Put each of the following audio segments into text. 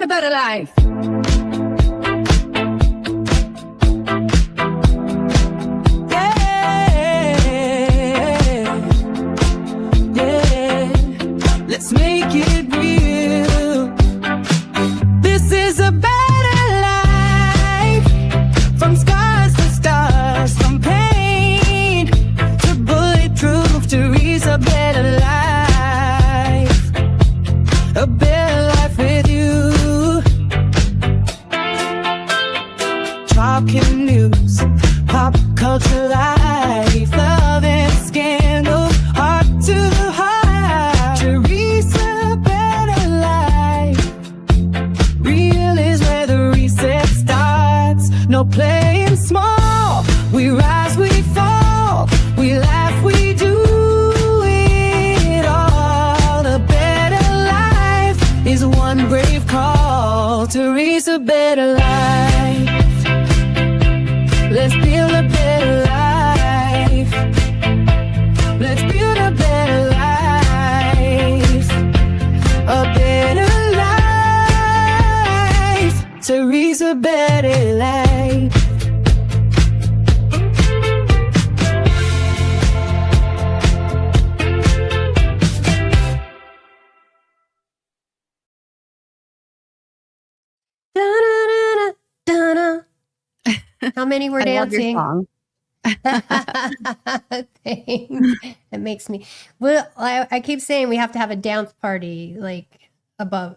want a better life. Let's make it real. This is a better life. From scars to stars, from pain to bulletproof. Teresa, better life. A better life with you. Talking news, pop culture life, love and scandal, heart to heart. No playing small, we rise, we fall, we laugh, we do it all. A better life is one brave call. Teresa, better life. Let's build a better life. Let's build a better life. A better life. Teresa, better life. How many were dancing? Love your song. Thanks. It makes me, well, I keep saying we have to have a dance party like above,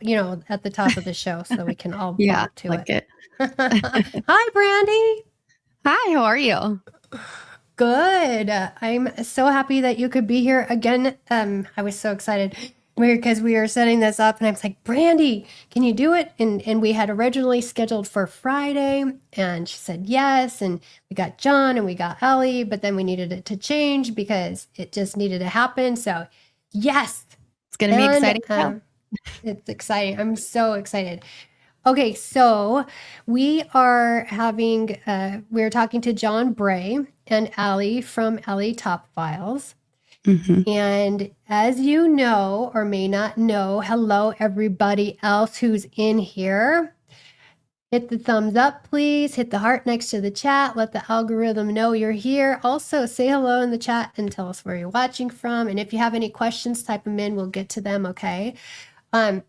at the top of the show so we can all Yeah, bump to like it. it. Hi, Brandi. Hi, how are you? Good. I'm so happy that you could be here again. I was so excited because we were setting this up and I was like, Brandi, can you do it? And we had originally scheduled for Friday and she said yes. And we got John and we got Ellie, but then we needed it to change because it just needed to happen. So yes. It's going to be exciting. It's exciting. I'm so excited. Okay, so we are having, we're talking to John Bray and Allie from Allie Top Files. Mm-hmm. And as you know, or may not know, hello, everybody else who's in here. Hit the thumbs up, please. Hit the heart next to the chat. Let the algorithm know you're here. Also, say hello in the chat and tell us where you're watching from. And if you have any questions, type them in. We'll get to them, okay? So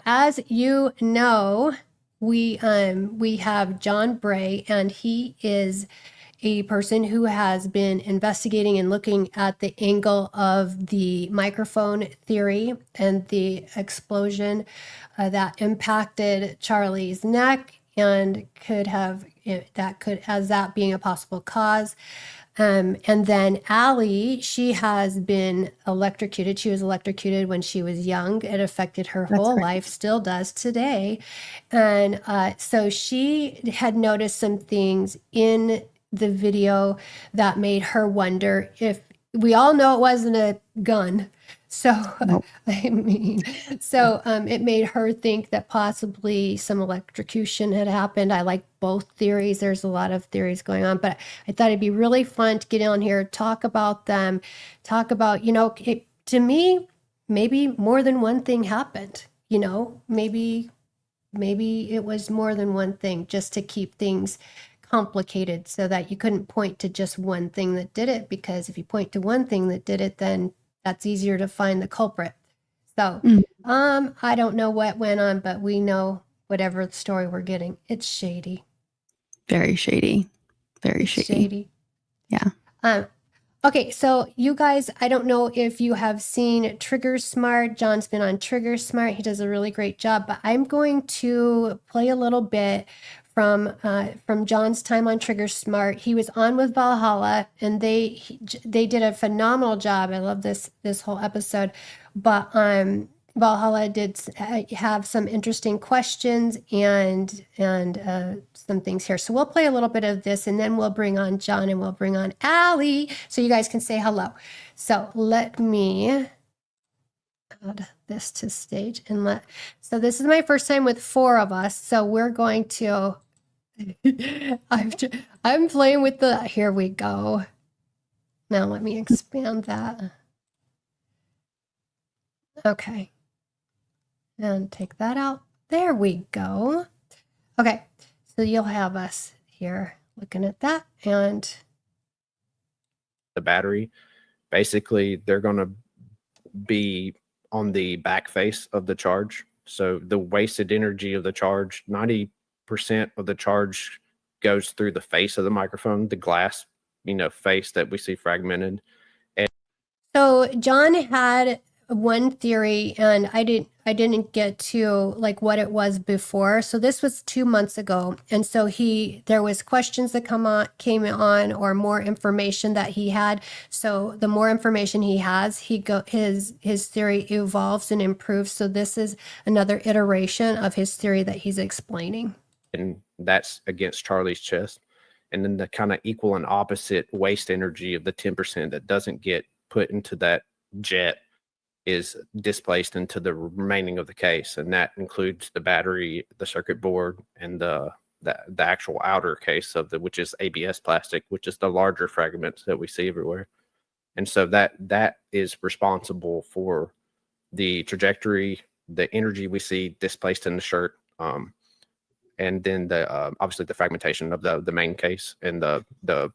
as you know, we have John Bray, and he is a person who has been investigating and looking at the angle of the microphone theory and the explosion that impacted Charlie's neck and as that being a possible cause. And then Allie, she has been electrocuted. She was electrocuted when she was young. It affected her whole life, still does today. And so she had noticed some things in the video that made her wonder if, we all know it wasn't a gun. So, Nope. It made her think that possibly some electrocution had happened. I like both theories. There's a lot of theories going on, but I thought it'd be really fun to get on here, talk about them, talk about, to me, maybe more than one thing happened, maybe it was more than one thing just to keep things complicated so that you couldn't point to just one thing that did it, because if you point to one thing that did it, then that's easier to find the culprit. So, I don't know what went on, but we know whatever story we're getting, it's shady. Very shady. Very shady. Yeah. Okay, so you guys, I don't know if you have seen Trigger Smart. John's been on Trigger Smart. He does a really great job, but I'm going to play a little bit from John's time on Trigger Smart. He was on with Valhalla, and they did a phenomenal job. I love this whole episode, but Valhalla did have some interesting questions and some things here. So we'll play a little bit of this, and then we'll bring on John and we'll bring on Allie so you guys can say hello. So let me add this to stage so this is my first time with 4 of us. So we're going to, I'm playing with here we go. Now let me expand that. Okay. and take that out. There we go. Okay, so you'll have us here looking at that. And the battery, basically, they're going to be on the back face of the charge. So the wasted energy of the charge, 90% of the charge goes through the face of the microphone, the glass, face that we see fragmented. And so John had one theory, and I didn't get to like what it was before. So this was 2 months ago, and so there was questions that came on, or more information that he had. So the more information he has, his theory evolves and improves. So this is another iteration of his theory that he's explaining. And that's against Charlie's chest. And then the kind of equal and opposite waste energy of the 10% that doesn't get put into that jet is displaced into the remaining of the case. And that includes the battery, the circuit board, and the actual outer case which is ABS plastic, which is the larger fragments that we see everywhere. And so that is responsible for the trajectory, the energy we see displaced in the shirt, and then obviously the fragmentation of the main case, and the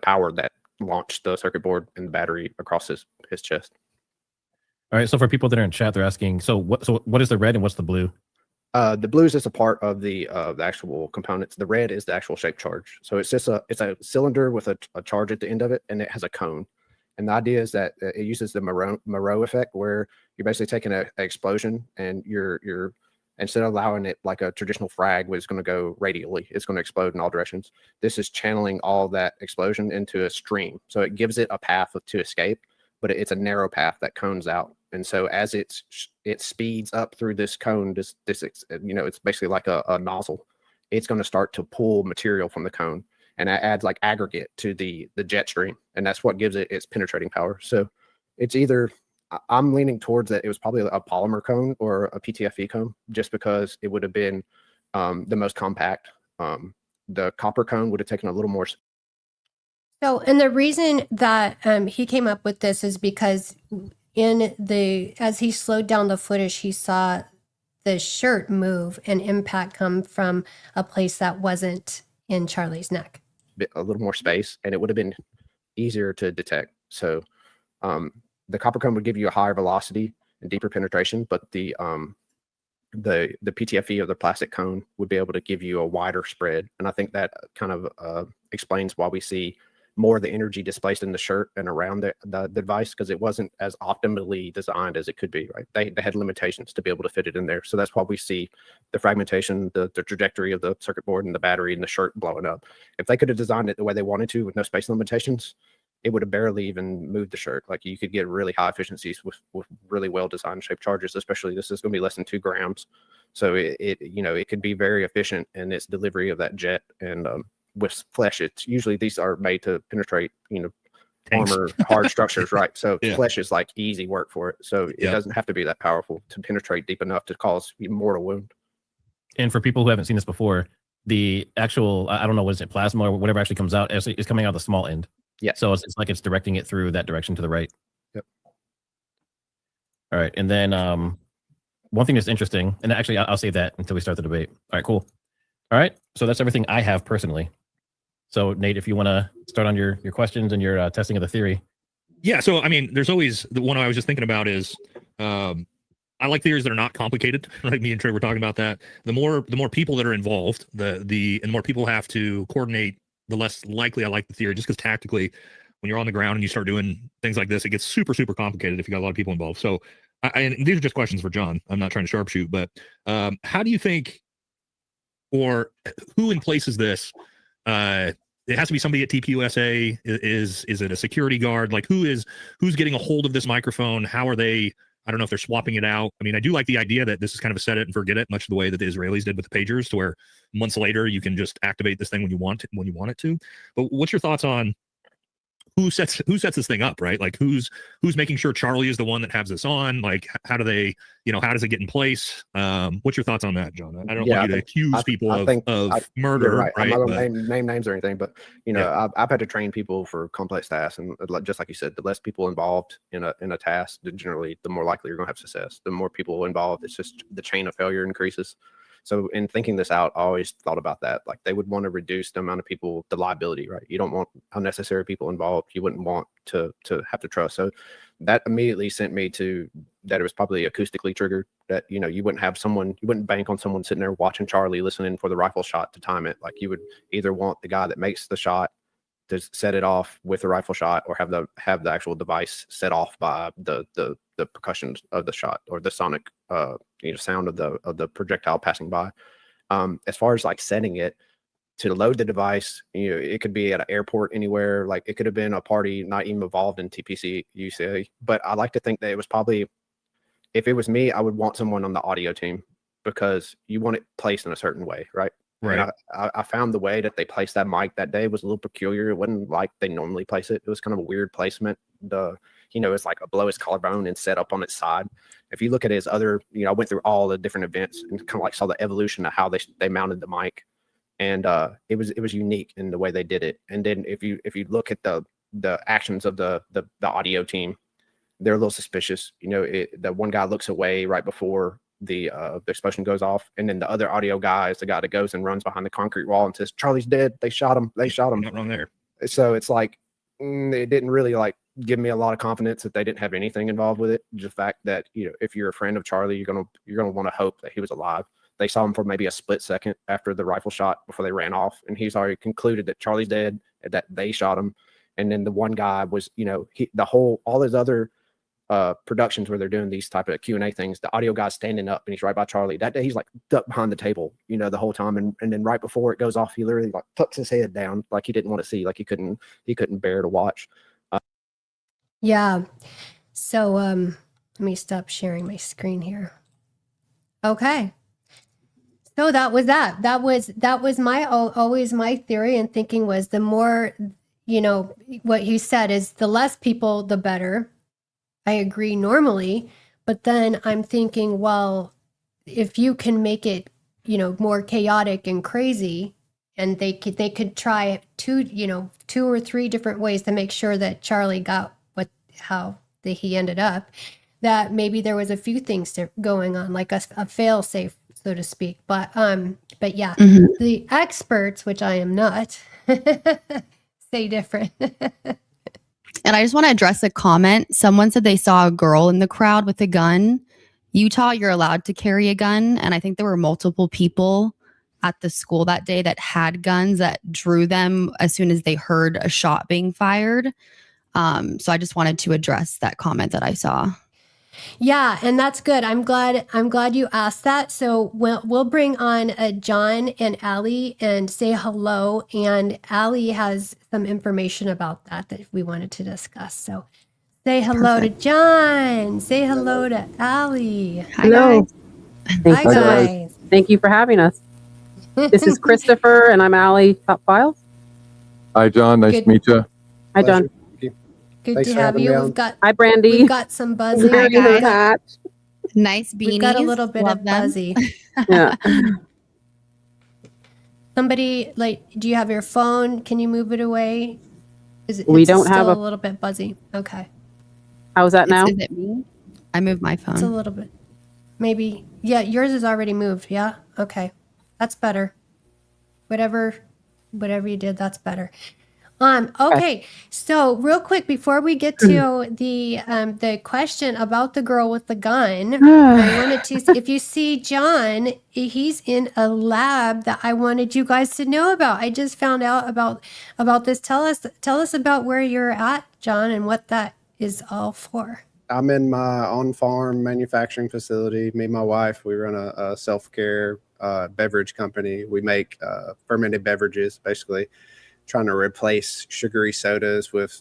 power that launched the circuit board and the battery across his chest. All right. So for people that are in chat, they're asking, so what is the red and what's the blue? The blue is just a part of the actual components. The red is the actual shaped charge. So it's just a cylinder with a charge at the end of it, and it has a cone. And the idea is that it uses the Moreau effect, where you're basically taking an explosion, and you're instead of allowing it like a traditional frag, where it's going to go radially, it's going to explode in all directions. This is channeling all that explosion into a stream. So it gives it a path to escape, but it's a narrow path that cones out. And so as it speeds up through this cone, this it's basically like a nozzle. It's going to start to pull material from the cone, and that adds like aggregate to the jet stream, and that's what gives it its penetrating power. So it's either, I'm leaning towards that it was probably a polymer cone or a PTFE cone, just because it would have been the most compact. The copper cone would have taken a little more. So, and the reason that he came up with this is because as he slowed down the footage, he saw the shirt move and impact come from a place that wasn't in Charlie's neck. A little more space, and it would have been easier to detect. So the copper cone would give you a higher velocity and deeper penetration, but the PTFE or the plastic cone would be able to give you a wider spread. And I think that kind of explains why we see more of the energy displaced in the shirt and around the device, because it wasn't as optimally designed as it could be, right? They had limitations to be able to fit it in there. So that's why we see the fragmentation, the trajectory of the circuit board and the battery and the shirt blowing up. If they could have designed it the way they wanted to with no space limitations, it would have barely even moved the shirt. Like, you could get really high efficiencies with really well designed shaped charges, especially this is going to be less than 2 grams. So it could be very efficient in its delivery of that jet. And with flesh, it's usually these are made to penetrate, armor, hard structures, right? So flesh is like easy work for it. So it doesn't have to be that powerful to penetrate deep enough to cause a mortal wound. And for people who haven't seen this before, the actual, I don't know, what is it, plasma or whatever actually comes out, is coming out the small end. Yeah. So it's like it's directing it through that direction to the right. Yep. All right. And then one thing that's interesting, and actually I'll save that until we start the debate. All right, cool. All right. So that's everything I have personally. So Nate, if you want to start on your questions and your testing of the theory. Yeah. So, I mean, there's always the one I was just thinking about is I like theories that are not complicated. Like me and Trey were talking about that. The more people that are involved, the more people have to coordinate, the less likely I like the theory, just because tactically, when you're on the ground and you start doing things like this, it gets super, super complicated if you got a lot of people involved. So and these are just questions for John. I'm not trying to sharpshoot, but how do you think, or who in places this? It has to be somebody at TPUSA. Is it a security guard? Like who's getting a hold of this microphone? How are they? I don't know if they're swapping it out. I mean, I do like the idea that this is kind of a set it and forget it, much the way that the Israelis did with the pagers, to where months later you can just activate this thing when you want it to. But what's your thoughts on who sets this thing up, right? Like who's making sure Charlie is the one that has this on? Like how do they, how does it get in place? What's your thoughts on that, John? I don't want you to accuse people of murder, right? right? I'm not going to name names or anything, but I've had to train people for complex tasks, and just like you said, the less people involved in a task, generally the more likely you're going to have success. The more people involved, it's just the chain of failure increases. So in thinking this out, I always thought about that. Like they would want to reduce the amount of people, the liability, right? You don't want unnecessary people involved. You wouldn't want to have to trust. So that immediately sent me to that it was probably acoustically triggered, that, you wouldn't bank on someone sitting there watching Charlie, listening for the rifle shot to time it. Like you would either want the guy that makes the shot to set it off with the rifle shot, or have the actual device set off by the percussion of the shot, or the sonic sound of the projectile passing by. As far as like setting it to load the device, it could be at an airport anywhere. Like it could have been a party not even involved in TPC UCA. But I like to think that it was probably, if it was me, I would want someone on the audio team, because you want it placed in a certain way, right? Right. And I found the way that they placed that mic that day was a little peculiar. It wasn't like they normally place it. It was kind of a weird placement. It's like below his collarbone and set up on its side. If you look at his other, I went through all the different events and kind of like saw the evolution of how they mounted the mic, and it was unique in the way they did it. And then if you look at the actions of the audio team, they're a little suspicious. The one guy looks away right before the explosion goes off, and then the other audio guy is the guy that goes and runs behind the concrete wall and says, "Charlie's dead. They shot him. Not wrong there. So it's like it didn't really like give me a lot of confidence that they didn't have anything involved with it. Just the fact that if you're a friend of Charlie, you're gonna want to hope that he was alive. They saw him for maybe a split second after the rifle shot before they ran off, and he's already concluded that Charlie's dead, that they shot him. And then the one guy was, all his other productions where they're doing these type of Q&A things, the audio guy's standing up and he's right by Charlie. That day he's like ducked behind the table, the whole time, and then right before it goes off, he literally like tucks his head down, like he didn't want to see, like he couldn't bear to watch. Yeah. So let me stop sharing my screen here. Okay. So that was always my theory and thinking was, the more, what you said is the less people, the better. I agree normally, but then I'm thinking, well, if you can make it, more chaotic and crazy, and they could try two or three different ways to make sure that Charlie got how he ended up, that maybe there was a few things going on, like a fail safe, so to speak. But yeah, the experts, which I am not, say different. And I just want to address a comment. Someone said they saw a girl in the crowd with a gun. Utah, you're allowed to carry a gun. And I think there were multiple people at the school that day that had guns that drew them as soon as they heard a shot being fired. So I just wanted to address that comment that I saw. Yeah, and that's good. I'm glad you asked that. So we'll bring on John and Allie and say hello. And Allie has some information about that we wanted to discuss. So say hello to John. Say hello to Allie. Hello. Hi guys. Thank you for having us. This is Christopher, and I'm Allie Top Files. Hi, John. Nice to meet you. Hi, John. Good Thanks to for have having you. me on. Hi, Brandi. We've got some buzzy. Hi, guys. Hat. Nice beanies. We've got a little bit Love of them. buzzy. Yeah. Somebody, do you have your phone? Can you move it away? We don't still have a little bit buzzy. Okay. How's that now? Is it me? I moved my phone. It's a little bit. Maybe. Yeah, yours is already moved. Yeah. Okay. That's better. Whatever you did, that's better. Okay. So real quick, before we get to the question about the girl with the gun, I wanted to, if you see John, he's in a lab that I wanted you guys to know about. I just found out about this. Tell us about where you're at, John, and what that is all for. I'm in my on-farm manufacturing facility. Me and my wife, we run a self-care beverage company. We make fermented beverages, basically trying to replace sugary sodas with,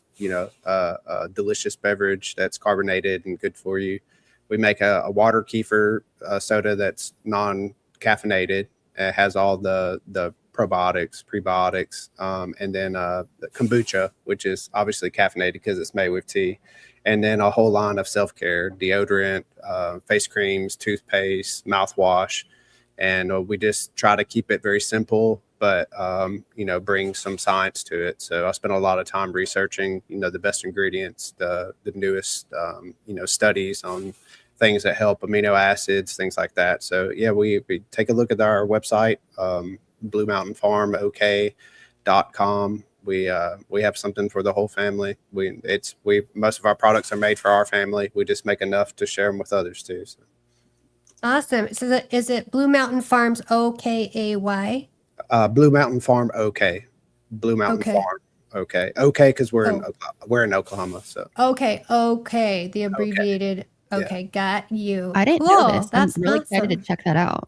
a delicious beverage that's carbonated and good for you. We make a water kefir soda that's non-caffeinated. It has all the probiotics, prebiotics, and then the kombucha, which is obviously caffeinated because it's made with tea, and then a whole line of self-care, deodorant, face creams, toothpaste, mouthwash. And we just try to keep it very simple, but, bring some science to it. So I spent a lot of time researching, the best ingredients, the newest, studies on things that help amino acids, things like that. So yeah, we take a look at our website, bluemountainfarmok.com. We have something for the whole family. Most of our products are made for our family. We just make enough to share them with others too. So. Awesome. So is it Blue Mountain Farms OKAY? Blue Mountain Farm OK. Blue Mountain Okay. Farm OK. OK because we're in Oklahoma. So Okay. The abbreviated. Okay, got you. I didn't Cool. know this. I'm That's really excited to awesome. check that out.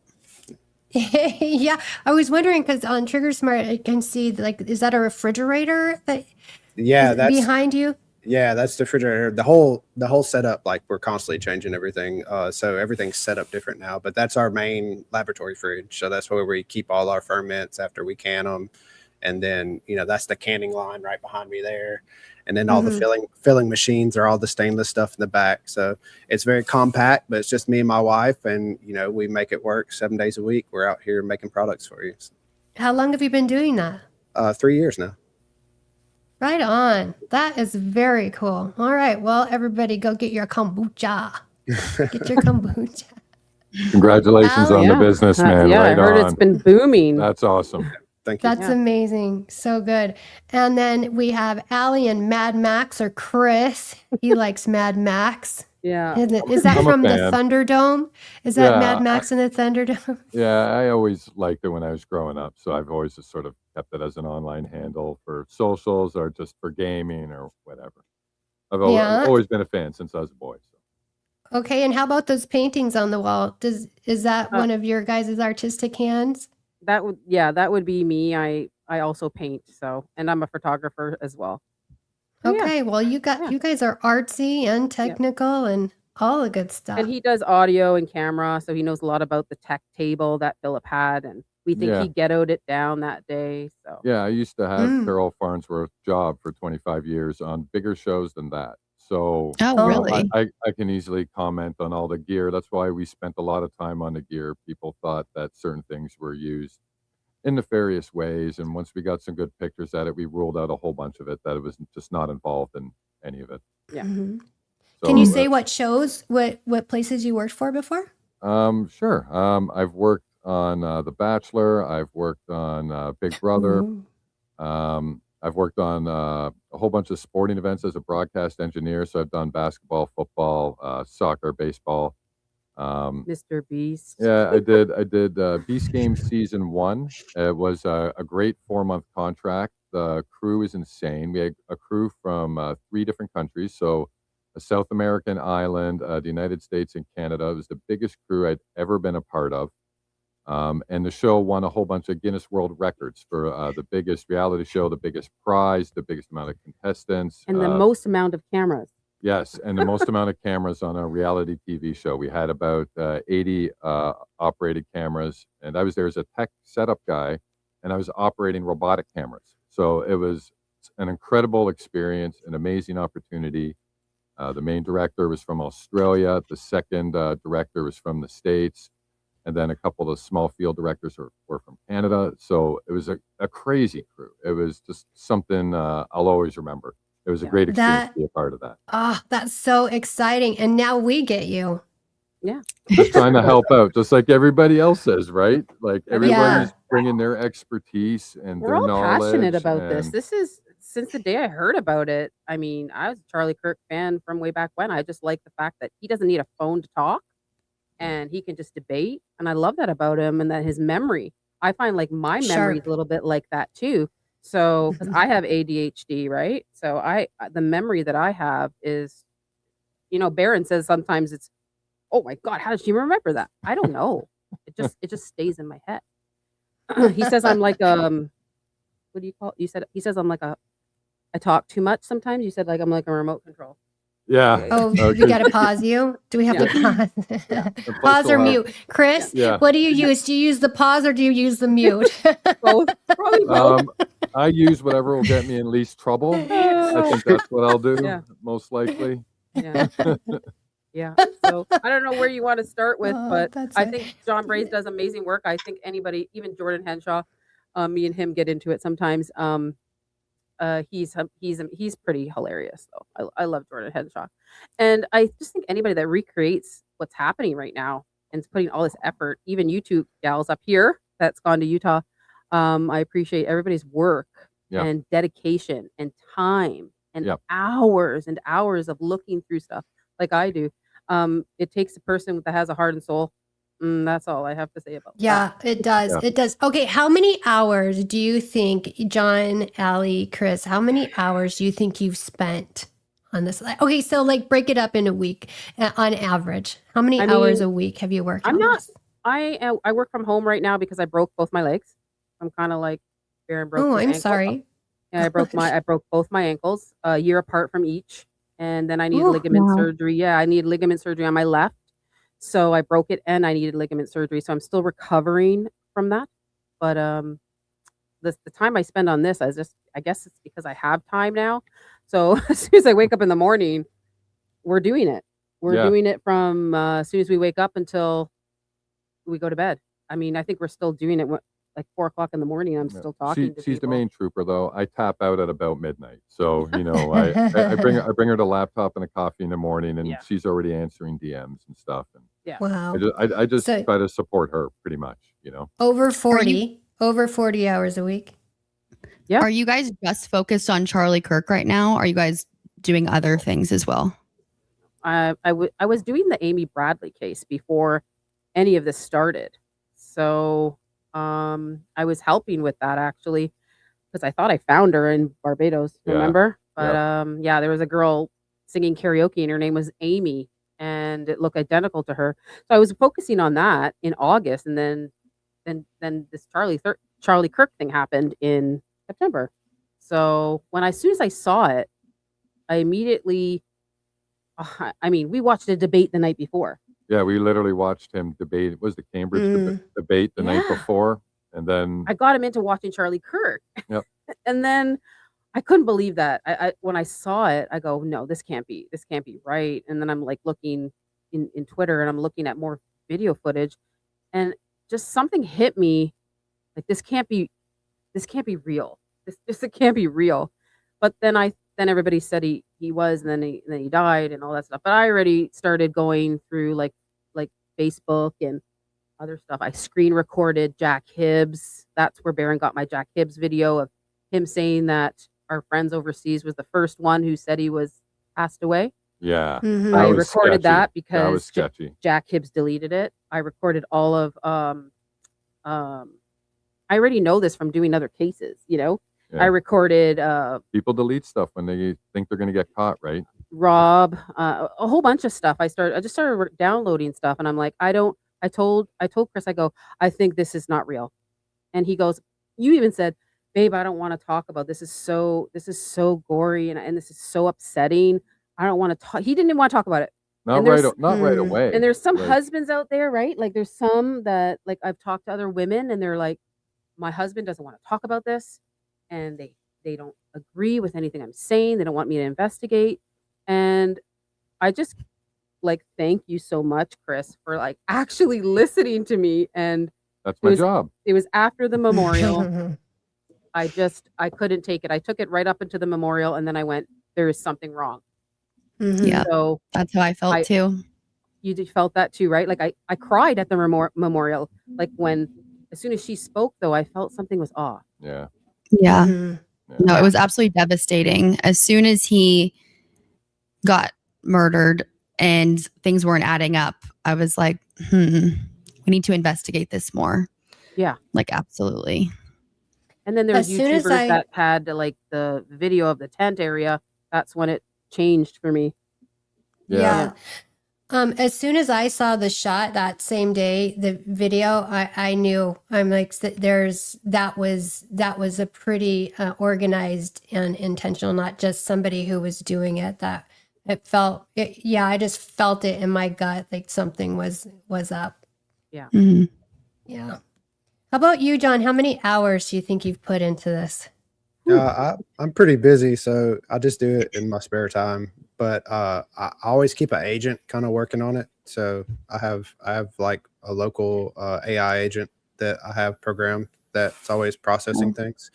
Yeah, I was wondering because on Trigger Smart, I can see is that a refrigerator that yeah, is that's behind you? Yeah, that's the refrigerator. The whole setup, like we're constantly changing everything. So everything's set up different now. But that's our main laboratory fridge. So that's where we keep all our ferments after we can them. And then, that's the canning line right behind me there. And then all the filling machines are all the stainless stuff in the back. So it's very compact, but it's just me and my wife. And, we make it work 7 days a week. We're out here making products for you. So, How long have you been doing that? 3 years now. Right on. That is very cool. All right. Well, everybody go get your kombucha. Get your kombucha. Congratulations on the business, man. Yeah, right I heard on. it's been booming. That's awesome. Thank you. That's amazing. So good. And then we have Allie and Mad Max or Chris. He likes Mad Max. Yeah. Is that I'm a from the fan. Thunderdome? Is that Yeah, Mad Max in the Thunderdome? Yeah, I always liked it when I was growing up. So I've always just sort of kept it as an online handle for socials or just for gaming or whatever. I've always been a fan since I was a boy. So. Okay. And how about those paintings on the wall? Is that one of your guys' artistic hands? That would be me. I also paint, and I'm a photographer as well. So, yeah. Okay. Well, you guys are artsy and technical and all the good stuff. And he does audio and camera, so he knows a lot about the tech table that Philip had, and we think he ghettoed it down that day. So Yeah, I used to have Carol Farnsworth's job for 25 years on bigger shows than that. So really? I can easily comment on all the gear. That's why we spent a lot of time on the gear. People thought that certain things were used in nefarious ways. And once we got some good pictures at it, we ruled out a whole bunch of it that it was just not involved in any of it. Yeah. Mm-hmm. So, Can you say what shows, what places you worked for before? Sure. I've worked on The Bachelor. I've worked on Big Brother. I've worked on a whole bunch of sporting events as a broadcast engineer. So I've done basketball, football, soccer, baseball. Mr. Beast. Yeah, I did Beast Games season 1. It was a great 4-month contract. The crew is insane. We had a crew from 3 different countries. So a South American island, the United States, and Canada. It was the biggest crew I'd ever been a part of. And the show won a whole bunch of Guinness World Records for the biggest reality show, the biggest prize, the biggest amount of contestants. And the most amount of cameras. Yes, and the most amount of cameras on a reality TV show. We had about 80 operated cameras, and I was there as a tech setup guy, and I was operating robotic cameras. So it was an incredible experience, an amazing opportunity. The main director was from Australia. The second director was from the States. And then a couple of small field directors were from Canada. So it was a crazy crew. It was just something I'll always remember. It was a great experience to be a part of that. Oh, that's so exciting. And now we get you. Yeah. Just trying to help out, just like everybody else is, right? Like everybody's bringing their expertise and We're their all knowledge. passionate about this. This is since the day I heard about it. I mean, I was a Charlie Kirk fan from way back when. I just like the fact that he doesn't need a phone to talk and he can just debate. And I love that about him and that his memory. I find like my memory is a little bit like that too. So, because I have ADHD, right? So the memory that I have is, Barron says sometimes it's, oh my God, how did she remember that? I don't know. It just stays in my head. He says I'm like what do you call it? He says I'm like I talk too much sometimes. You said like I'm like a remote control. Yeah. Oh, we Okay. got to pause you. Do we have to pause? The Pause or postal mute? Chris, Yeah. what do you use? Do you use the pause or do you use the mute? Both. Probably both. I use whatever will get me in least trouble. I think that's what I'll do, Yeah. most likely. Yeah. Yeah. So I don't know where you want to start with, Oh, but that's I it. think John Bray does amazing work. I think anybody, even Jordan Henshaw, me and him get into it sometimes. He's pretty hilarious though. I love Jordan Henshaw, and I just think anybody that recreates what's happening right now and is putting all this effort, even you two gals up here that's gone to Utah, I appreciate everybody's work Yeah. and dedication and time and Yep. hours and hours of looking through stuff like I do. It takes a person that has a heart and soul. That's all I have to say about that. Yeah, it does. Yeah. It does. Okay, how many hours do you think, John, Allie, Chris, how many hours do you think you've spent on this? Okay, so like break it up in a week on average. How many I hours mean, a week have you worked I'm on not. this? I work from home right now because I broke both my legs. I'm kind of like Baron broke. Oh, his I'm ankle. sorry. Yeah, I broke both my ankles a year apart from each, and then I needed Ooh, ligament wow. surgery. Yeah, I needed ligament surgery on my left, so I broke it and I needed ligament surgery. So I'm still recovering from that. But the time I spend on this, I guess it's because I have time now. So as soon as I wake up in the morning, we're doing it. We're Yeah. doing it from as soon as we wake up until we go to bed. I mean, I think we're still doing it like 4 o'clock in the morning. I'm Yeah. still talking to She's the people. main trooper, though. I tap out at about midnight, so I bring her the laptop and a coffee in the morning, and Yeah. she's already answering DMs and stuff. And Wow. I just So- try to support her pretty much. Over 40 hours a week. Yeah. Are you guys just focused on Charlie Kirk right now? Are you guys doing other things as well? I was doing the Amy Bradley case before any of this started. So I was helping with that actually because I thought I found her in Barbados, Yeah. remember? But yeah, there was a girl singing karaoke and her name was Amy and it looked identical to her. So I was focusing on that in August and then this Charlie Kirk thing happened in September. So as soon as I saw it, I immediately I mean, we watched a debate the night before. Yeah, we literally watched him debate. It was the Cambridge debate the night Yeah. before, and then I got him into watching Charlie Kirk. Yep. And then I couldn't believe that. I when I saw it, I go, no, this can't be right. And then I'm like looking in Twitter and I'm looking at more video footage and just something hit me like this can't be real. It can't be real. But then everybody said he was and then he died and all that stuff. But I already started going through like Facebook and other stuff. I screen recorded Jack Hibbs. That's where Baron got my Jack Hibbs video of him saying that our friends overseas was the first one who said he was passed away. yeah, Mhm. that I was recorded sketchy. that That was because sketchy. Jack Hibbs deleted it. I recorded all of I already know this from doing other cases, Yeah. I recorded People delete stuff when they think they're going to get caught, right? Rob, a whole bunch of stuff. I just started downloading stuff and I'm like, I told Chris, I go, I think this is not real. And he goes, you even said, babe, I don't want to talk about this. Is so gory and this is so upsetting. I don't want to talk. He didn't even want to talk about it. Not And right, there's- not right away. And there's some Like, husbands out there, right? Like there's some that like I've talked to other women and they're like, my husband doesn't want to talk about this and they don't agree with anything I'm saying. They don't want me to investigate. And I just like thank you so much, Chris, for like actually listening to me. And that's my job. it was after the memorial. I couldn't take it. I took it right up into the memorial and then I went, there is something wrong. Mhm. Yeah. So That's how I felt too. you felt that too, right? Like I cried at the memorial. Like as soon as she spoke though, I felt something was off. Yeah. Yeah. Mhm. No, it was absolutely devastating. As soon as he got murdered and things weren't adding up, I was like, we need to investigate this more. Yeah. Like, absolutely. And then there's As soon as YouTubers that had like the video of the tent area. That's when it changed for me. Yeah. As soon as I saw the shot that same day, the video, I knew. I'm like, that was a pretty organized and intentional, not just somebody who was doing it. That Yeah, I just felt it in my gut, like something was up. Mhm. Yeah. How about you, John? How many hours do you think you've put into this? I'm pretty busy, so I just do it in my spare time. But I always keep an agent kind of working on it. So I have like a local AI agent that I have programmed that's always processing things.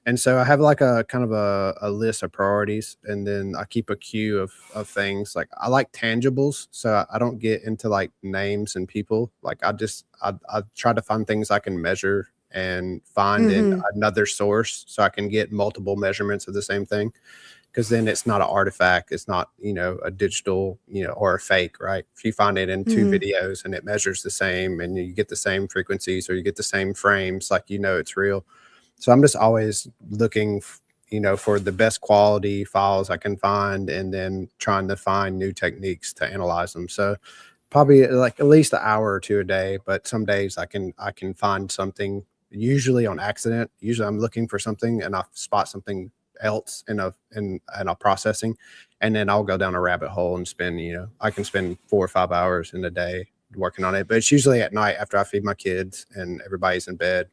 And so I have like a kind of a list of priorities, and then I keep a queue of things. Like I like tangibles, so I don't get into like names and people. Like I try to find things I can measure and find in another source, so I can get multiple measurements of the same thing. Because then it's not an artifact, it's not a digital or a fake, right? If you find it in two videos and it measures the same, and you get the same frequencies or you get the same frames, like it's real. So I'm just always looking, for the best quality files I can find, and then trying to find new techniques to analyze them. So probably like at least an hour or two a day, but some days I can find something, usually on accident. Usually I'm looking for something and I spot something else in a processing, and then I'll go down a rabbit hole and spend, I can spend 4 or 5 hours in a day working on it. But it's usually at night after I feed my kids and everybody's in bed.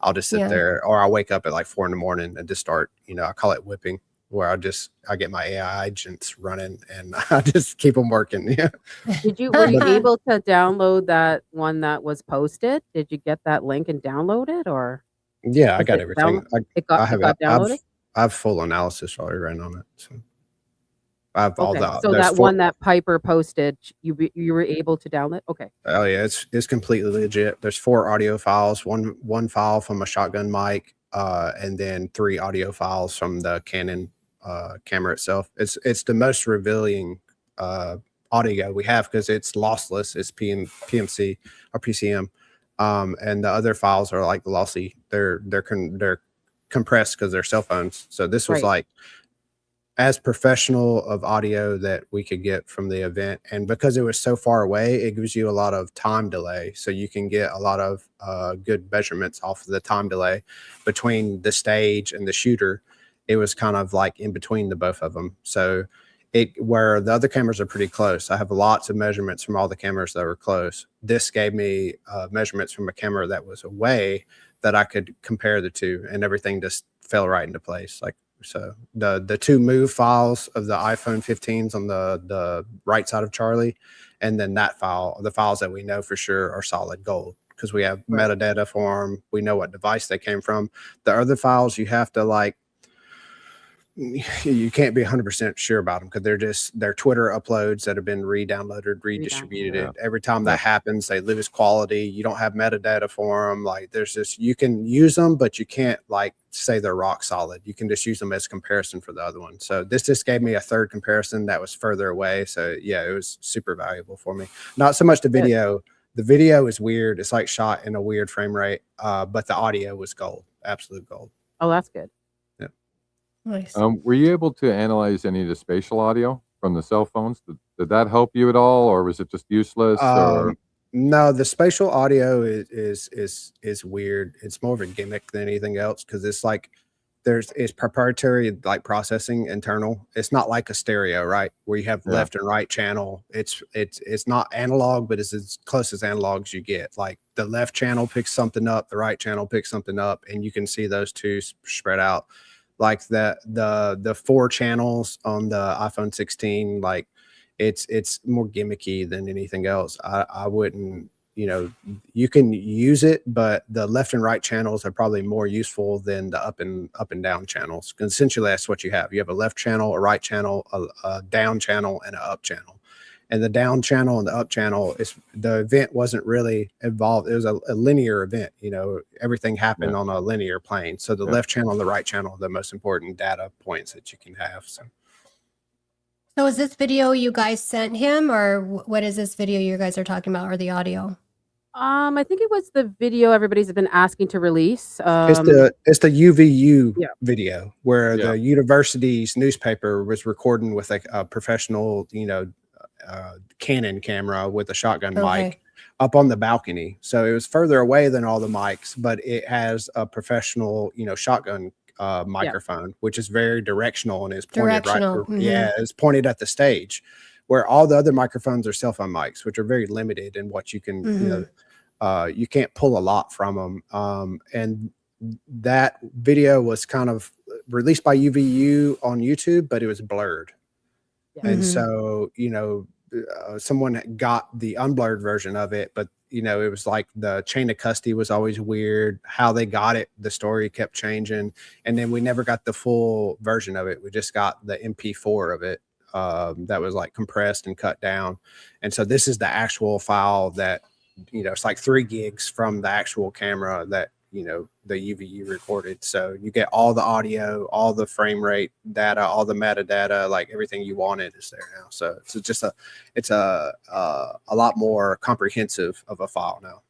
I'll just sit there, or I'll wake up at like 4 a.m. and just start, I call it whipping, where I get my AI agents running and I just keep them working. Yeah. Were you able to download that one that was posted? Did you get that link and download it, or? Yeah, I Was got it everything. It I got have downloaded? I have full analysis already ran on it. So I have all Okay, the so there's that four. one that Piper posted, you were able to download? Okay. Oh yeah, it's completely legit. There's 4 audio files, one file from a shotgun mic, and then 3 audio files from the Canon camera itself. It's the most revealing audio we have because it's lossless. It's PMC or PCM, and the other files are like lossy. They're compressed because they're cell phones. So this was Right. like as professional of audio that we could get from the event. And because it was so far away, it gives you a lot of time delay. So you can get a lot of good measurements off of the time delay between the stage and the shooter. It was kind of like in between the both of them. So where the other cameras are pretty close. I have lots of measurements from all the cameras that were close. This gave me measurements from a camera that was away that I could compare the two, and everything just fell right into place. Like, so the 2 move files of the iPhone 15s on the right side of Charlie, and then that file, the files that we know for sure are solid gold because we have metadata for them. We know what device they came from. The other files you have to you can't be 100% sure about them because they're Twitter uploads that have been re-downloaded, redistributed. Every time that happens, they lose quality. You don't have metadata for them. Like you can use them, but you can't say they're rock solid. You can just use them as comparison for the other one. So this just gave me a third comparison that was further away. So yeah, it was super valuable for me. Not so much the video. The video is weird. It's like shot in a weird frame rate, but the audio was gold, absolute gold. Oh, that's good. Nice. Were you able to analyze any of the spatial audio from the cell phones? Did that help you at all, or was it just useless? No, the spatial audio is weird. It's more of a gimmick than anything else because it's like it's proprietary processing internal. It's not like a stereo, right? Where you have left and right channel. It's not analog, but it's as close as analog as you get. Like the left channel picks something up, the right channel picks something up, and you can see those two spread out. Like the 4 channels on the iPhone 16, like it's more gimmicky than anything else. I wouldn't, you can use it, but the left and right channels are probably more useful than the up and down channels. Essentially, that's what you have. You have a left channel, a right channel, a down channel, and an up channel. And the down channel and the up channel the event wasn't really involved. It was a linear event. Everything happened on a linear plane. So the left channel and the right channel are the most important data points that you can have. So is this video you guys sent him, or what is this video you guys are talking about, or the audio? I think it was the video everybody's been asking to release. It's the UVU video where the university's newspaper was recording with a professional, Canon camera with a shotgun mic up on the balcony. So it was further away than all the mics, but it has a professional, shotgun microphone, which is very directional and is pointed Directional, right. Yeah, it's pointed at the stage, where all the other microphones are cell phone mics, which are very limited in what you can, you can't pull a lot from them. And that video was kind of released by UVU on YouTube, but it was blurred. And so, someone got the unblurred version of it, but it was like the chain of custody was always weird. How they got it, the story kept changing, and then we never got the full version of it. We just got the MP4 of it that was like compressed and cut down. And so this is the actual file that it's like 3 gigs from the actual camera that the UVU recorded. So you get all the audio, all the frame rate data, all the metadata, like everything you wanted is there now. So it's just a lot more comprehensive of a file now.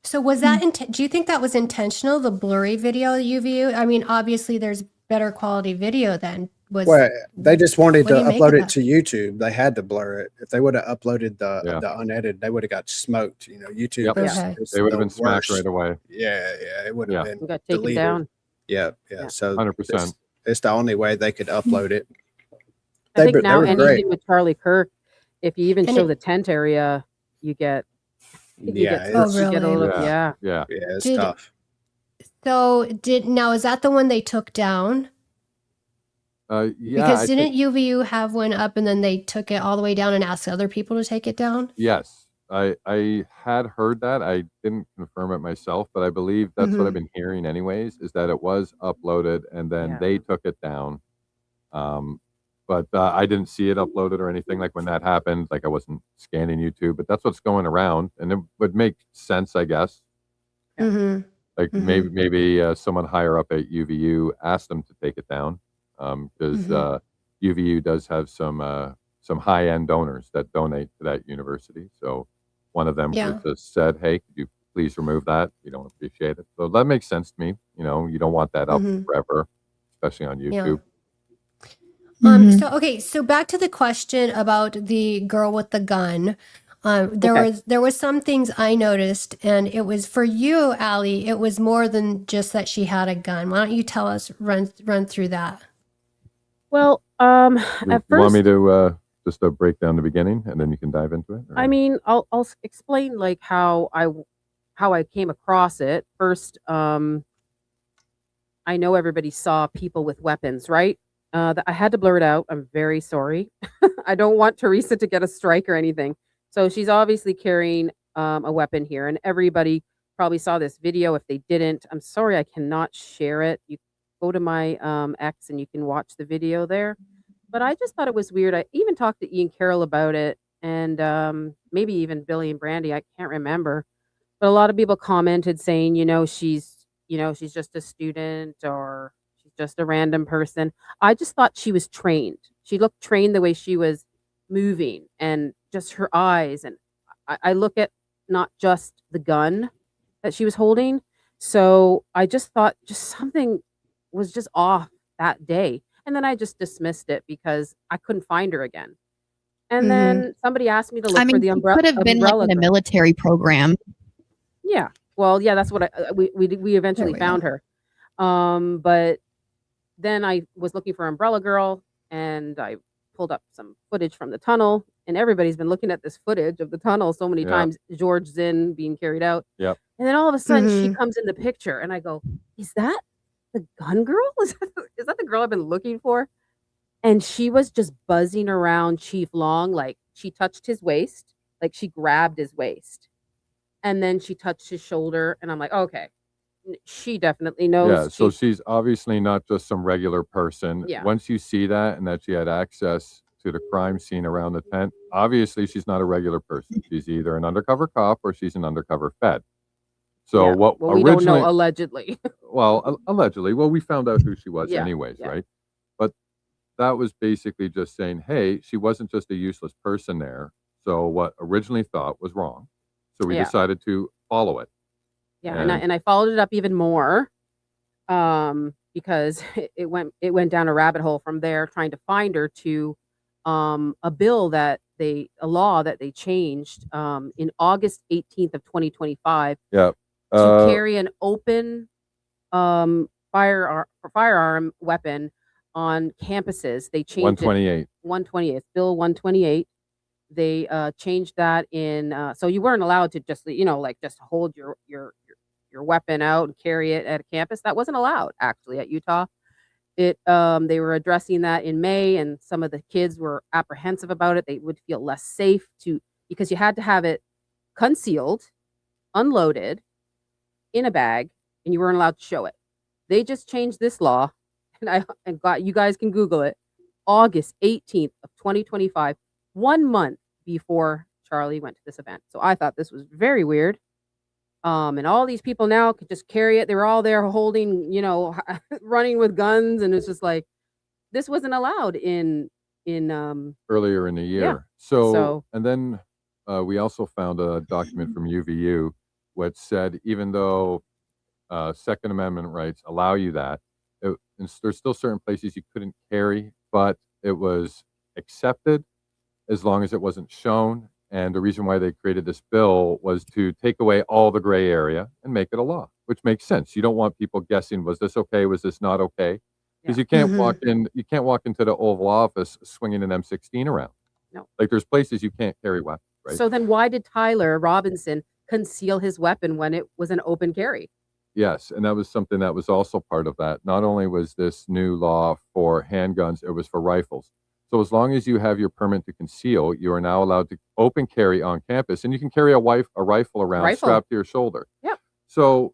So was that, do you think that was intentional, the blurry video UVU? I mean, obviously there's better quality video than was. Well, they just wanted what to do you make upload of it that? to YouTube. They had to blur it. If they would have uploaded the unedited, they would have got smoked. YouTube, Yep. Okay. is They would have the been smacked worst. right away. Yeah, it would have Yeah. been We got taken deleted. down. Yeah. Yeah. So 100%. it's the only way they could upload it. I think They now were anything great. with Charlie Kirk, if you even And show it- the tent area, you get Yeah, you get a really? little Yeah. yeah, it's Did- tough. So now, is that the one they took down? Yeah. Because I didn't think- UVU have one up and then they took it all the way down and asked other people to take it down? Yes. I had heard that. I didn't confirm it myself, but I believe that's what I've been hearing anyways, is that it was uploaded and then Yeah. they took it down. But I didn't see it uploaded or anything like when that happened. Like I wasn't scanning YouTube, but that's what's going around, and it would make sense, I guess. Mm-hmm. Like maybe someone higher up at UVU asked them to take it down, because UVU does have some high end donors that donate to that university. So one of them just said, "Hey, could you please remove that? We don't appreciate it." So that makes sense to me. You don't want that up forever, especially on YouTube. So back to the question about the girl with the gun. There was some things I noticed, and it was for you, Allie. It was more than just that she had a gun. Why don't you tell us, run through that? Well, You at want first, me to just break down the beginning, and then you can dive into it? Or- I mean, I'll explain like how I came across it. First, I know everybody saw people with weapons, right? I had to blur it out. I'm very sorry. I don't want Teresa to get a strike or anything. So she's obviously carrying a weapon here, and everybody probably saw this video. If they didn't, I'm sorry, I cannot share it. You go to my X and you can watch the video there. But I just thought it was weird. I even talked to Ian Carroll about it, and maybe even Billy and Brandi. I can't remember, but a lot of people commented saying, she's just a student or she's just a random person. I just thought she was trained. She looked trained the way she was moving and just her eyes. And I look at not just the gun that she was holding. So I just thought just something was just off that day. And then I just dismissed it because I couldn't find her again. And then somebody asked me to look I mean, for the she umbrella. could have been like in a girl. military program. Yeah. Well, yeah, that's what we eventually we found her. But then I was looking for Umbrella Girl, and I pulled up some footage from the tunnel, and everybody's been looking at this footage of the tunnel so many Yeah. times, George Zinn being carried out. Yep. And then all of a sudden she comes in the picture, and I go, "Is that the gun girl? Is that the girl I've been looking for?" And she was just buzzing around Chief Long, like she touched his waist, like she grabbed his waist. And then she touched his shoulder, and I'm like, okay, she definitely knows. Yeah, so she's obviously not just some regular person. Yeah. Once you see that and that she had access to the crime scene around the tent, obviously she's not a regular person. She's either an undercover cop or she's an undercover fed. So Yeah. what Well, we don't originally, know allegedly. allegedly, well, we found out who she was Yeah, anyways, yeah. right? But that was basically just saying, hey, she wasn't just a useless person there. So what originally thought was wrong. So we Yeah. decided to follow it. Yeah, And- and I followed it up even more, because it went down a rabbit hole from there, trying to find her to a law that they changed in August 18th of 2025 Yeah. to carry an open firearm weapon on campuses. They changed it 128. 128. Bill 128. They changed that in so you weren't allowed to just like just hold your weapon out and carry it at a campus. That wasn't allowed actually at Utah. They were addressing that in May, and some of the kids were apprehensive about it. They would feel less safe because you had to have it concealed, unloaded, in a bag, and you weren't allowed to show it. They just changed this law, and you guys can Google it. August 18th of 2025, 1 month before Charlie went to this event. So I thought this was very weird. And all these people now could just carry it. They were all there holding, running with guns, and it's just like this wasn't allowed in earlier in the year. Yeah. So and then we also found a document from UVU which said even though Second Amendment rights allow you that, there's still certain places you couldn't carry, but it was accepted as long as it wasn't shown. And the reason why they created this bill was to take away all the gray area and make it a law, which makes sense. You don't want people guessing, was this okay? Was this not okay? Because you can't walk into the Oval Office swinging an M16 around. No. Like there's places you can't carry weapons, right? So then why did Tyler Robinson conceal his weapon when it was an open carry? Yes, and that was something that was also part of that. Not only was this new law for handguns, it was for rifles. So as long as you have your permit to conceal, you are now allowed to open carry on campus, and you can carry a rifle around strapped to your shoulder. Yep. So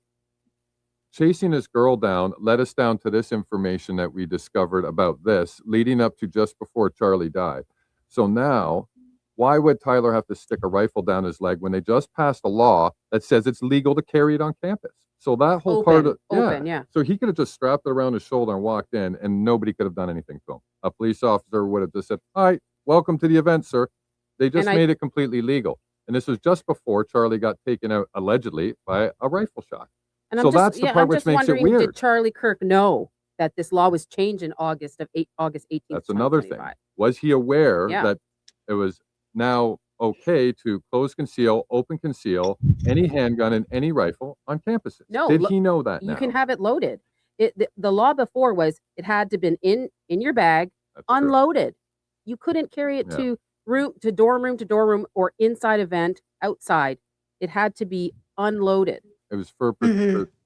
chasing this girl down led us down to this information that we discovered about this leading up to just before Charlie died. So now, why would Tyler have to stick a rifle down his leg when they just passed a law that says it's legal to carry it on campus? So that whole part of yeah. So he could have just strapped it around his shoulder and walked in, and nobody could have done anything to him. A police officer would have just said, "Hi, welcome to the event, sir." They just made it completely legal, and this was just before Charlie got taken out allegedly by a rifle shot. And so that's the part which makes it weird. Did Charlie Kirk know that this law was changed in August 18th? That's another thing. Was he aware that it was now okay to close conceal, open conceal any handgun and any rifle on campuses? No. Did he know that now? You can have it loaded. The law before was it had to been in your bag, That's unloaded. You couldn't carry it to dorm room or inside event outside. It had to be unloaded. It was for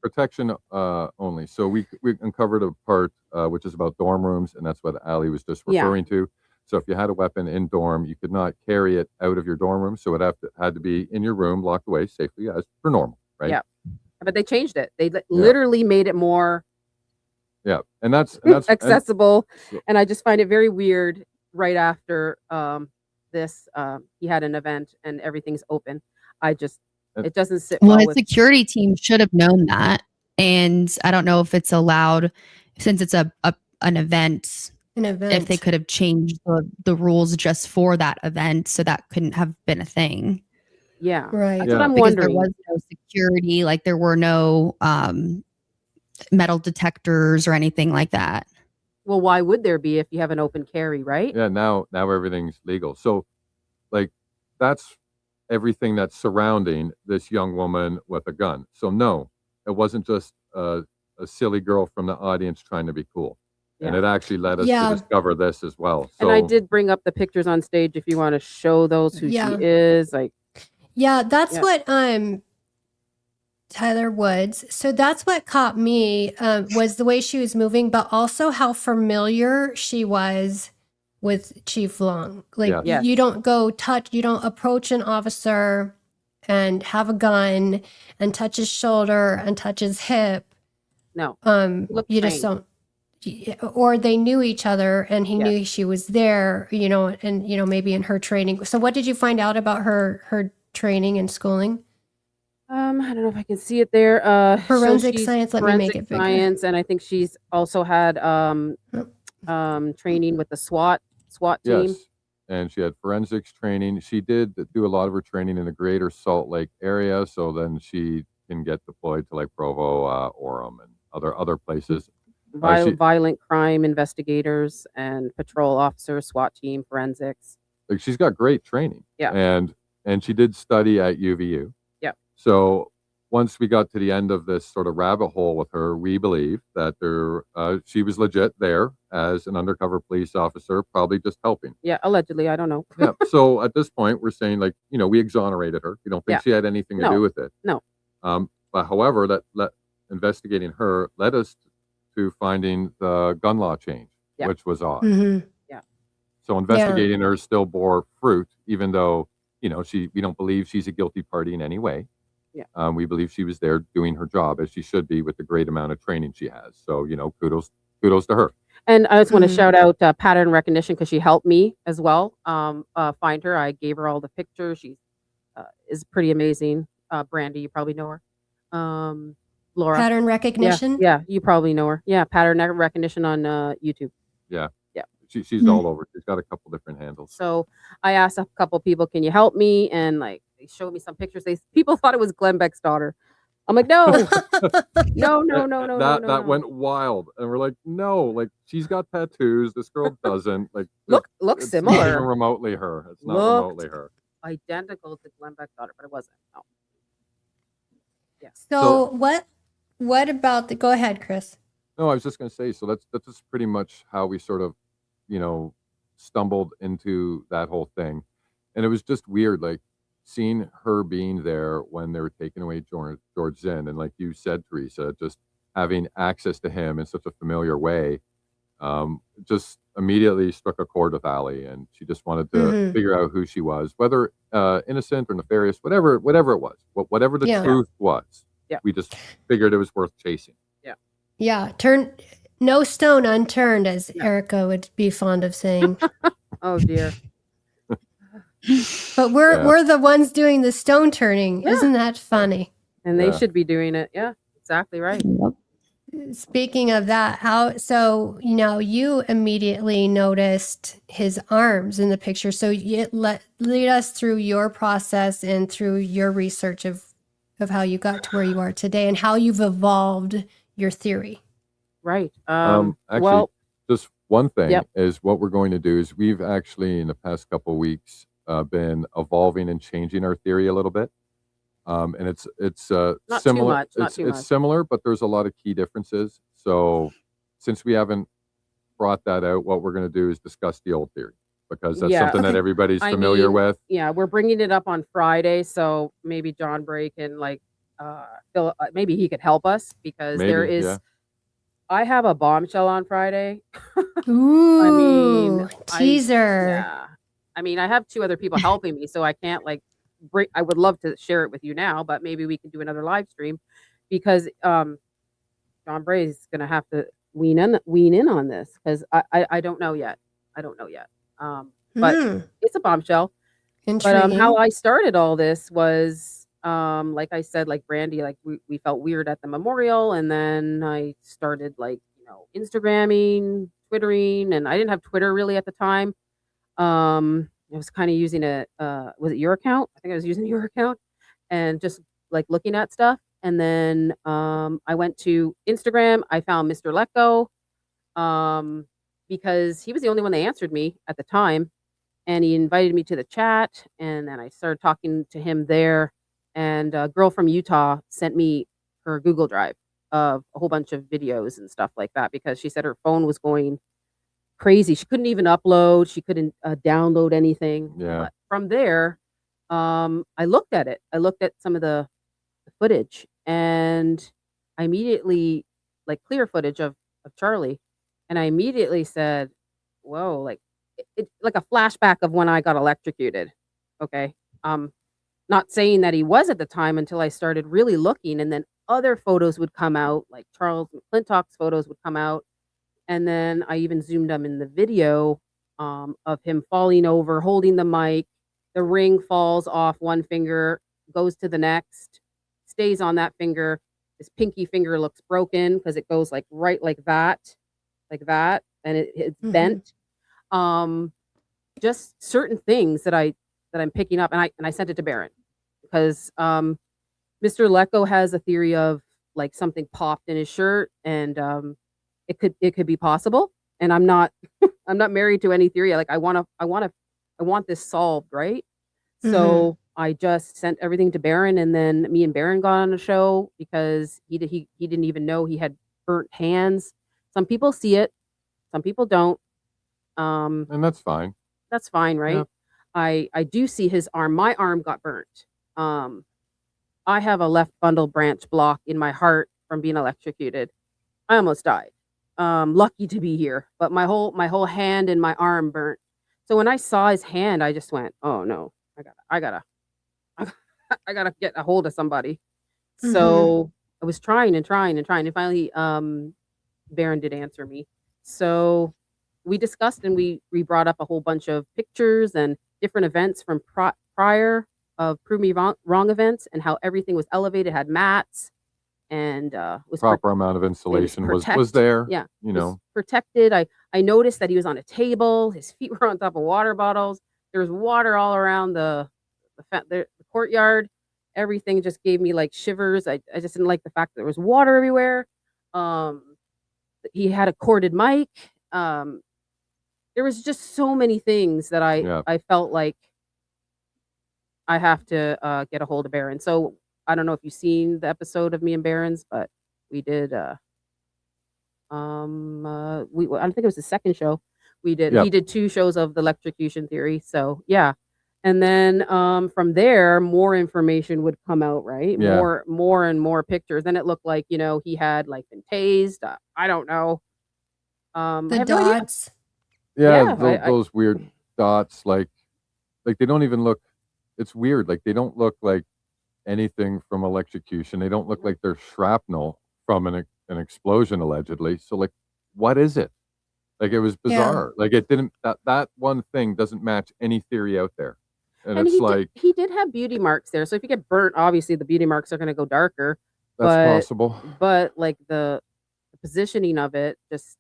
protection only. So we uncovered a part which is about dorm rooms, and that's what Ali was just referring to. So if you had a weapon in dorm, you could not carry it out of your dorm room. So it had to be in your room, locked away safely as per normal, right? Yeah. But they changed it. They literally made it more and that's accessible. And I just find it very weird right after this he had an event and everything's open. It doesn't sit well a with security team should have known that. And I don't know if it's allowed since it's an event. If they could have changed the rules just for that event, so that couldn't have been a thing. Yeah, right. That's what I'm because wondering. There was no security, like there were no metal detectors or anything like that. Well, why would there be if you have an open carry, right? Yeah, now everything's legal. So, like, that's everything that's surrounding this young woman with a gun. So no, it wasn't just a silly girl from the audience trying to be cool. And it actually led us to discover this as well. So, and I did bring up the pictures on stage if you want to show those who she is. That's what Tyler Woods. So that's what caught me was the way she was moving, but also how familiar she was with Chief Long. Like you don't you don't approach an officer and have a gun and touch his shoulder and touch his hip. No, you just don't. Or they knew each other and he knew she was there, and maybe in her training. So what did you find out about her training and schooling? I don't know if I can see it there. Forensic science. Let me make it bigger. Science, and I think she's also had training with the SWAT team. Yes, and she had forensics training. She did do a lot of her training in the greater Salt Lake area, so then she can get deployed to like Provo, Orem, and other places. Violent crime investigators and patrol officers, SWAT team, forensics. Like she's got great training. Yeah. And she did study at UVU. Yeah. So once we got to the end of this sort of rabbit hole with her, we believe that she was legit there as an undercover police officer, probably just helping. Yeah, allegedly. I don't know. Yeah. So at this point, we're saying, like, we exonerated her. We don't think Yeah. she had anything to No. do with it. No. But however, that investigating her led us to finding the gun law change, Yeah. which was odd. Mhm. So investigating her still bore fruit, even though, we don't believe she's a guilty party in any way. Yeah. We believe she was there doing her job as she should be with the great amount of training she has. So, kudos to her. And I just want to Mhm. shout out pattern recognition because she helped me as well find her. I gave her all the pictures. She is pretty amazing. Brandi, you probably know her. Laura. Pattern recognition. Yeah, you probably know her. Yeah, pattern recognition on YouTube. Yeah. Yeah. She's Mhm. all over. She's got a couple different handles. So I asked a couple people, "Can you help me?" And like they showed me some pictures. People thought it was Glenn Beck's daughter. I'm like, no, no. That went wild, and we're like, no, like she's got tattoos. This girl doesn't. Like, Look it's not even similar, remotely her. It's not Looked- remotely her. identical to Glenn Beck's daughter, but it wasn't. No. Yes. So what about the? Go ahead, Chris. No, I was just going to say. So that's just pretty much how we sort of, stumbled into that whole thing, and it was just weird, like seeing her being there when they were taking away George Zinn, and like you said, Teresa, just having access to him in such a familiar way, just immediately struck a chord with Allie, and she just wanted to Mhm. figure out who she was, whether innocent or nefarious, whatever it was, whatever the Yeah. truth was. Yeah. We just figured it was worth chasing. Yeah, turn no stone unturned, as Yeah. Erica would be fond of saying. Oh dear. But we're Yeah. we're the ones doing the stone turning. Yeah. Isn't that funny? And they Yeah. should be doing it. Yeah, exactly right. Speaking of that, you immediately noticed his arms in the picture. So lead us through your process and through your research of how you got to where you are today and how you've evolved your theory. Right. Actually, Well, just one thing Yep. is what we're going to do is we've actually in the past couple of weeks been evolving and changing our theory a little bit. And it's Not too similar. much, not It's too much. similar, but there's a lot of key differences. So since we haven't brought that out, what we're going to do is discuss the old theory because that's Yeah. something that Okay. everybody's I familiar mean, with. yeah, we're bringing it up on Friday, so maybe John Bray can maybe he could help us because there Maybe, is. yeah. I have a bombshell on Friday. Ooh, I- teaser. Yeah. I mean, I have two other people helping me, so I can't I would love to share it with you now, but maybe we can do another live stream because John Bray is gonna have to wean in on this because I don't know yet. I don't know yet. But Hmm, it's a bombshell. But intriguing. how I started all this was like I said, like Brandi, like we felt weird at the memorial, and then I started Instagramming, Twittering, and I didn't have Twitter really at the time. I was kind of using was it your account? I think I was using your account and just like looking at stuff. And then I went to Instagram. I found Mr. Letgo because he was the only one that answered me at the time. And he invited me to the chat. And then I started talking to him there. And a girl from Utah sent me her Google Drive of a whole bunch of videos and stuff like that because she said her phone was going crazy. She couldn't even upload. She couldn't download anything. Yeah. But from there, I looked at it. I looked at some of the footage, and I immediately clear footage of Charlie, and I immediately said, "Whoa!" It like a flashback of when I got electrocuted. Okay, not saying that he was at the time until I started really looking, and then other photos would come out, like Charles McClintock's photos would come out. And then I even zoomed him in the video of him falling over, holding the mic. The ring falls off one finger, goes to the next, stays on that finger. His pinky finger looks broken because it goes right like that, and it's Mhm. bent. Just certain things that I'm picking up, and I sent it to Baron because Mr. Lecco has a theory of something popped in his shirt, and it could be possible. And I'm not I'm not married to any theory. I want this solved, right? So I just sent everything to Baron, and then me and Baron got on a show because he didn't even know he had burnt hands. Some people see it, some people don't. And that's fine. That's fine, right? Yeah. I do see his arm. My arm got burnt. I have a left bundle branch block in my heart from being electrocuted. I almost died. Lucky to be here, but my whole hand and my arm burnt. So when I saw his hand, I just went, "Oh no, I gotta I gotta get a hold of somebody." So I was trying and trying and trying, and finally, Baron did answer me. So we discussed and we brought up a whole bunch of pictures and different events from prior of Prove Me Wrong events, and how everything was elevated, had mats, and was Proper amount of insulation was protect- there. yeah, You was know, protected. I noticed that he was on a table. His feet were on top of water bottles. There was water all around the courtyard. Everything just gave me like shivers. I just didn't like the fact that there was water everywhere. He had a corded mic. There was just so many things that I felt like I have to get a hold of Baron. So I don't know if you've seen the episode of me and Baron's, but we did I think it was the second show. He did 2 shows of the electrocution theory. So yeah. And then from there, more information would come out, right? Yeah. More and more pictures. Then it looked like, he had like been tased. I don't know. I The have no idea. dots. yeah, Yeah, those weird dots, like they don't even look. It's weird. Like they don't look like anything from electrocution. They don't look like they're shrapnel from an explosion allegedly. So like, what is it? Like it was bizarre. Like it didn't. That one thing doesn't match any theory out there. And it's like he did have beauty marks there. So if you get burnt, obviously the beauty marks are going to go darker. that's possible. But like the positioning of it, just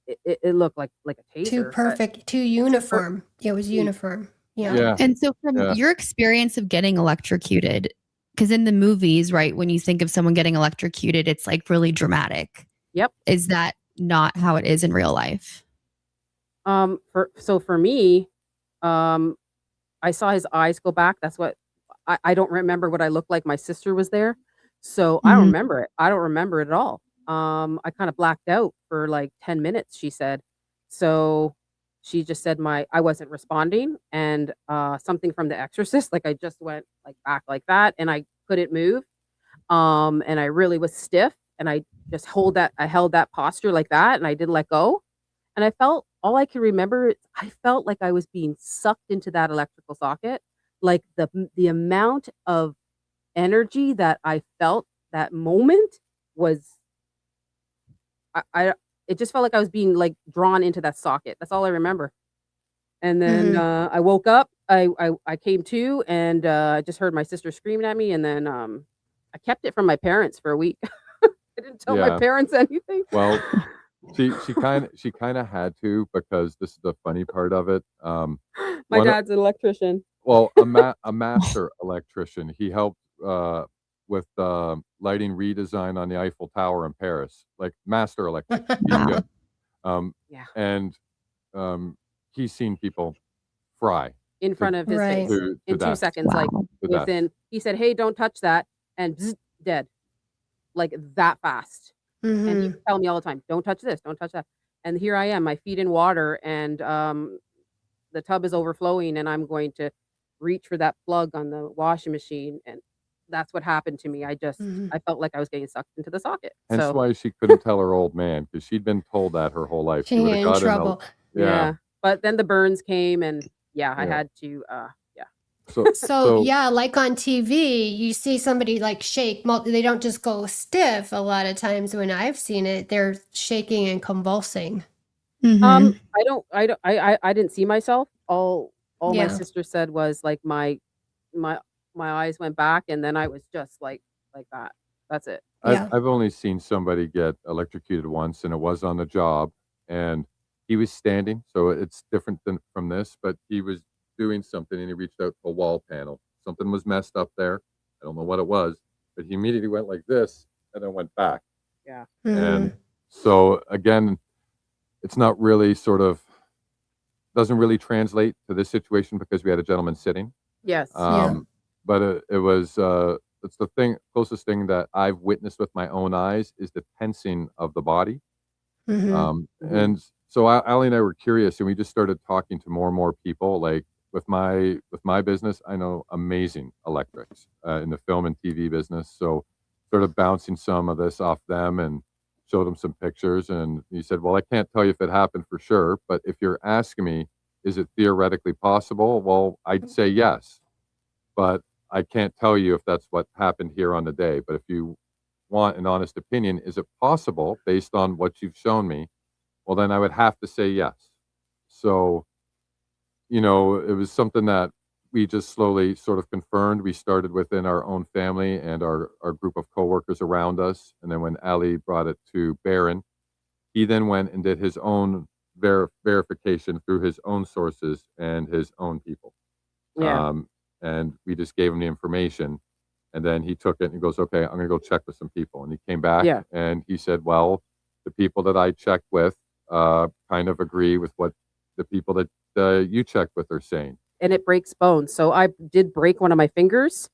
it looked like a taser. Too perfect, too uniform. It was uniform. Yeah. Yeah. And so, from your experience of getting electrocuted, because in the movies, right, when you think of someone getting electrocuted, it's like really dramatic. Yep. Is that not how it is in real life? For me, I saw his eyes go back. That's what I don't remember what I looked like. My sister was there, so I don't remember it. I don't remember it at all. I kind of blacked out for like 10 minutes, she said. So she just said I wasn't responding, and something from The Exorcist, like I just went like back like that, and I couldn't move. And I really was stiff, and I just held that posture like that, and I didn't let go. And I felt, all I can remember is I felt like I was being sucked into that electrical socket. Like the amount of energy that I felt that moment was, it just felt like I was being like drawn into that socket. That's all I remember. And then I woke up, I came to, and I just heard my sister screaming at me. And then I kept it from my parents for a week. I didn't tell my parents anything. Well, she kind of had to, because this is the funny part of it. My dad's an electrician. Well, a master electrician. He helped with lighting redesign on the Eiffel Tower in Paris. Like master electrician. He's good. And he's seen people fry in front of his face in 2 seconds. Like within, he said, "Hey, don't touch that," and bzz, dead, like that fast. And he would tell me all the time, "Don't touch this, don't touch that." And here I am, my feet in water, and the tub is overflowing, and I'm going to reach for that plug on the washing machine, and that's what happened to me. I just I felt like I was getting sucked into the socket. Hence why she couldn't tell her old man, because she'd been told that her whole life. She would in have gotten trouble. Yeah. But then the burns came, and I had to So yeah, like on TV, you see somebody like shake. They don't just go stiff. A lot of times when I've seen it, they're shaking and convulsing. I didn't see myself. All my sister said was like my eyes went back, and then I was just like that. That's it. I've only seen somebody get electrocuted once, and it was on the job, and he was standing, so it's different from this, but he was doing something, and he reached out to a wall panel. Something was messed up there. I don't know what it was, but he immediately went like this and then went back. Yeah. And so again, it's not really doesn't really translate to this situation, because we had a gentleman sitting. Yes. but it was it's the closest thing that I've witnessed with my own eyes is the tensing of the body. And so Ali and I were curious, and we just started talking to more and more people. Like with my business, I know amazing electrics in the film and TV business. So started bouncing some of this off them and showed them some pictures. And he said, "Well, I can't tell you if it happened for sure, but if you're asking me, is it theoretically possible? Well, I'd say yes, but I can't tell you if that's what happened here on the day. But if you want an honest opinion, is it possible based on what you've shown me? Well, then I would have to say yes." So, it was something that we just slowly sort of confirmed. We started within our own family and our group of coworkers around us. And then when Ali brought it to Barron, he then went and did his own verification through his own sources and his own people. Yeah. And we just gave him the information. And then he took it and he goes, "Okay, I'm going to go check with some people." And he came back and he said, "Well, the people that I checked with kind of agree with what the people that you checked with are saying." And it breaks bones. So I did break one of my fingers,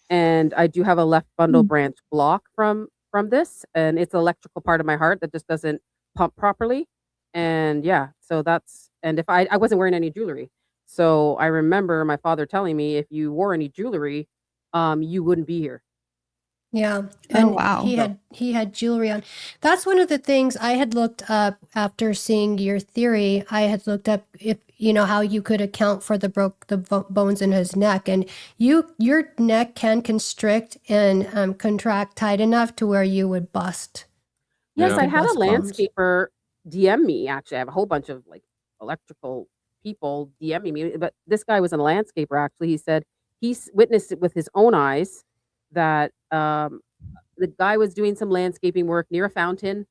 and I do have a left bundle branch block from this, and it's the electrical part of my heart that just doesn't pump properly. And so and if I wasn't wearing any jewelry. So I remember my father telling me, if you wore any jewelry, you wouldn't be here. Yeah. And wow. he had jewelry on. That's one of the things I had looked up after seeing your theory. I had looked up if how you could account for the bones in his neck, and your neck can constrict and contract tight enough to where you would bust. Yes, Yeah. I had a Bust bones. landscaper DM me. Actually, I have a whole bunch of like electrical people DMing me, but this guy was a landscaper. Actually, he said he's witnessed it with his own eyes that the guy was doing some landscaping work near a fountain,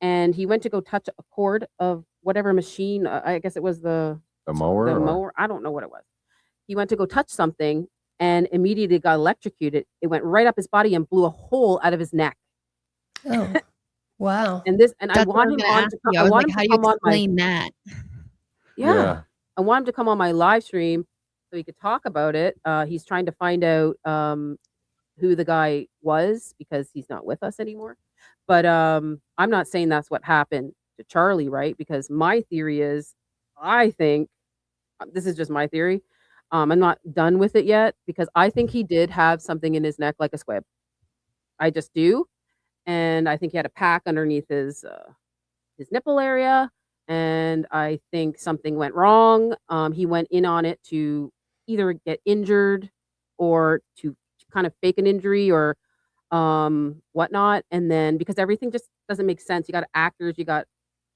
and he went to go touch a cord of whatever machine. I guess it was the mower. mower. I don't know what it was. He went to go touch something and immediately got electrocuted. It went right up his body and blew a hole out of his neck. Oh, wow. And I That's what want I him was gonna on ask to you. I I was want like, him how to do you come on my explain that? yeah. I want him to come on my live stream so he could talk about it. He's trying to find out who the guy was because he's not with us anymore. But I'm not saying that's what happened to Charlie, right? Because my theory is, I think this is just my theory. I'm not done with it yet because I think he did have something in his neck like a squib. I just do, and I think he had a pack underneath his nipple area, and I think something went wrong. He went in on it to either get injured or to kind of fake an injury or whatnot. And then because everything just doesn't make sense, you got actors, you got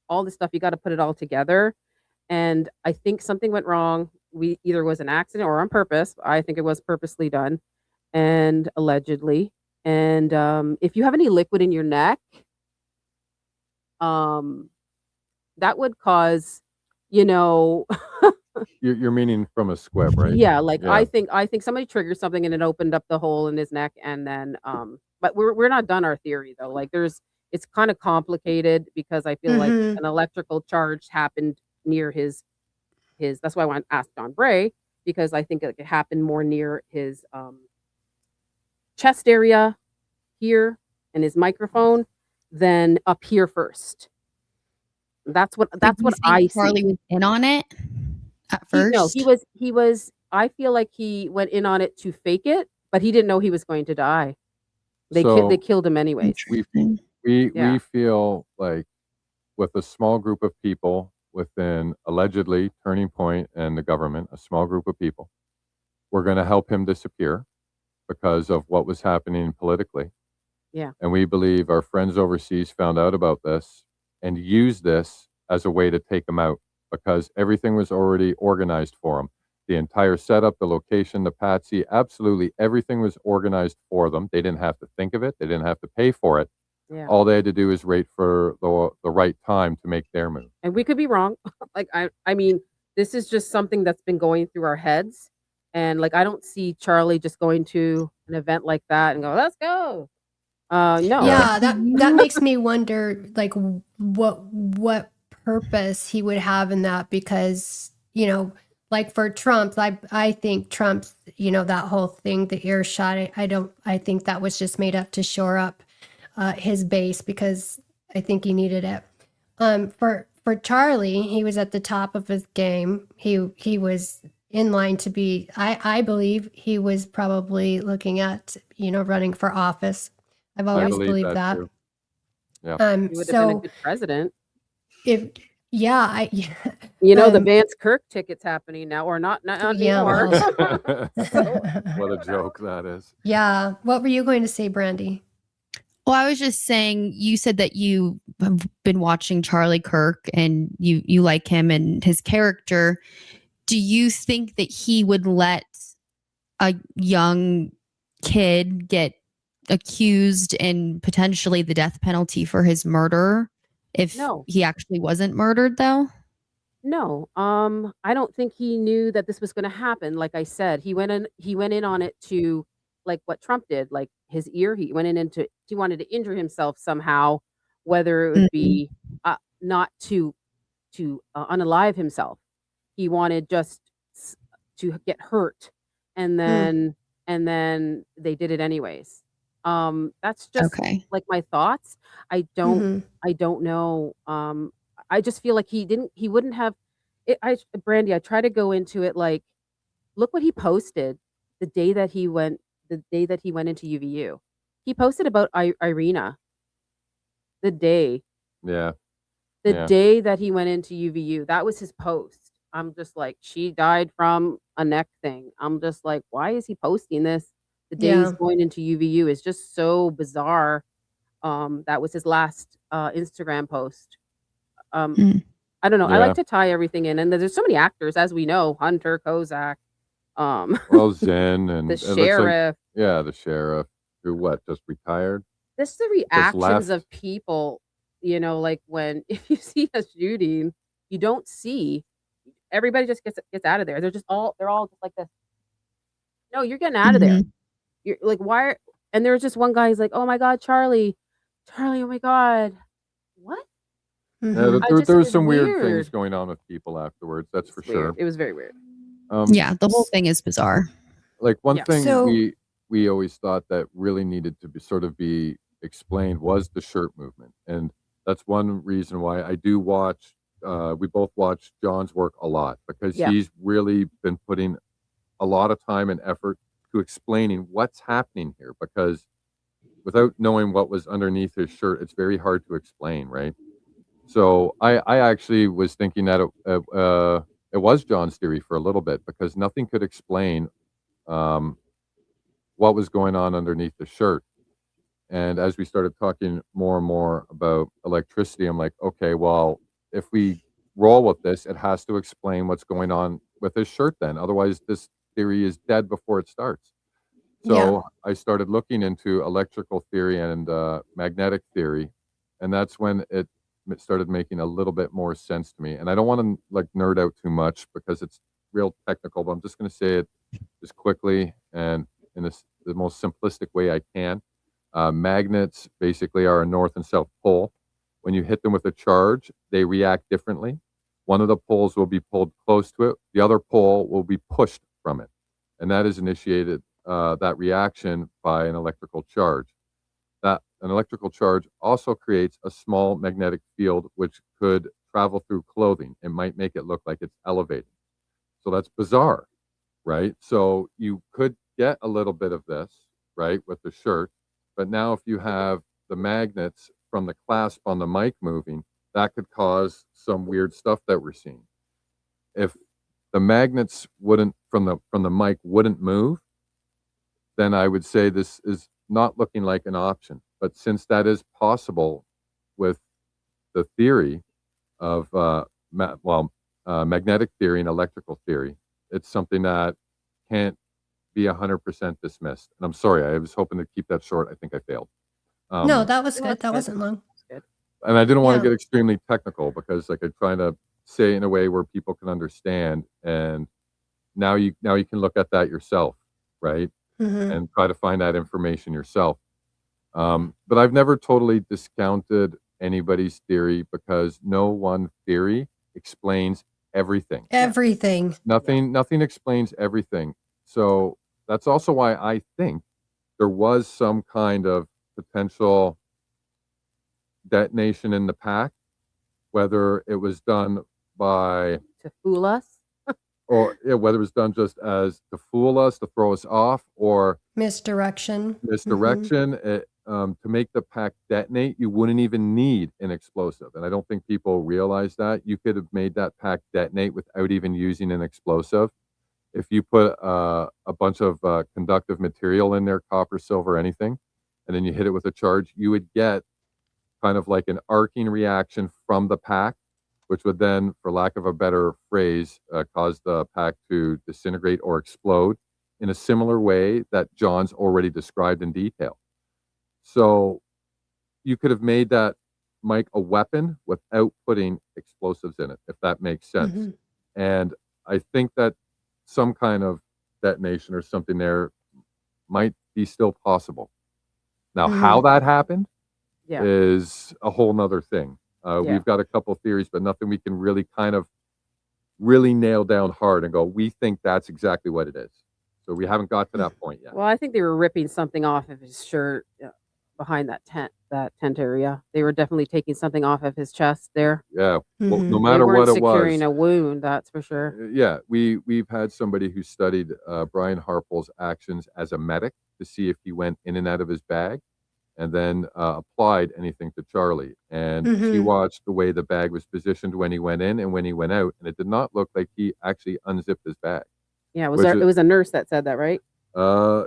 all this stuff, you got to put it all together. And I think something went wrong. We either was an accident or on purpose. I think it was purposely done and allegedly. And if you have any liquid in your neck, that would cause, You're meaning from a squib, right? yeah, like Yeah. I think somebody triggered something and it opened up the hole in his neck, and then but we're not done our theory though. Like it's kind of complicated because I feel like Mhm. an electrical charge happened near his that's why I want to ask John Bray, because I think it happened more near his chest area here and his microphone than up here first. That's what Do you I think see. Charlie was in on it at No, first? he was I feel like he went in on it to fake it, but he didn't know he was going to die. They So killed him anyways. Interesting. Yeah. we feel like with a small group of people within allegedly Turning Point and the government, a small group of people, we're going to help him disappear because of what was happening politically. Yeah. And we believe our friends overseas found out about this and used this as a way to take him out because everything was already organized for him. The entire setup, the location, the patsy, absolutely everything was organized for them. They didn't have to think of it. They didn't have to pay for it. Yeah. All they had to do is wait for the right time to make their move. And we could be wrong. Like I mean, this is just something that's been going through our heads. And like I don't see Charlie just going to an event like that and go, "Let's go." No. Yeah, that makes me wonder, like, what purpose he would have in that, because like for Trump's, I think Trump's, that whole thing, the earshot, I think that was just made up to shore up his base because I think he needed it. For Charlie, he was at the top of his game. He was in line to be, I believe he was probably looking at, running for office. I've I always believe believed that. too. Yeah. He would have been a So good president. if, yeah, The Um, Vance Kirk ticket's happening now, or not yeah, anymore. What a joke that is. yeah. What were you going to say, Brandi? Well, I was just saying, you said that you have been watching Charlie Kirk and you like him and his character. Do you think that he would let a young kid get accused and potentially the death penalty for his murder if No. he actually wasn't murdered, though? No, I don't think he knew that this was going to happen. Like I said, he went in on it to, like what Trump did, like his ear. He went in into he wanted to injure himself somehow, whether it would be not to unalive himself. He wanted just to get hurt, and then they did it anyways. That's just Okay. like my thoughts. I don't Mhm. I don't know. I just feel like he wouldn't have it. Brandy, I try to go into it like, look what he posted the day that he went into UVU. He posted about Irina the day Yeah. the Yeah. day that he went into UVU. That was his post. I'm just like, she died from a neck thing. I'm just like, why is he posting this the day he's Yeah. going into UVU? Is just so bizarre. That was his last Instagram post. Mm. I don't know. I Yeah. like to tie everything in, and there's so many actors, as we know, Hunter, Kozak, Well, Zen and the it looks like, sheriff. yeah, the sheriff who just retired. Just the reactions left. of people, like when if you see a shooting, you don't see everybody just gets out of there. They're all just like this. No, you're getting out of there. Mhm. You're like, why? And there's just one guy. He's like, oh my god, Charlie, oh my god, what? Yeah, Mhm. I just- there it was was some weird things weird. going on with people afterwards. That's It's for weird. sure. It was very weird. Yeah, the whole thing is bizarre. Like one Yeah. thing So- we always thought that really needed to be explained was the shirt movement, and that's one reason why I do watch. We both watch John's work a lot because Yeah. he's really been putting a lot of time and effort to explaining what's happening here. Because without knowing what was underneath his shirt, it's very hard to explain, right? So I actually was thinking that it was John's theory for a little bit because nothing could explain what was going on underneath the shirt. And as we started talking more and more about electricity, I'm like, okay, well, if we roll with this, it has to explain what's going on with his shirt then. Otherwise, this theory is dead before it starts. So I started looking into electrical theory and magnetic theory. And that's when it started making a little bit more sense to me. And I don't want to like nerd out too much because it's real technical, but I'm just going to say it just quickly and in the most simplistic way I can. Magnets basically are a north and south pole. When you hit them with a charge, they react differently. One of the poles will be pulled close to it. The other pole will be pushed from it. And that is initiated, that reaction by an electrical charge. That an electrical charge also creates a small magnetic field which could travel through clothing. It might make it look like it's elevated. So that's bizarre, right? So you could get a little bit of this, right, with the shirt. But now if you have the magnets from the clasp on the mic moving, that could cause some weird stuff that we're seeing. If the magnets wouldn't from the mic wouldn't move, then I would say this is not looking like an option. But since that is possible with the theory of magnetic theory and electrical theory, it's something that can't be 100% dismissed. And I'm sorry, I was hoping to keep that short. I think I failed. No, that was No, good. that's That good. wasn't long. Good. And I didn't want Yeah. to get extremely technical because like I'm trying to say it in a way where people can understand. And now you can look at that yourself, right? Mhm. And try to find that information yourself. But I've never totally discounted anybody's theory because no one theory explains everything. Everything. Nothing explains everything. So that's also why I think there was some kind of potential detonation in the pack, whether it was done by To fool us. or whether it was done just as to fool us, to throw us off, or Misdirection. misdirection. To make the pack detonate, you wouldn't even need an explosive. And I don't think people realize that. You could have made that pack detonate without even using an explosive. If you put a bunch of conductive material in there, copper, silver, anything, and then you hit it with a charge, you would get kind of like an arcing reaction from the pack, which would then, for lack of a better phrase, cause the pack to disintegrate or explode in a similar way that John's already described in detail. So you could have made that, Mike, a weapon without putting explosives in it, if that makes sense. Mhm. And I think that some kind of detonation or something there might be still possible. Now, how that happened Yeah. is a whole nother thing. Yeah. We've got a couple theories, but nothing we can really kind of really nail down hard and go, we think that's exactly what it is. So we haven't got to that point yet. Well, I think they were ripping something off of his shirt behind that tent area. They were definitely taking something off of his chest there. Yeah. Well, no Mhm. matter They weren't what it securing was. a wound, that's for sure. Yeah, we've had somebody who studied Brian Harple's actions as a medic to see if he went in and out of his bag, and then applied anything to Charlie. And she Mhm. watched the way the bag was positioned when he went in and when he went out, and it did not look like he actually unzipped his bag. Yeah, Which it was a nurse that said that, right?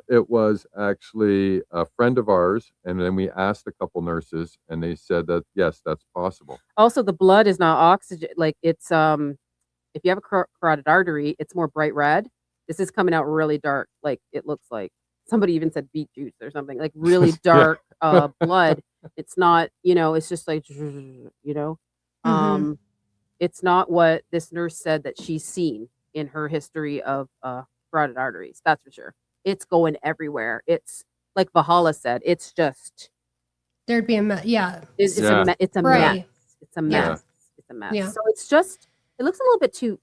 It was actually a friend of ours, and then we asked a couple nurses, and they said that yes, that's possible. Also, the blood is not oxygen. Like it's if you have a carotid artery, it's more bright red. This is coming out really dark. Like it looks like somebody even said beet juice or something. Like really dark blood. It's not, it's just like, it's not what this nurse said that she's seen in her history of carotid arteries. That's for sure. It's going everywhere. It's like Valhalla said. It's just There'd be Yeah. it's a Right. mess. It's a Yeah. mess. It's a mess. Yeah. So it's just it looks a little bit too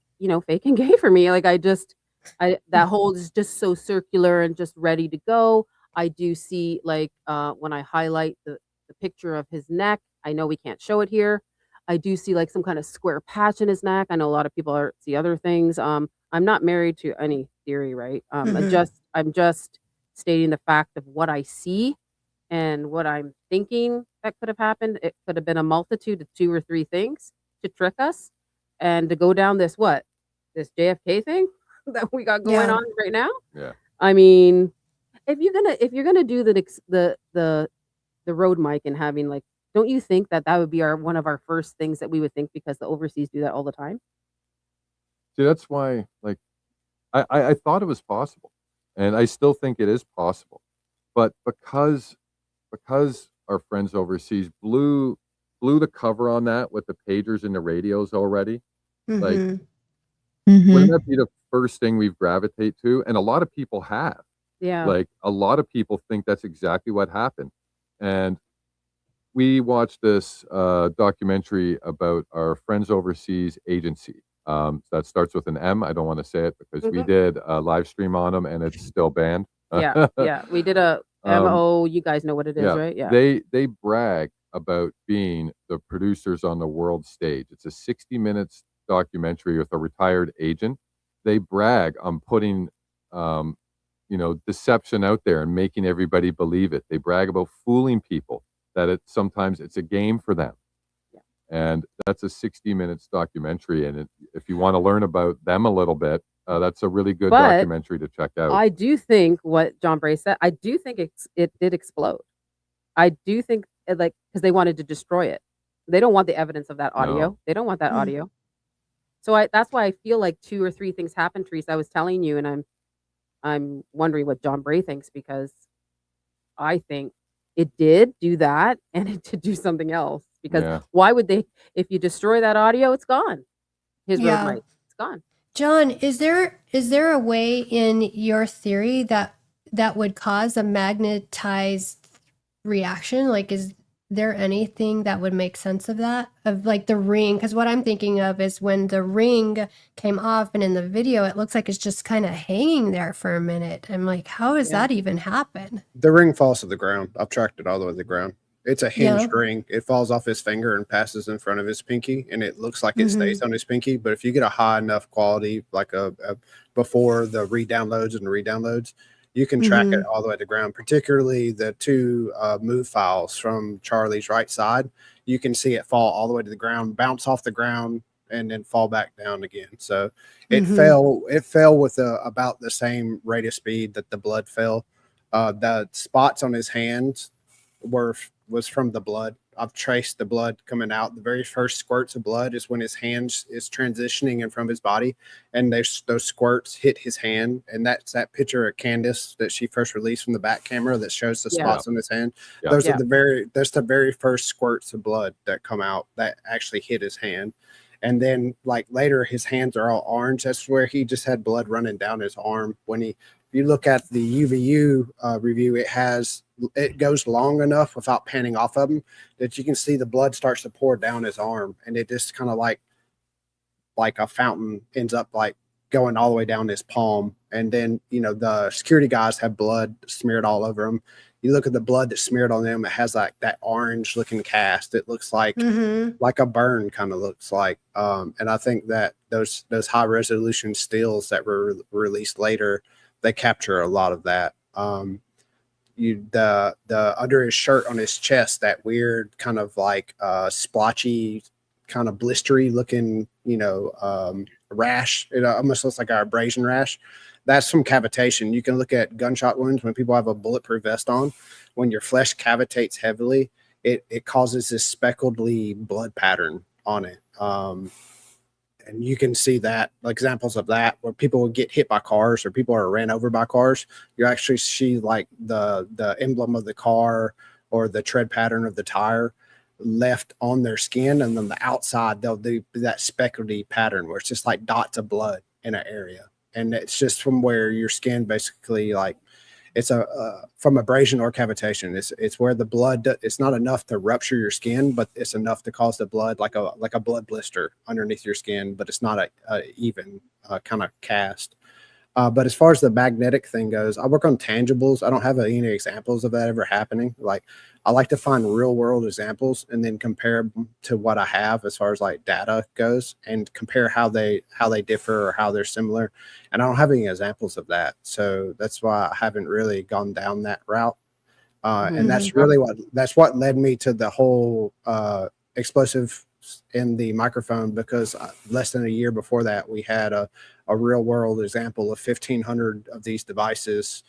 fake and gay for me. Like that hole is just so circular and just ready to go. I do see like when I highlight the picture of his neck. I know we can't show it here. I do see like some kind of square patch in his neck. I know a lot of people see other things. I'm not married to any theory, right? I'm just stating the fact of what I see and what I'm thinking that could have happened. It could have been a multitude of 2 or 3 things to trick us and to go down this JFK thing that we got going Yeah. on right now. Yeah. I mean, if you're gonna do the road mic and having like, don't you think that would be one of our first things that we would think, because the overseas do that all the time? See, that's why, like, I thought it was possible, and I still think it is possible, but because our friends overseas blew the cover on that with the pagers and the radios already, like, wouldn't that be the first thing we've gravitate to? And a lot of people have. Yeah. Like, a lot of people think that's exactly what happened. And we watched this documentary about our friends overseas agency. That starts with an M. I don't want to say it because we did a live stream on them and it's still banned. Yeah. We did a MO. You guys know what it is, Yeah, right? Yeah. They brag about being the producers on the world stage. It's a 60 minutes documentary with a retired agent. They brag on putting deception out there and making everybody believe it. They brag about fooling people, that sometimes it's a game for them. Yeah. And that's a 60 minutes documentary. And if you want to learn about them a little bit, that's a really good But documentary to check out. I do think what John Bray said, I do think it did explode. I do think because they wanted to destroy it. They don't want the evidence of that audio. No. They don't want that Mm. audio. So that's why I feel like 2 or 3 things happened, Teresa. I was telling you, and I'm wondering what John Bray thinks, because I think it did do that and it did do something else. Because Yeah. why would they? If you destroy that audio, it's gone. His Yeah. road mic, it's gone. John, is there a way in your theory that would cause a magnetized reaction? Like, there anything that would make sense of that? Of like the ring? Because what I'm thinking of is when the ring came off and in the video, it looks like it's just kind of hanging there for a minute. I'm like, how does that even happen? The ring falls to the ground. I've tracked it all the way to the ground. It's a hinged Yeah. ring. It falls off his finger and passes in front of his pinky, and it looks like it stays on his pinky. But if you get a high enough quality, like a before the re-downloads and the re-downloads, you can track it all the way to the ground. Particularly the two move files from Charlie's right side, you can see it fall all the way to the ground, bounce off the ground, and then fall back down again. So it fell. It fell with about the same rate of speed that the blood fell. The spots on his hands was from the blood. I've traced the blood coming out. The very first squirts of blood is when his hands is transitioning in from his body, and those squirts hit his hand. And that's that picture of Candace that she first released from the back camera that shows the spots on his hand. Yeah. Those are that's the very first squirts of blood that come out that actually hit his hand. And then like later his hands are all orange. That's where he just had blood running down his arm. If you look at the UVU review, it goes long enough without panning off of him that you can see the blood starts to pour down his arm, and it just kind of like a fountain ends up like going all the way down his palm. And then, the security guys have blood smeared all over them. You look at the blood that's smeared on them, it has like that orange looking cast. It looks like a burn kind of looks like. And I think that those high resolution stills that were released later, they capture a lot of that. The under his shirt on his chest, that weird kind of like splotchy, kind of blistery looking, rash. It almost looks like an abrasion rash. That's from cavitation. You can look at gunshot wounds when people have a bulletproof vest on. When your flesh cavitates heavily, it causes this speckledy blood pattern on it. And you can see that examples of that where people will get hit by cars or people are ran over by cars. You actually see like the emblem of the car or the tread pattern of the tire left on their skin. And then the outside, they'll do that speckledy pattern where it's just like dots of blood in an area. And it's just from where your skin basically like it's from abrasion or cavitation. It's where the blood, it's not enough to rupture your skin, but it's enough to cause the blood like a blood blister underneath your skin, but it's not a even kind of cast. But as far as the magnetic thing goes, I work on tangibles. I don't have any examples of that ever happening. Like I like to find real world examples and then compare them to what I have as far as like data goes and compare how they differ or how they're similar. And I don't have any examples of that. So that's why I haven't really gone down that route. And that's really what led me to the whole explosive in the microphone, because less than a year before that, we had a real world example of 1,500 of these devices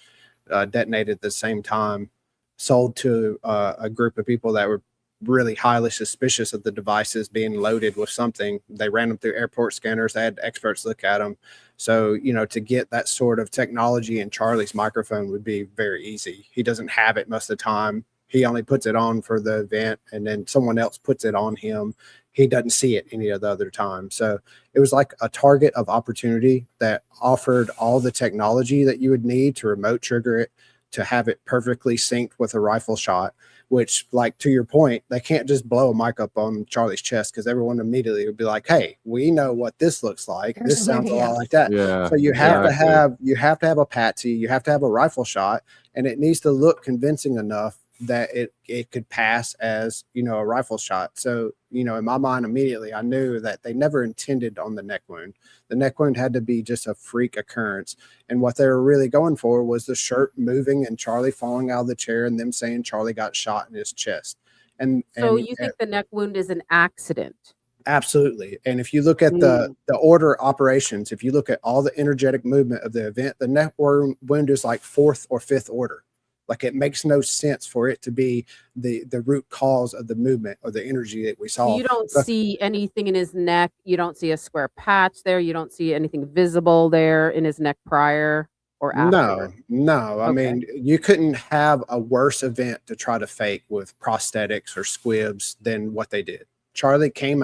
detonated at the same time, sold to a group of people that were really highly suspicious of the devices being loaded with something. They ran them through airport scanners. They had experts look at them. So, to get that sort of technology in Charlie's microphone would be very easy. He doesn't have it most of the time. He only puts it on for the event, and then someone else puts it on him. He doesn't see it any of the other time. So it was like a target of opportunity that offered all the technology that you would need to remote trigger it, to have it perfectly synced with a rifle shot, which, like, to your point, they can't just blow a mic up on Charlie's chest because everyone immediately would be like, hey, we know what this looks like. This sounds a lot like that. Yeah, So you have to have a patsy, you have to have a rifle shot, and it needs to look convincing enough that it could pass as, a rifle shot. So, in my mind, immediately, I knew that they never intended on the neck wound. The neck wound had to be just a freak occurrence. And what they were really going for was the shirt moving and Charlie falling out of the chair and them saying Charlie got shot in his chest. So you think the neck wound is an accident? Absolutely. And if you look at the order operations, if you look at all the energetic movement of the event, the neck wound is like fourth or fifth order. Like, it makes no sense for it to be the root cause of the movement or the energy that we saw. You don't see anything in his neck. You don't see a square patch there. You don't see anything visible there in his neck prior or after. No. I mean, you couldn't have a worse event to try to fake with prosthetics or squibs than what they did. Charlie came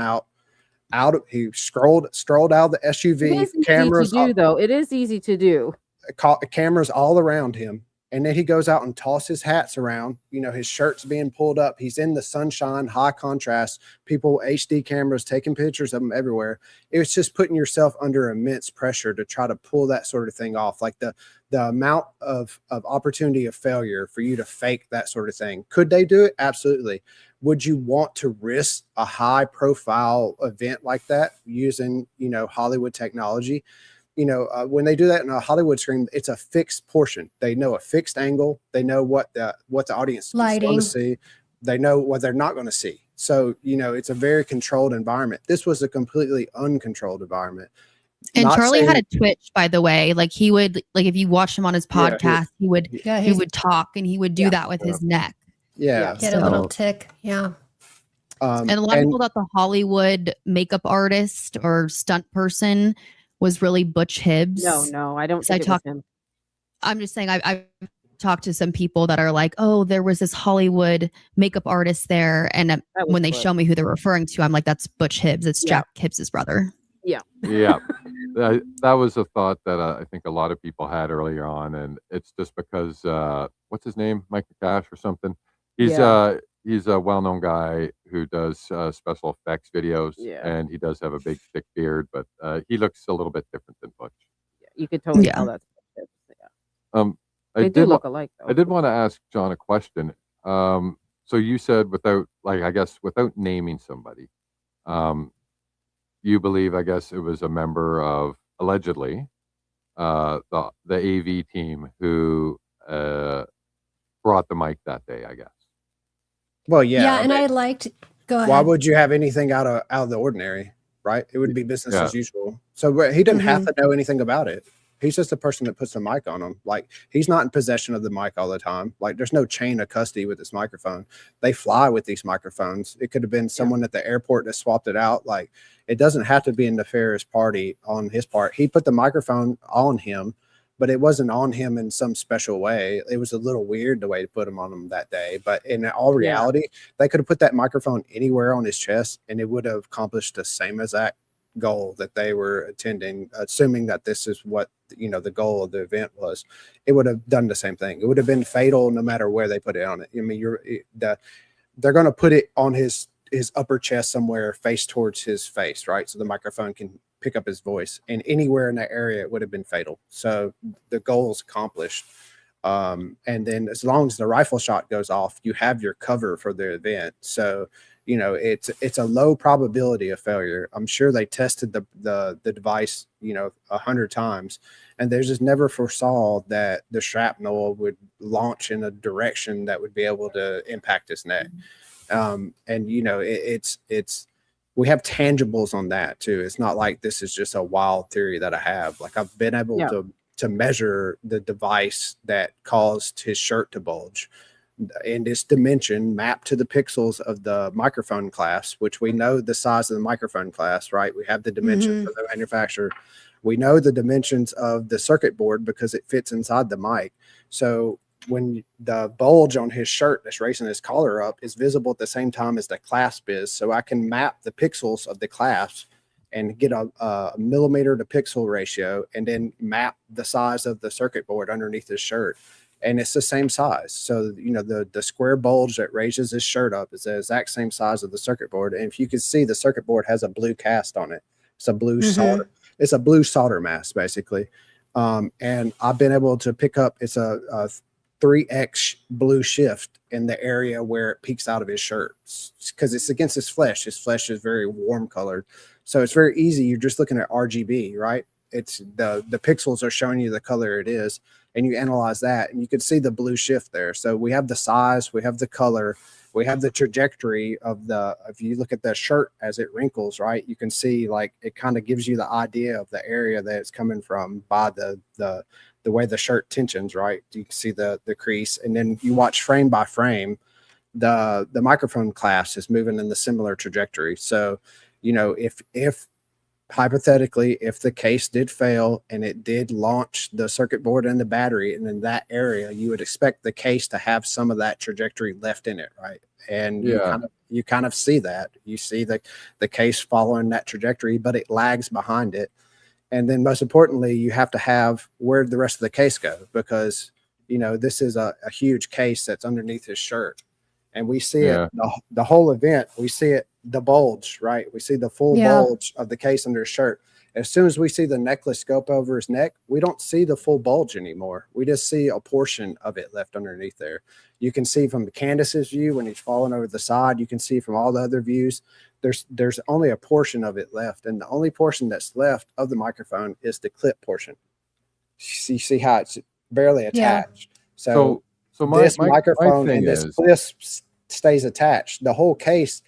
he strolled out of the SUV. It is easy to do, though. It is easy to do. Cameras all around him. And then he goes out and tosses his hats around, his shirt's being pulled up. He's in the sunshine, high contrast, people, HD cameras, taking pictures of him everywhere. It was just putting yourself under immense pressure to try to pull that sort of thing off. Like the amount of opportunity of failure for you to fake that sort of thing. Could they do it? Absolutely. Would you want to risk a high profile event like that using, Hollywood technology? When they do that in a Hollywood screen, it's a fixed portion. They know a fixed angle. They know what the audience is going Lighting. to see. They know what they're not going to see. So, it's a very controlled environment. This was a completely uncontrolled environment. And Not Charlie saying- had a twitch, by the way. Like he would, like if you watched him on his Yeah, podcast, he would Yeah, he he's would talk and he would do Yeah. that with his neck. Yeah. get a little So- tick. Yeah. And a lot of people thought the Hollywood makeup artist or stunt person was really Butch Hibbs. No, I don't So I think it was talked- him. I'm just saying I've talked to some people that are like, oh, there was this Hollywood makeup artist there. And That was when they Butch. show me who they're referring to, I'm like, that's Butch Hibbs. It's Yeah. Jack Hibbs's brother. Yeah, that was a thought that I think a lot of people had earlier on, and it's just because what's his name, Mike McCash or something. He's a well-known guy who does special effects videos, Yeah. and he does have a big thick beard, but he looks a little bit different than Butch. You could totally Yeah. tell that's yeah. I They do did look alike though. I did want to ask John a question. So you said without naming somebody, you believe, I guess it was a member of allegedly the AV team who brought the mic that day, I guess. Well, Yeah. And I liked, go ahead. why would you have anything out of the ordinary, right? It would be business Yeah. as usual. So he didn't have Mm-hmm. to know anything about it. He's just the person that puts the mic on him. Like he's not in possession of the mic all the time. Like there's no chain of custody with this microphone. They fly with these microphones. It could have been someone at the airport that swapped it out. Like it doesn't have to be a nefarious party on his part. He put the microphone on him, but it wasn't on him in some special way. It was a little weird the way to put him on him that day. But in all reality, they could have put that microphone anywhere on his chest and it would have accomplished the same exact goal that they were attending, assuming that this is what the goal of the event was. It would have done the same thing. It would have been fatal no matter where they put it on it. I mean, they're going to put it on his upper chest somewhere, face towards his face, right? So the microphone can pick up his voice, and anywhere in that area it would have been fatal. So the goal is accomplished. And then as long as the rifle shot goes off, you have your cover for the event. So it's a low probability of failure. I'm sure they tested the device 100 times, and they just never foresaw that the shrapnel would launch in a direction that would be able to impact his neck. And it's we have tangibles on that too. It's not like this is just a wild theory that I have. Like I've been able to measure the device that caused his shirt to bulge, and its dimension mapped to the pixels of the microphone clasp, which we know the size of the microphone clasp, right? We have the dimensions of the manufacturer. We know the dimensions of the circuit board because it fits inside the mic. So when the bulge on his shirt that's raising his collar up is visible at the same time as the clasp is, so I can map the pixels of the clasp and get a millimeter to pixel ratio and then map the size of the circuit board underneath his shirt. And it's the same size. So, the square bulge that raises his shirt up is the exact same size of the circuit board. And if you can see, the circuit board has a blue cast on it. It's a blue solder. It's a blue solder mask, basically. And I've been able to pick up, it's a 3x blue shift in the area where it peeks out of his shirt because it's against his flesh. His flesh is very warm colored. So it's very easy. You're just looking at RGB, right? It's the pixels are showing you the color it is, and you analyze that and you can see the blue shift there. So we have the size, we have the color, we have the trajectory of if you look at the shirt as it wrinkles, right, you can see like it kind of gives you the idea of the area that it's coming from by the way the shirt tensions, right? You can see the crease, and then you watch frame by frame, the microphone clasp is moving in the similar trajectory. So, if hypothetically, if the case did fail and it did launch the circuit board and the battery, and in that area, you would expect the case to have some of that trajectory left in it, right? And you kind of see that. You see the case following that trajectory, but it lags behind it. And then most importantly, you have to have where the rest of the case go, because this is a huge case that's underneath his shirt. And we see Yeah. it the whole event. We see it, the bulge, right? We see the full bulge of the case under his shirt. As soon as we see the necklace scope over his neck, we don't see the full bulge anymore. We just see a portion of it left underneath there. You can see from Candace's view when he's falling over the side. You can see from all the other views. There's only a portion of it left, and the only portion that's left of the microphone is the clip portion. You see how it's barely attached. So this microphone and this clip stays attached. The whole case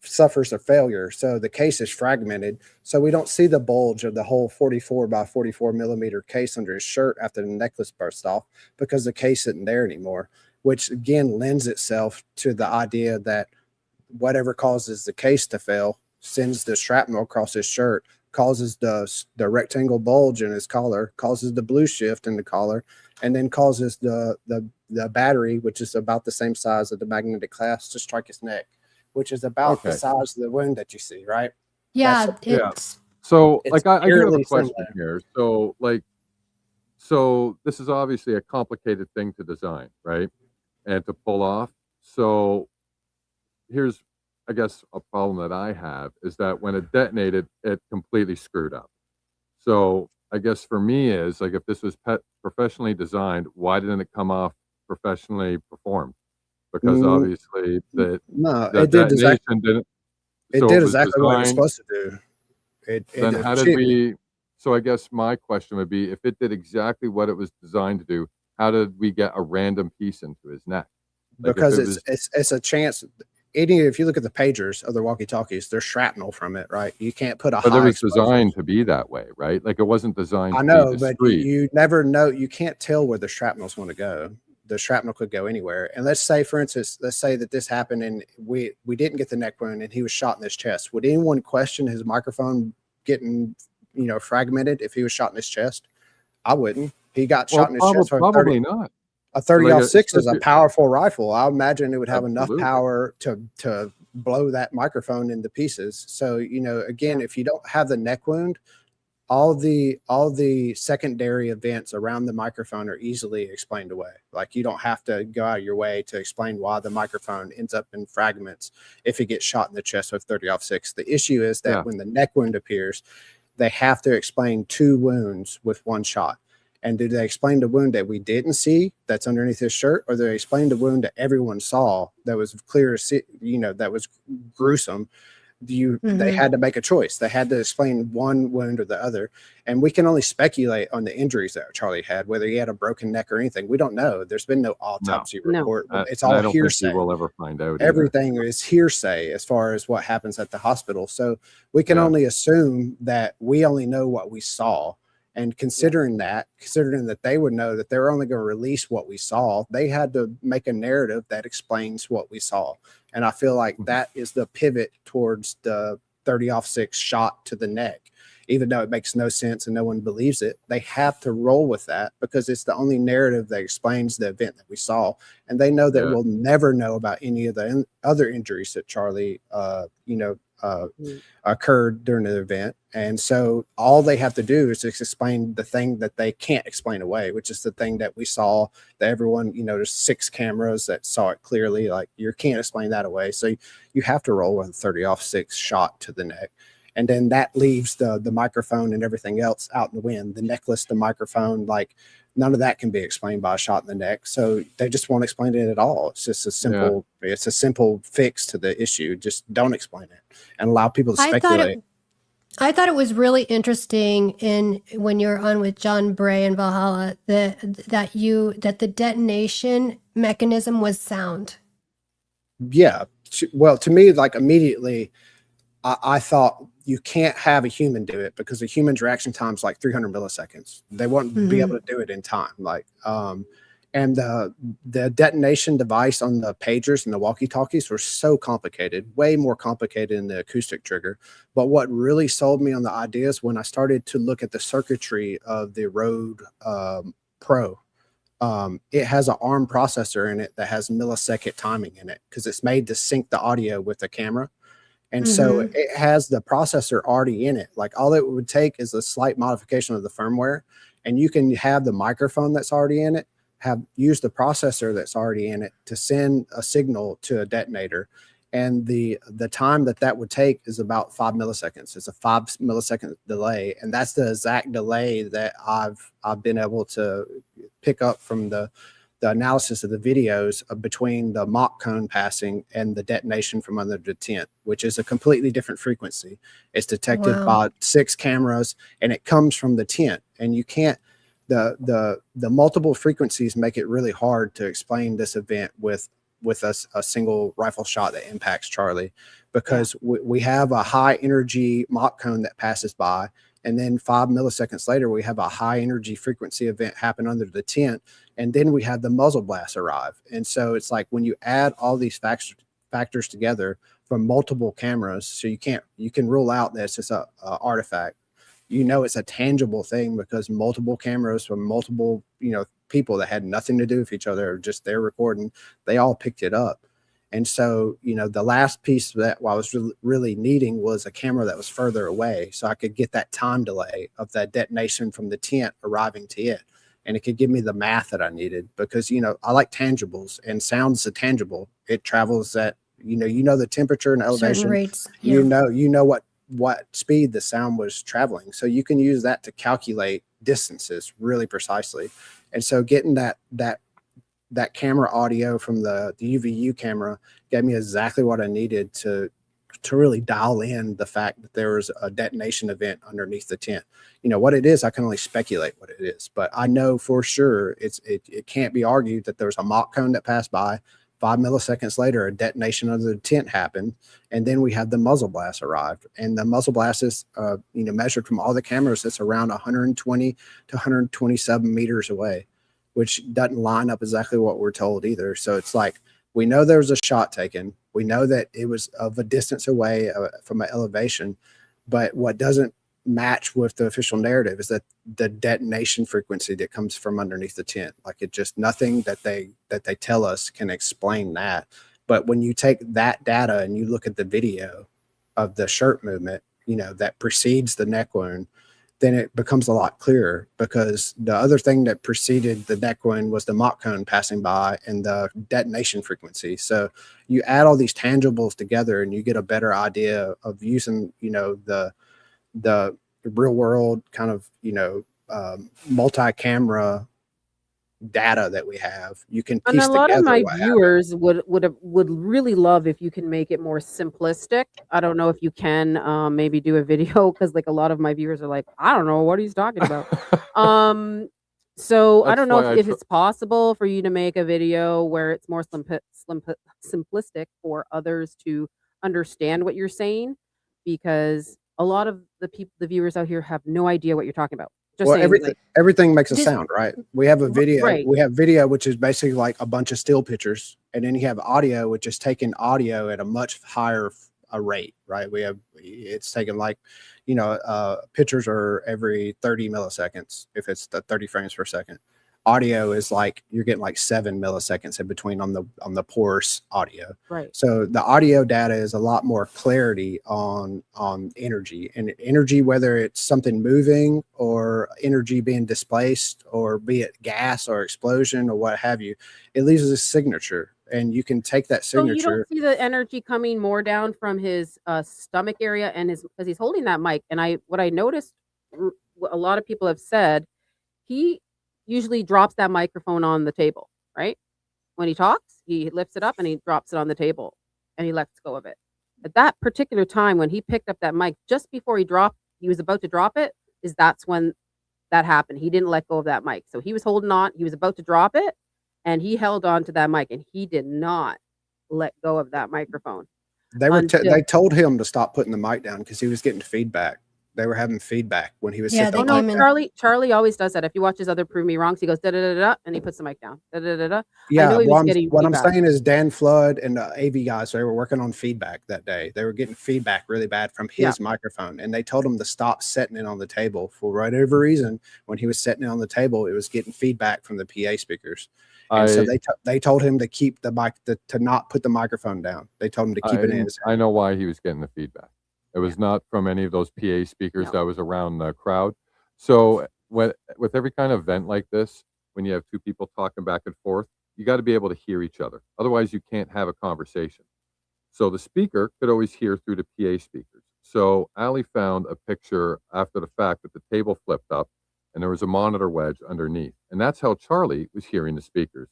suffers a failure, so the case is fragmented. So we don't see the bulge of the whole 44 by 44 millimeter case under his shirt after the necklace burst off, because the case isn't there anymore. Which again lends itself to the idea that whatever causes the case to fail sends the shrapnel across his shirt, causes the rectangle bulge in his collar, causes the blue shift in the collar, and then causes the battery, which is about the same size of the magnetic clasp, to strike his neck, which is about the size of the wound that you see, right? Yeah. So it's I do have a eerily question similar. here. So this is obviously a complicated thing to design, right? And to pull off. So here's, I guess, a problem that I have is that when it detonated, it completely screwed up. So I guess for me is like, if this was professionally designed, why didn't it come off professionally performed? Because obviously the detonation didn't. It did exactly what it was supposed to do. Then how did we? So I guess my question would be, if it did exactly what it was designed to do, how did we get a random piece into his neck? Like because it's a chance. If you look at the pagers of the walkie-talkies, there's shrapnel from it, right? You can't put a but high it was explosive. designed to be that way, right? Like it wasn't designed I to know, be but discreet. you never know. You can't tell where the shrapnel's going to go. The shrapnel could go anywhere. And let's say, for instance, let's say that this happened and we didn't get the neck wound and he was shot in his chest. Would anyone question his microphone getting, fragmented if he was shot in his chest? I wouldn't. He got shot in his chest. Probably not. A 30-06 is a especially- powerful rifle. I imagine it would have enough Absolutely. power to blow that microphone into pieces. So, again, if you don't have the neck wound, all the secondary events around the microphone are easily explained away. Like you don't have to go out of your way to explain why the microphone ends up in fragments if it gets shot in the chest with 30-06. The issue is that when the neck wound appears, they have to explain two wounds with one shot. And do they explain the wound that we didn't see that's underneath his shirt, or do they explain the wound that everyone saw that was clear to see, that was gruesome? They had to make a choice. They had to explain one wound or the other. And we can only speculate on the injuries that Charlie had, whether he had a broken neck or anything. We don't know. There's been no autopsy report. It's all I don't hearsay. think we will ever find out. Everything is hearsay as far as what happens at the hospital. So we can only assume that we only know what we saw. And considering that they would know that they're only going to release what we saw, they had to make a narrative that explains what we saw. And I feel like that is the pivot towards the 30-06 shot to the neck. Even though it makes no sense and no one believes it, they have to roll with that because it's the only narrative that explains the event that we saw. And they know that we'll never know about any of the other injuries that Charlie, occurred during the event. And so all they have to do is just explain the thing that they can't explain away, which is the thing that we saw, that everyone, there's 6 cameras that saw it clearly. Like you can't explain that away. So you have to roll with a 30-06 shot to the neck. And then that leaves the microphone and everything else out in the wind, the necklace, the microphone, like none of that can be explained by a shot in the neck. So they just won't explain it at all. It's just it's a simple fix to the issue. Just don't explain it and allow people to speculate. I thought it was really interesting when you're on with John Bray and Valhalla that the detonation mechanism was sound. Yeah. Well, to me, like immediately, I thought you can't have a human do it because a human's reaction time is like 300 milliseconds. They won't be able to do it in time. Like, and the detonation device on the pagers and the walkie-talkies were so complicated, way more complicated than the acoustic trigger. But what really sold me on the idea is when I started to look at the circuitry of the Rode Pro. It has an ARM processor in it that has millisecond timing in it because it's made to sync the audio with the camera. And so it has the processor already in it. Like all it would take is a slight modification of the firmware, and you can have the microphone that's already in it have used the processor that's already in it to send a signal to a detonator. And the time that would take is about 5 milliseconds. It's a 5 millisecond delay, and that's the exact delay that I've been able to pick up from the analysis of the videos between the mock cone passing and the detonation from under the tent, which is a completely different frequency. It's detected by 6 cameras, and it comes from the tent. And you can't, the multiple frequencies make it really hard to explain this event with a single rifle shot that impacts Charlie, because we have a high energy mock cone that passes by, and then 5 milliseconds later we have a high energy frequency event happen under the tent, and then we have the muzzle blast arrive. And so it's like when you add all these factors together from multiple cameras, so you can rule out that it's just a artifact. It's a tangible thing because multiple cameras from multiple people that had nothing to do with each other, just their recording, they all picked it up. And so the last piece that I was really needing was a camera that was further away, so I could get that time delay of that detonation from the tent arriving to it, and it could give me the math that I needed, because I like tangibles, and sound's a tangible. It travels at the temperature and elevation, certain rates. what speed the sound was traveling, so you can use that to calculate distances really precisely. And so getting that camera audio from the UVU camera gave me exactly what I needed to really dial in the fact that there was a detonation event underneath the tent. What it is, I can only speculate what it is, but I know for sure it can't be argued that there was a mock cone that passed by. 5 milliseconds later, a detonation under the tent happened, and then we had the muzzle blast arrived. And the muzzle blast is, measured from all the cameras, it's around 120 to 127 meters away, which doesn't line up exactly what we're told either. So it's like, we know there was a shot taken. We know that it was of a distance away from an elevation, but what doesn't match with the official narrative is that the detonation frequency that comes from underneath the tent, like it just nothing that they tell us can explain that. But when you take that data and you look at the video of the shirt movement, that precedes the neck wound, then it becomes a lot clearer, because the other thing that preceded the neck wound was the mock cone passing by and the detonation frequency. So you add all these tangibles together and you get a better idea of using, the real world kind of, multi-camera data that we have. You can piece And a lot together of my what happened. viewers would really love if you can make it more simplistic. I don't know if you can maybe do a video, because like a lot of my viewers are like, I don't know what he's talking about. So I That's don't know why if it's possible for you to make a video where it's more simplistic for others to understand what you're saying, because a lot of the viewers out here have no idea what you're talking about. Just Well, saying, like, everything makes a Just- sound, right? We have a video. right. We have video, which is basically like a bunch of still pictures, and then you have audio, which is taking audio at a much higher rate, right? It's taken like, pictures are every 30 milliseconds if it's the 30 frames per second. Audio is like you're getting like 7 milliseconds in between on the porous audio. Right. So the audio data is a lot more clarity on energy, and energy, whether it's something moving or energy being displaced, or be it gas or explosion or what have you, it leaves a signature, and you can take that So you signature. don't see the energy coming more down from his stomach area and because he's holding that mic. And what I noticed, what a lot of people have said, he usually drops that microphone on the table, right? When he talks, he lifts it up and he drops it on the table and he lets go of it. At that particular time, when he picked up that mic, just before he was about to drop it, that's when that happened. He didn't let go of that mic. So he was holding on, he was about to drop it, and he held on to that mic, and he did not let go of that microphone. They told him to stop putting the mic down because he was getting feedback. They were having feedback when he was Yeah, sitting they on came the in- Charlie always does that. If you watch his other Prove Me Wrongs, he goes da da da da, and he puts the mic down. Da da da da. Yeah, know he was getting what I'm feedback. saying is Dan Flood and the AV guys, they were working on feedback that day. They were getting feedback really bad from his microphone, and they told him to stop setting it on the table for whatever reason. When he was setting it on the table, it was getting feedback from the PA speakers. And so they told him to keep the mic, to not put the microphone down. They told him to keep it in his hand. I know why he was getting the feedback. It was not from any of those PA speakers that was around the crowd. So with every kind of event like this, when you have two people talking back and forth, you got to be able to hear each other. Otherwise, you can't have a conversation. So the speaker could always hear through the PA speakers. So Ali found a picture after the fact that the table flipped up and there was a monitor wedge underneath. And that's how Charlie was hearing the speakers.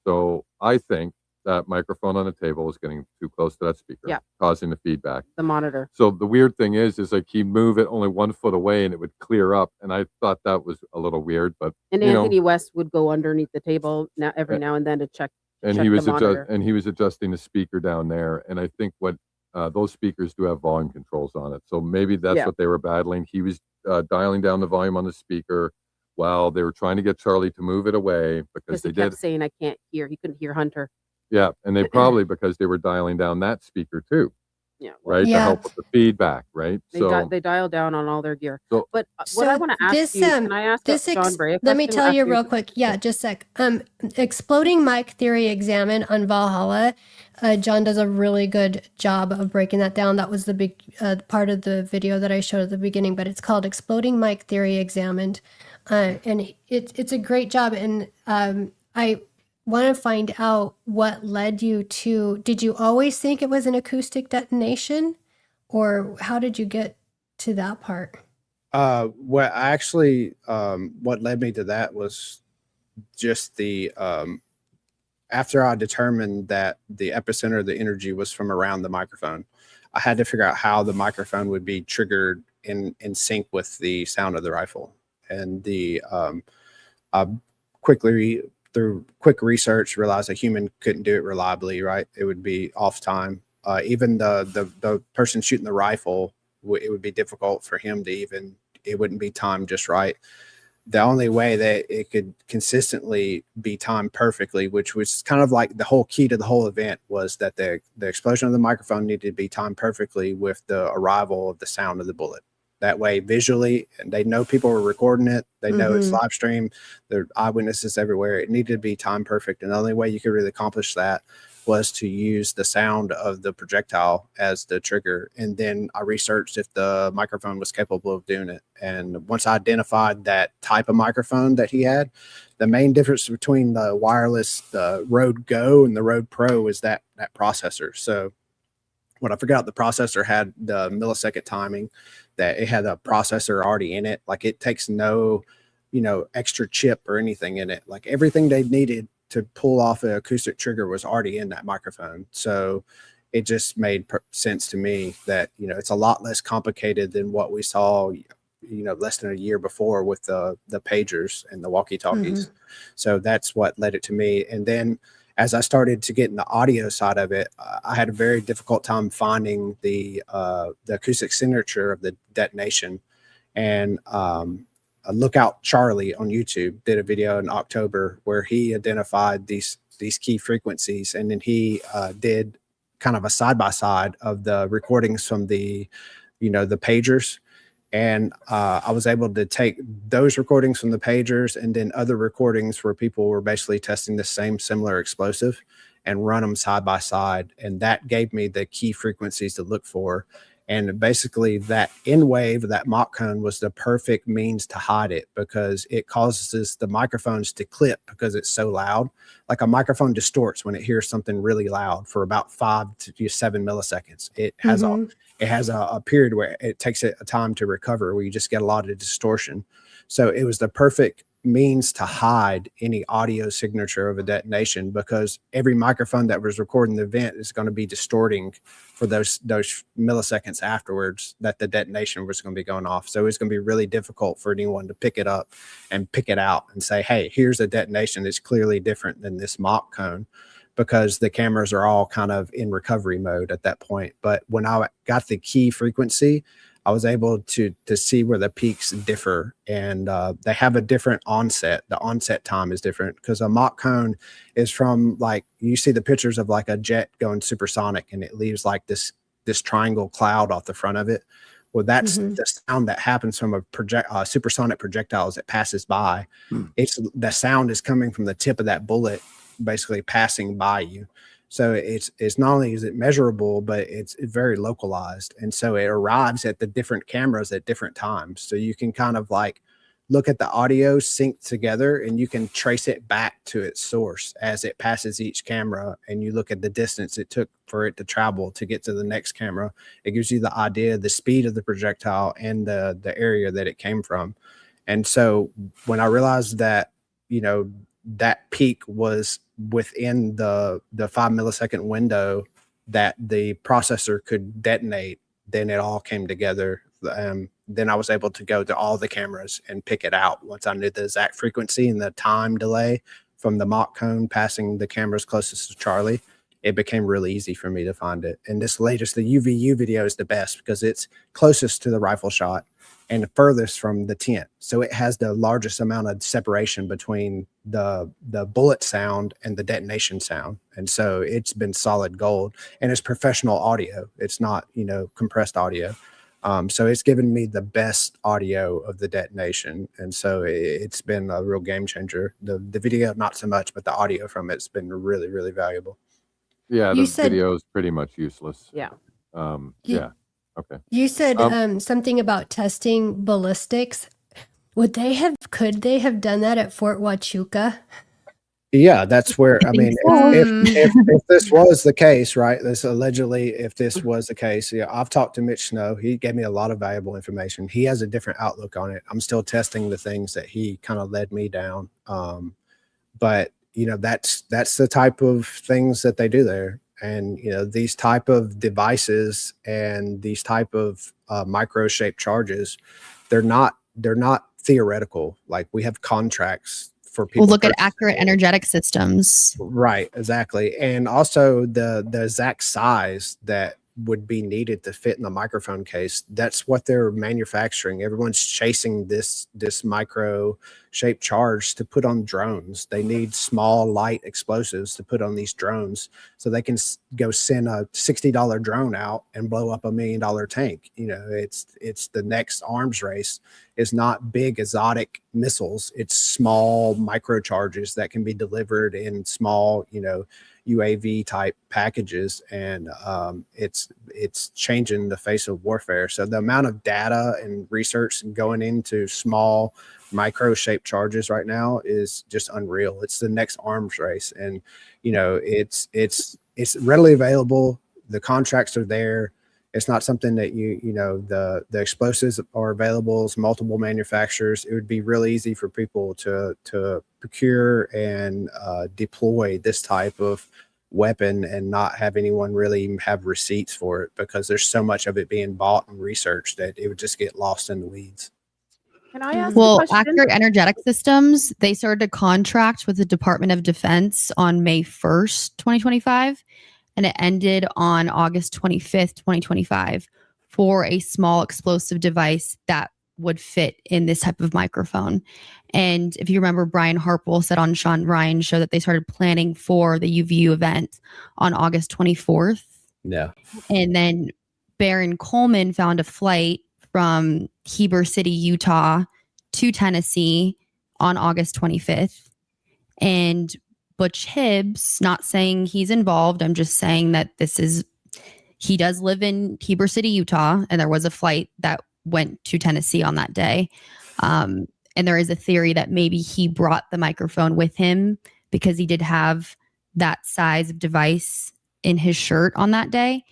So I think that microphone on the table was getting too close to that speaker, Yeah. causing the feedback. The monitor. So the weird thing is like he'd move it only 1 foot away and it would clear up. And I thought that was a little weird, but And you know, Anthony West would go underneath the table every now and then to check. and check he the was monitor. he was adjusting the speaker down there. And I think what those speakers do have volume controls on it. So maybe that's Yeah. what they were battling. He was dialing down the volume on the speaker while they were trying to get Charlie to move it away because Because they he kept did. saying, I can't hear. He couldn't hear Hunter. Yeah. And they probably, because they were dialing down that speaker too, Yeah. Well, right? To Yeah. help with the feedback, right? they dial down on all their gear. So- But what I So want to ask this, you, can I ask John Bray a let me question tell you after real quick. Yeah, just a sec. Exploding Mic Theory Examined on Valhalla. John does a really good job of breaking that down. That was the big part of the video that I showed at the beginning, but it's called Exploding Mic Theory Examined. And it's a great job. And I want to find out what led you to, did you always think it was an acoustic detonation? Or how did you get to that part? What actually, what led me to that was just the, after I determined that the epicenter of the energy was from around the microphone, I had to figure out how the microphone would be triggered in sync with the sound of the rifle. And I quickly, through quick research, realized a human couldn't do it reliably, right? It would be off time. Even the person shooting the rifle, it would be difficult for him to even, it wouldn't be timed just right. The only way that it could consistently be timed perfectly, which was kind of like the whole key to the whole event, was that the explosion of the microphone needed to be timed perfectly with the arrival of the sound of the bullet. That way, visually, and they know people were recording it. They know it's live stream. There are eyewitnesses everywhere. It needed to be time perfect. And the only way you could really accomplish that was to use the sound of the projectile as the trigger. And then I researched if the microphone was capable of doing it. And once I identified that type of microphone that he had, the main difference between the wireless, the Rode Go and the Rode Pro is that processor. So what I figured out, the processor had the millisecond timing, that it had a processor already in it. Like it takes no, extra chip or anything in it. Like everything they needed to pull off an acoustic trigger was already in that microphone. So it just made sense to me that, it's a lot less complicated than what we saw, less than a year before with the pagers and the walkie-talkies. So that's what led it to me. And then as I started to get in the audio side of it, I had a very difficult time finding the acoustic signature of the detonation. And Lookout Charlie on YouTube did a video in October where he identified these key frequencies, and then he did kind of a side-by-side of the recordings from the pagers. And I was able to take those recordings from the pagers and then other recordings where people were basically testing the same similar explosive and run them side by side. And that gave me the key frequencies to look for. And basically that N wave, that Mach cone, was the perfect means to hide it, because it causes the microphones to clip because it's so loud. Like a microphone distorts when it hears something really loud for about 5 to 7 milliseconds. It has a period where it takes it a time to recover, where you just get a lot of distortion. So it was the perfect means to hide any audio signature of a detonation, because every microphone that was recording the event is going to be distorting for those milliseconds afterwards that the detonation was going to be going off. So it's going to be really difficult for anyone to pick it up and pick it out and say, hey, here's a detonation that's clearly different than this Mach cone, because the cameras are all kind of in recovery mode at that point. But when I got the key frequency, I was able to see where the peaks differ, and they have a different onset. The onset time is different, because a Mach cone is from, like, you see the pictures of like a jet going supersonic and it leaves like this triangle cloud off the front of it. Well, that's the sound that happens from a supersonic projectile as it passes by. It's the sound is coming from the tip of that bullet basically passing by you. So it's not only is it measurable, but it's very localized. And so it arrives at the different cameras at different times. So you can kind of like look at the audio synced together, and you can trace it back to its source as it passes each camera, and you look at the distance it took for it to travel to get to the next camera. It gives you the idea, the speed of the projectile and the area that it came from. And so when I realized that, you know, that peak was within the 5 millisecond window that the processor could detonate, then it all came together. Then I was able to go to all the cameras and pick it out once I knew the exact frequency and the time delay from the Mach cone passing the cameras closest to Charlie. It became really easy for me to find it. And this latest, the UVU video is the best because it's closest to the rifle shot and the furthest from the tent. So it has the largest amount of separation between the bullet sound and the detonation sound. And so it's been solid gold, and it's professional audio. It's not, you know, compressed audio. So it's given me the best audio of the detonation. And so it's been a real game changer. The video, not so much, but the audio from it's been really, really valuable. Yeah, You the said- video is pretty much useless. Yeah. Yeah. Okay. You said Um, something about testing ballistics. Could they have done that at Fort Huachuca? Yeah, that's where, I mean, so. if this was the case, right? This allegedly, if this was the case, yeah, I've talked to Mitch Snow. He gave me a lot of valuable information. He has a different outlook on it. I'm still testing the things that he kind of led me down. But you know, that's the type of things that they do there. And you know, these type of devices and these type of micro shaped charges, they're not theoretical. Like, we have contracts for people. We'll look at accurate energetic systems. Right, exactly. And also the exact size that would be needed to fit in the microphone case. That's what they're manufacturing. Everyone's chasing this micro shaped charge to put on drones. They need small light explosives to put on these drones so they can go send a $60 drone out and blow up $1 million tank. You know, it's the next arms race. Is not big exotic missiles. It's small micro charges that can be delivered in small, you know, UAV type packages, and it's changing the face of warfare. So the amount of data and research going into small micro shaped charges right now is just unreal. It's the next arms race, and you know, it's readily available. The contracts are there. It's not something that you know, the explosives are available. It's multiple manufacturers. It would be really easy for people to procure and deploy this type of weapon and not have anyone really have receipts for it, because there's so much of it being bought and researched that it would just get lost in the weeds. Can I ask Well, a question? Accurate Energetic Systems, they started a contract with the Department of Defense on May 1st, 2025, and it ended on August 25th, 2025, for a small explosive device that would fit in this type of microphone. And if you remember, Brian Harpel said on Sean Ryan's show that they started planning for the UVU event on August 24th. Yeah. And then Baron Coleman found a flight from Heber City, Utah to Tennessee on August 25th. And Butch Hibbs, not saying he's involved, I'm just saying that he does live in Heber City, Utah, and there was a flight that went to Tennessee on that day. And there is a theory that maybe he brought the microphone with him because he did have that size of device in his shirt on that day.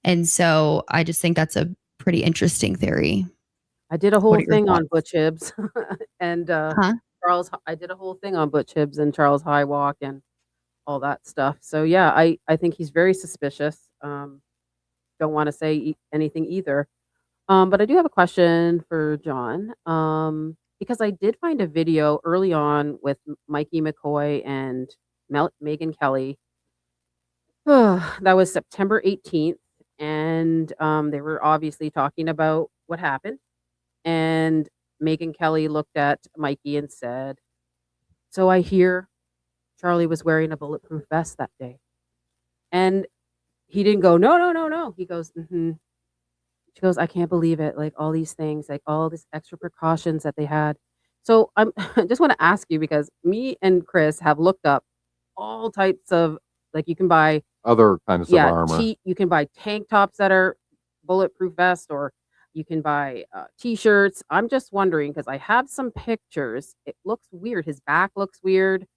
And so I just think that's a pretty interesting theory. I did a whole What are your thing on thoughts? Butch Hibbs and Charles. I did a whole thing on Butch Hibbs and Charles Highwalk and all that stuff. So yeah, I think he's very suspicious. Don't want to say anything either. But I do have a question for John. Because I did find a video early on with Mikey McCoy and Megan Kelly. That was September 18th. And they were obviously talking about what happened. And Megan Kelly looked at Mikey and said, "So I hear Charlie was wearing a bulletproof vest that day." And he didn't go, "No, no, no, no." He goes, "Mm-hmm." She goes, "I can't believe it. Like all these things, like all these extra precautions that they had." So I just want to ask you, because me and Chris have looked up all types of, like, you can buy Other kinds of armor. you can buy tank tops that are bulletproof vest, or You can buy t-shirts. I'm just wondering because I have some pictures. It looks weird. His back looks weird.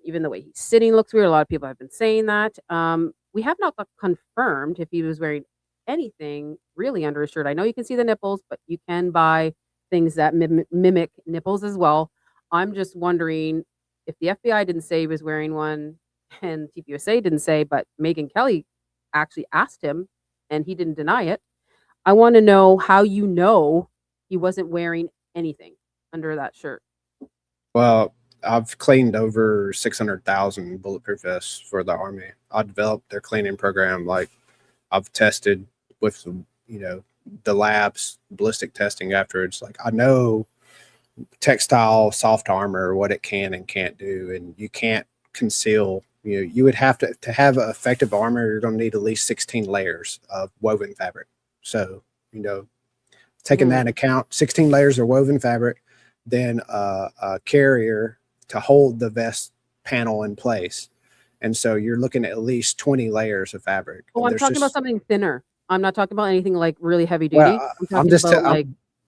Even the way he's sitting looks weird. A lot of people have been saying that. We have not got confirmed if he was wearing anything really under his shirt. I know you can see the nipples, but you can buy things that mimic nipples as well. I'm just wondering if the FBI didn't say he was wearing one and TPUSA didn't say, but Megyn Kelly actually asked him and he didn't deny it. I want to know how you know he wasn't wearing anything under that shirt. Well, I've cleaned over 600,000 bulletproof vests for the Army. I developed their cleaning program. Like I've tested with, the labs, ballistic testing afterwards. Like I know textile, soft armor, what it can and can't do. And you can't conceal, you would have to have effective armor. You're going to need at least 16 layers of woven fabric. So, taking that into account, 16 layers of woven fabric, then a carrier to hold the vest panel in place. And so you're looking at least 20 layers of fabric. Oh, I'm talking about something thinner. I'm not talking about anything like really heavy duty. Well, I'm talking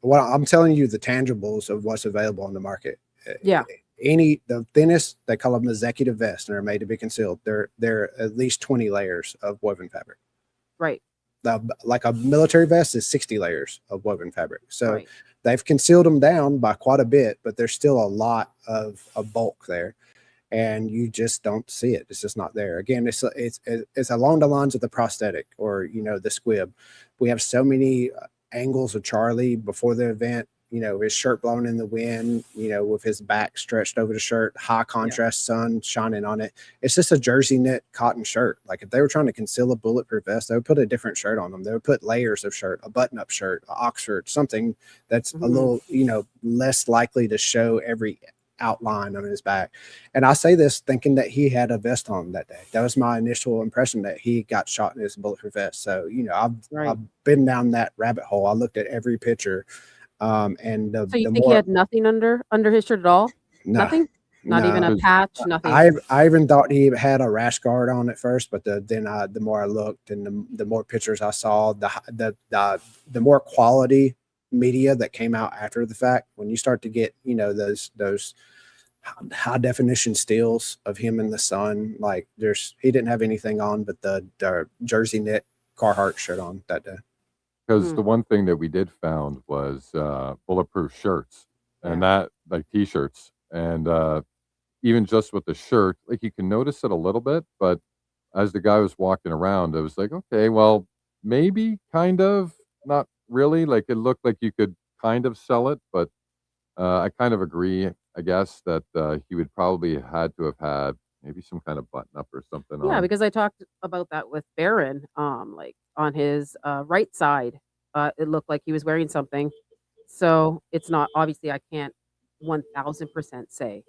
about I'm telling you the tangibles of what's available on the market. Yeah. The thinnest, they call them executive vests, and they're made to be concealed. They're at least 20 layers of woven fabric. Right. Like a military vest is 60 layers of woven fabric. So they've concealed them down by quite a bit, but there's still a lot of bulk there, and you just don't see it. It's just not there. Again, it's along the lines of the prosthetic or, the squib. We have so many angles of Charlie before the event, his shirt blowing in the wind, with his back stretched over the shirt, high contrast sun shining on it. It's just a jersey knit cotton shirt. Like if they were trying to conceal a bulletproof vest, they would put a different shirt on them. They would put layers of shirt, a button up shirt, an Oxford, something that's a little, less likely to show every outline on his back. And I say this thinking that he had a vest on that day. That was my initial impression, that he got shot in his bulletproof vest. So, I've been down that rabbit hole. I looked at every picture. So you think he had nothing under his shirt at all? Nothing? Not even a patch, nothing. I even thought he had a rash guard on at first, but the more I looked and the more pictures I saw, the more quality media that came out after the fact, when you start to get, those high definition stills of him in the sun, like he didn't have anything on but the jersey knit Carhartt shirt on that day. Because the one thing that we did found was bulletproof shirts and that like t-shirts, and even just with the shirt, like you can notice it a little bit, but as the guy was walking around, it was like, okay, well, maybe kind of, not really. Like it looked like you could kind of sell it, but I kind of agree, I guess, that he would probably had to have had maybe some kind of button up or something. Yeah, because I talked about that with Baron. Like on his right side, it looked like he was wearing something. So it's not, obviously I can't 1000% say.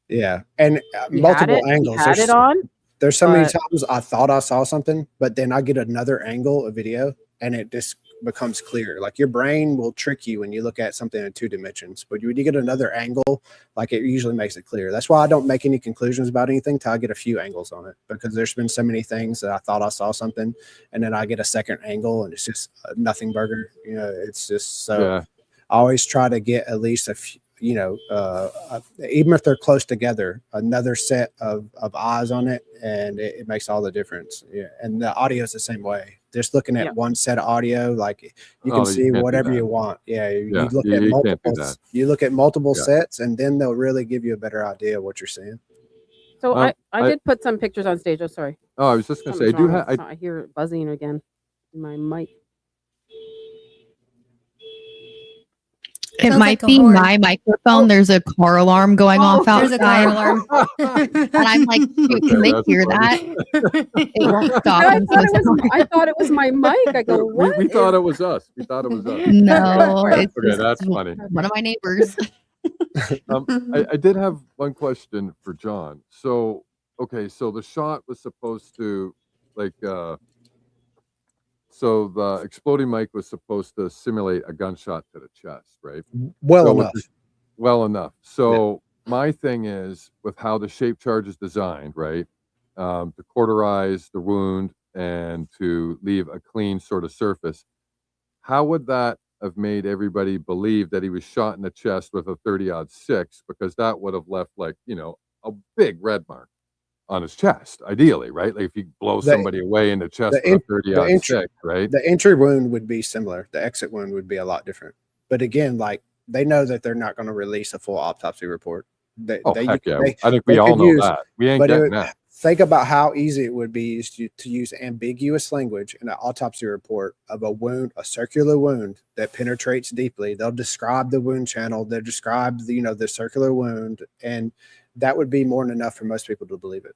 Yeah, and multiple angles. He had it on. There's so many times I thought I saw something, but then I get another angle of video and it just becomes clear. Like your brain will trick you when you look at something in 2 dimensions, but when you get another angle, like it usually makes it clear. That's why I don't make any conclusions about anything till I get a few angles on it, because there's been so many things that I thought I saw something and then I get a second angle and it's just a nothing burger. It's just so. Yeah. I always try to get at least a few, even if they're close together, another set of eyes on it, and it makes all the difference. Yeah, and the audio is the same way. Just looking at one set of audio, like you can see whatever you want. Yeah, you look at multiple. You look at multiple sets, and then they'll really give you a better idea of what you're seeing. So I did put some pictures on stage. Oh, sorry. Oh, I was just gonna say, I hear it buzzing again in my mic. It Sounds might like a be horn. my microphone. There's a car alarm going off There's a car outside. alarm. And I'm like, shoot, can they that's hear funny. that? It won't stop. I I'm so sorry. thought it was my mic. I go, what? We thought it was us. We thought it was us. No, it's Okay, just that's funny. one of my neighbors. I did have one question for John. So, okay, so the shot was supposed to, like, so the exploding mic was supposed to simulate a gunshot to the chest, right? Well enough. So my thing is, with how the shape charge is designed, right, to cauterize the wound and to leave a clean sort of surface, how would that have made everybody believe that he was shot in the chest with a 30-06? Because that would have left, like, you know, a big red mark on his chest, ideally, right? Like if you blow The- somebody away in the chest with a 30-06, right? The entry wound would be similar. The exit wound would be a lot different. But again, like they know that they're not going to release a full autopsy report. Heck yeah. They, I think they we all could know use- that. We ain't but getting that. think about how easy it would be to use ambiguous language in an autopsy report of a wound, a circular wound that penetrates deeply. They'll describe the wound channel. They'll describe the circular wound, and that would be more than enough for most people to believe it.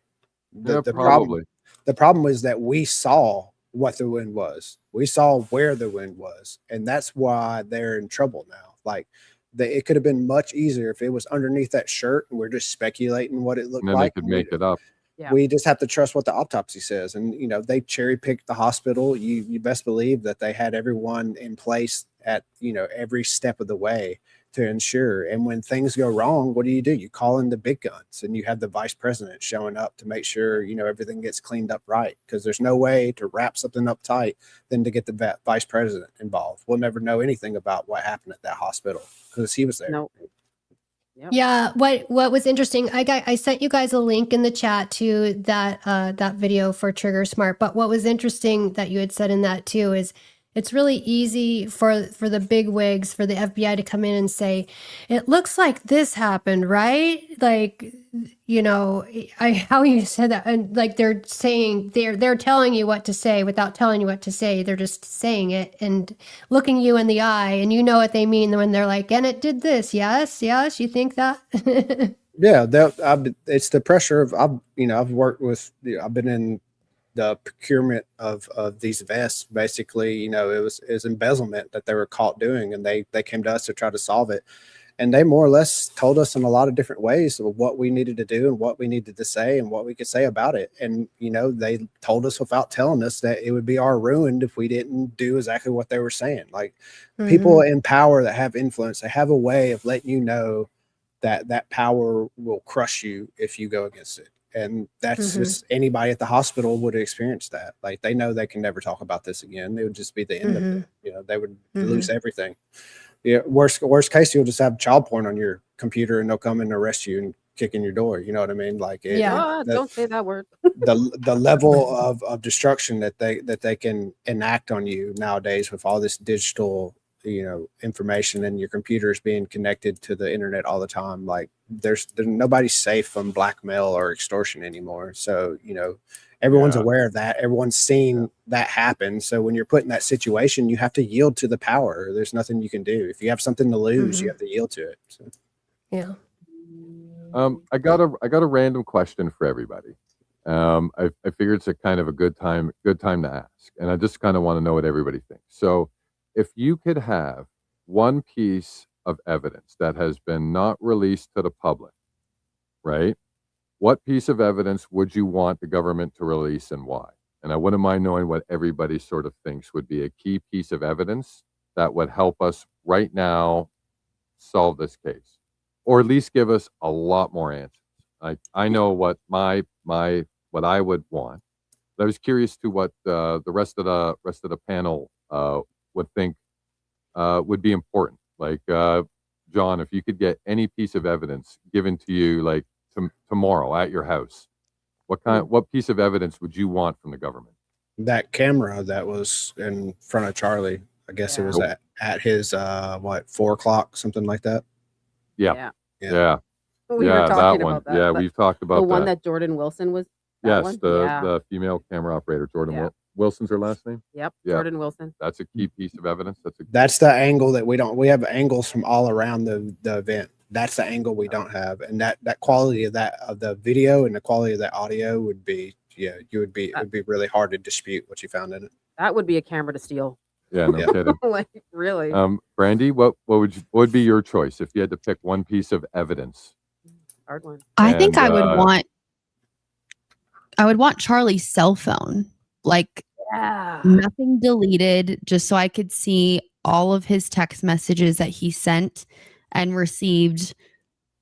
Yeah, probably. The problem is that we saw what the wound was. We saw where the wound was, and that's why they're in trouble now. Like it could have been much easier if it was underneath that shirt and we're just speculating what it looked And then like. they could make it up. Yeah. We just have to trust what the autopsy says. And, they cherry picked the hospital. You best believe that they had everyone in place at, every step of the way to ensure. And when things go wrong, what do? You call in the big guns, and you have the vice president showing up to make sure, everything gets cleaned up right. Because there's no way to wrap something up tight than to get the vice president involved. We'll never know anything about what happened at that hospital because he was there. No. Yep. Yeah, what was interesting, I sent you guys a link in the chat to that video for Trigger Smart. But what was interesting that you had said in that too is it's really easy for the big wigs, for the FBI to come in and say, it looks like this happened, right? Like, how you said that, and like they're saying they're telling you what to say without telling you what to say. They're just saying it and looking you in the eye, and you know what they mean when they're like, and it did this. Yes, you think that? Yeah, it's the pressure of I've worked with I've been in the procurement of these vests. Basically, it was embezzlement that they were caught doing, and they came to us to try to solve it. And they more or less told us in a lot of different ways of what we needed to do and what we needed to say and what we could say about it. And, they told us without telling us that it would be our ruin if we didn't do exactly what they were saying. Like people in power that have influence, they have a way of letting you know that power will crush you if you go against it. And that's just anybody at the hospital would experience that. Like they know they can never talk about this again. It would just be the end of it. They would lose everything. Yeah, worst case, you'll just have child porn on your computer, and they'll come and arrest you and kick in your door. You know what I mean? Like, Don't say that word. the level of destruction that they can enact on you nowadays with all this digital, information, and your computers being connected to the internet all the time. Like, there's nobody's safe from blackmail or extortion anymore. So, everyone's aware of that. Everyone's seen that happen. So when you're put in that situation, you have to yield to the power. There's nothing you can do. If you have something to lose, you have to yield to it. So. Yeah. I got a random question for everybody. I figured it's a kind of a good time to ask, and I just kind of want to know what everybody thinks. So, if you could have one piece of evidence that has been not released to the public, right? What piece of evidence would you want the government to release, and why? And I wouldn't mind knowing what everybody sort of thinks would be a key piece of evidence that would help us right now solve this case, or at least give us a lot more answers. I know what what I would want, but I was curious to what the rest of the panel would think would be important. Like, John, if you could get any piece of evidence given to you, like tomorrow at your house, what piece of evidence would you want from the government? That camera that was in front of Charlie, I guess it was at his 4 o'clock, something like that. Yeah. We were talking that one. about that. Yeah, but we've talked about the one that. that Jordan Wilson was. Yes, the female camera operator, Jordan Wilson's her last name. Yep, Yeah. Jordan Wilson. That's a key piece of evidence. That's the angle that we have angles from all around the event. That's the angle we don't have. And that quality of the video and the quality of that audio would be, it would be really hard to dispute what you found in it. That would be a camera to steal. Yeah, no kidding. Like, really. Brandi, what would be your choice if you had to pick one piece of evidence? Hard one. I think I would want Charlie's cell phone, like nothing deleted, just so I could see all of his text messages that he sent and received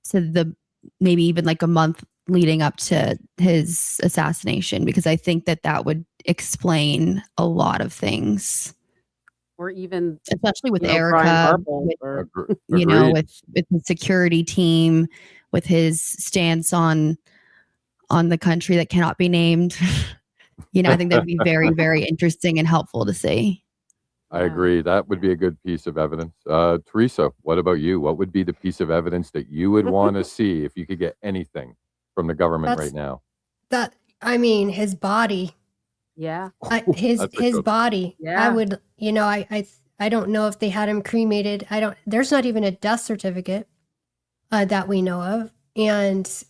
to the maybe even like a month leading up to his assassination, because I think that would explain a lot of things. or even especially with Brian Erica, Harple, with, or you know, Agreed. with the security team, with his stance on the country that cannot be named. You know, I think that'd be very, very interesting and helpful to see. I agree. That would be a good piece of evidence. Teresa, what about you? What would be the piece of evidence that you would want to see if you could get anything from the government right now? I mean, his body. Yeah. His That's a good one. body. Yeah. I would, you know, I don't know if they had him cremated. There's not even a death certificate that we know of. And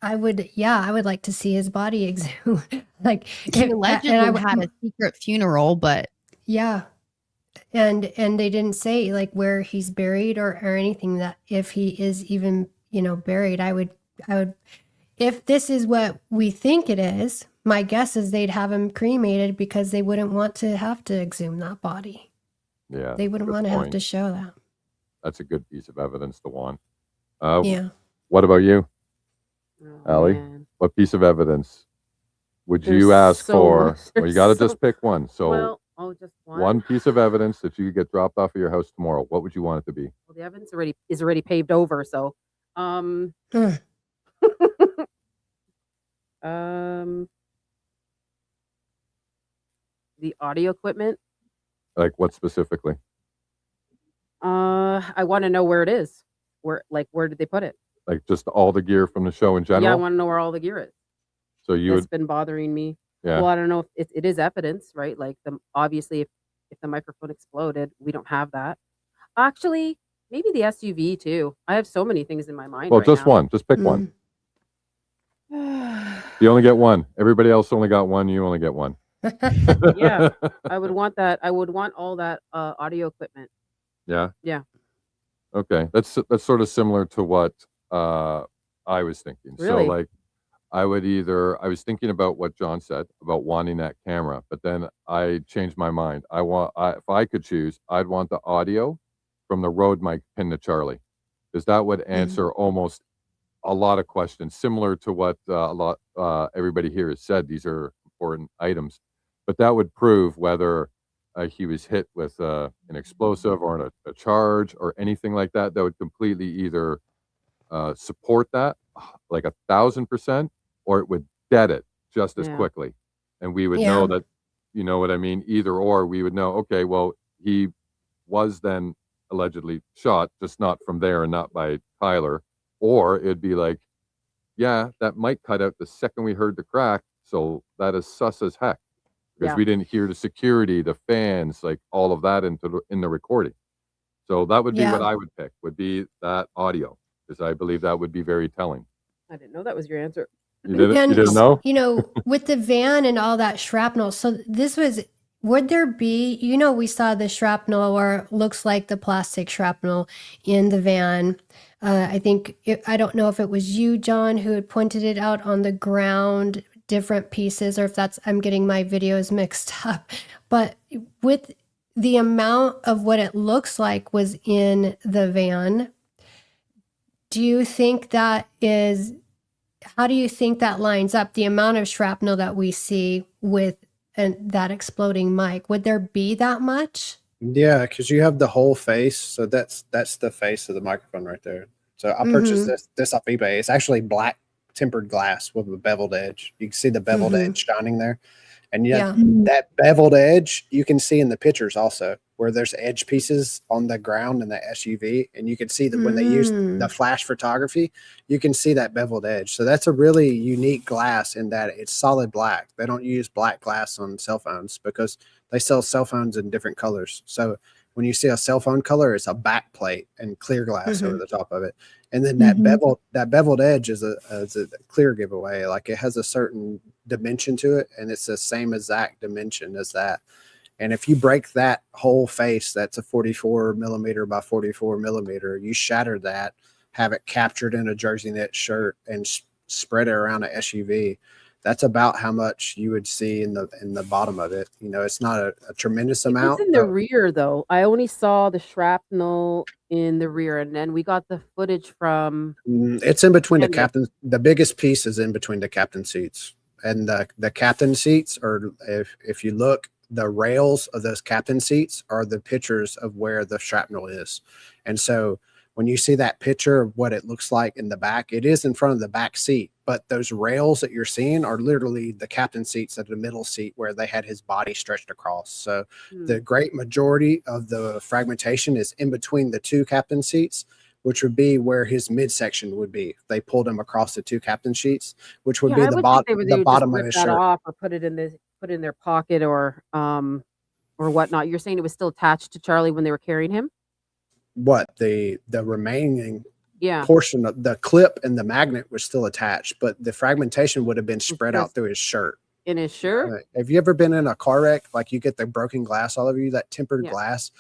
I would like to see his body exhumed. Like, He allegedly had a secret funeral, but yeah. And they didn't say like where he's buried or anything, that if he is even, you know, buried. I would, if this is what we think it is, my guess is they'd have him cremated because they wouldn't want to have to exhume that body. Yeah. They wouldn't good want to have point. to show that. That's a good piece of evidence to want. Yeah. What about you, Oh, Allie? man. What piece of evidence would There's you ask so for? much. Well, you There's got to so- just pick one. So Well, just one piece of evidence that you could get dropped off of your house tomorrow. What would you want it to be? Well, the evidence is already paved over, so Ugh. the audio equipment. Like what specifically? I want to know where it is. Where did they put it? Like just all the gear from the show in Yeah, I general? want to know where all the gear is. So you That's would, been bothering me. yeah. Well, I don't know if it is evidence, right? Like obviously if the microphone exploded, we don't have that. Actually, maybe the SUV too. I have so many things in my mind. Well, right just now. one. Just pick one. You only get one. Everybody else only got one. You only get one. Yeah, I would want that. I would want all that audio equipment. Yeah. Yeah. Okay. That's sort of similar to what I was thinking. Really? So like I was thinking about what John said about wanting that camera, but then I changed my mind. If I could choose, I'd want the audio from the Rode mic pinned to Charlie, because that would answer almost a lot of questions, similar to what everybody here has said. These are important items, but that would prove whether he was hit with an explosive or a charge or anything like that. That would completely either support that like 1,000%, or it would dead it just as Yeah. quickly, and we would know that, you know what I mean. Either or, we would know. Okay, well, he was then allegedly shot, just not from there and not by Tyler. Or it'd be like, yeah, that mic cut out the second we heard the crack, so that is sus as heck, because Yeah. we didn't hear the security, the fans, like all of that in the recording. So that would be what I would pick, would be that audio, because I believe that would be very telling. I didn't know that was your answer. You didn't, And, you didn't know? you know, with the van and all that shrapnel. So would there be, you know, we saw the shrapnel, or it looks like the plastic shrapnel in the van. I think, I don't know if it was you, John, who had pointed it out on the ground, different pieces, or if I'm getting my videos mixed up. But with the amount of what it looks like was in the van, do you think how do you think that lines up, the amount of shrapnel that we see with that exploding mic? Would there be that much? Yeah, because you have the whole face. So that's the face of the microphone right there. So I purchased this off eBay. It's actually black tempered glass with a beveled edge. You can see the beveled edge shining there. And that beveled edge you can see in the pictures also, where there's edge pieces on the ground in the SUV. And you can see that when they use the flash photography, you can see that beveled edge. So that's a really unique glass in that it's solid black. They don't use black glass on cell phones because they sell cell phones in different colors. So when you see a cell phone color, it's a back plate and clear glass over the top of it. And then that beveled edge is a clear giveaway. Like it has a certain dimension to it, and it's the same exact dimension as that. And if you break that whole face, that's a 44 millimeter by 44 millimeter, you shatter that, have it captured in a jersey knit shirt, and spread it around an SUV. That's about how much you would see in the bottom of it. You know, it's not a tremendous amount. It's in the rear though. I only saw the shrapnel in the rear, and then we got the footage from. It's in between the captain. The biggest piece is in between the captain seats, and the captain seats are, if you look the rails of those captain seats are the pictures of where the shrapnel is. And so when you see that picture of what it looks like in the back, it is in front of the back seat, but those rails that you're seeing are literally the captain seats at the middle seat where they had his body stretched across. So the great majority of the fragmentation is in between the two captain seats, which would be where his midsection would be. They pulled him across the two captain sheets, which would be the bottom of his shirt. Off or put it in their pocket or whatnot. You're saying it was still attached to Charlie when they were carrying him? What the remaining Yeah. portion of the clip and the magnet was still attached, but the fragmentation would have been spread out through his shirt. In his shirt? Have you ever been in a car wreck? Like you get the broken glass all over you, that tempered Yeah. glass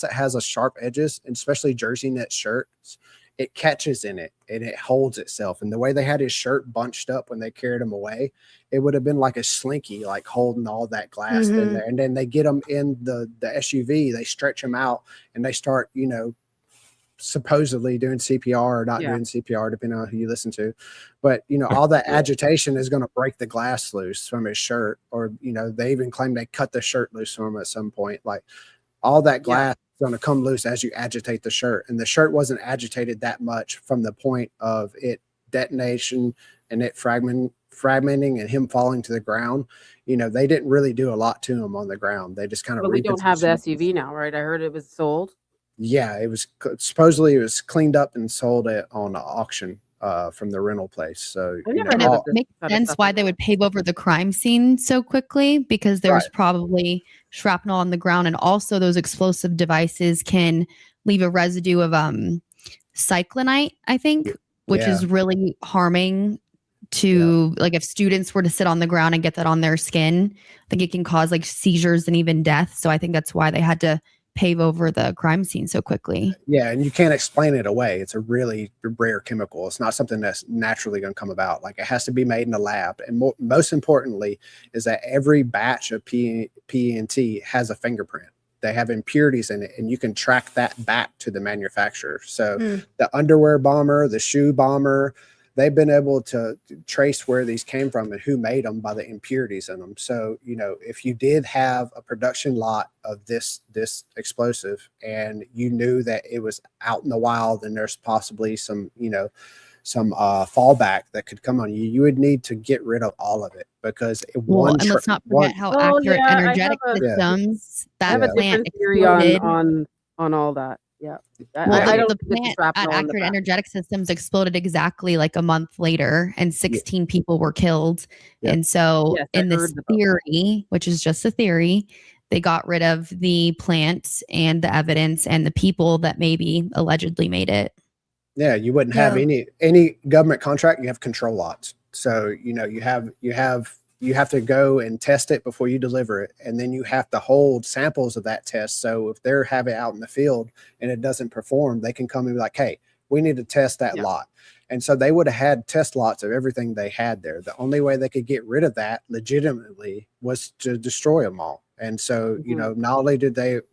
that has a sharp edges, and especially jersey knit shirts, it catches in it and it holds itself. And the way they had his shirt bunched up when they carried him away, it would have been like a slinky, like holding all that glass in there. And then they get him in the SUV, they stretch him out and they start, supposedly doing CPR or not doing CPR, depending on who you listen to. But, all that agitation is going to break the glass loose from his shirt. Or, they even claim they cut the shirt loose from him at some point. Like all that glass is going to come loose as you agitate the shirt. And the shirt wasn't agitated that much from the point of it detonation and it fragmenting and him falling to the ground. They didn't really do a lot to him on the ground. They just kind of. But we don't have the SUV now, right? I heard it was sold. Yeah, it was supposedly it was cleaned up and sold on auction from the rental place. So it makes sense why they would pave over the crime scene so quickly, because there's probably shrapnel on the ground, and also those explosive devices can leave a residue of cyclonite, I think, which is really harming to like if students were to sit on the ground and get that on their skin. I think it can cause like seizures and even death. So I think that's why they had to pave over the crime scene so quickly. Yeah, and you can't explain it away. It's a really rare chemical. It's not something that's naturally going to come about. Like it has to be made in a lab. And most importantly is that every batch of PNT has a fingerprint. They have impurities in it, and you can track that back to the manufacturer. So the underwear bomber, the shoe bomber, they've been able to trace where these came from and who made them by the impurities in them. So, if you did have a production lot of this explosive and you knew that it was out in the wild and there's possibly some fallback that could come on you, you would need to get rid of all of it because and let's not forget how accurate energetic systems that plant theory on all that. Yeah. I don't the plant at Accurate Energetic Systems exploded exactly like a month later, and 16 people were killed. And so in this theory, which is just a theory, they got rid of the plant and the evidence and the people that maybe allegedly made it. Yeah, you wouldn't have any government contract. You have control lots. So, you have to go and test it before you deliver it. And then you have to hold samples of that test. So if they're having it out in the field and it doesn't perform, they can come and be like, hey, we need to test that lot. And so they would have had test lots of everything they had there. The only way they could get rid of that legitimately was to destroy them all. And so, not only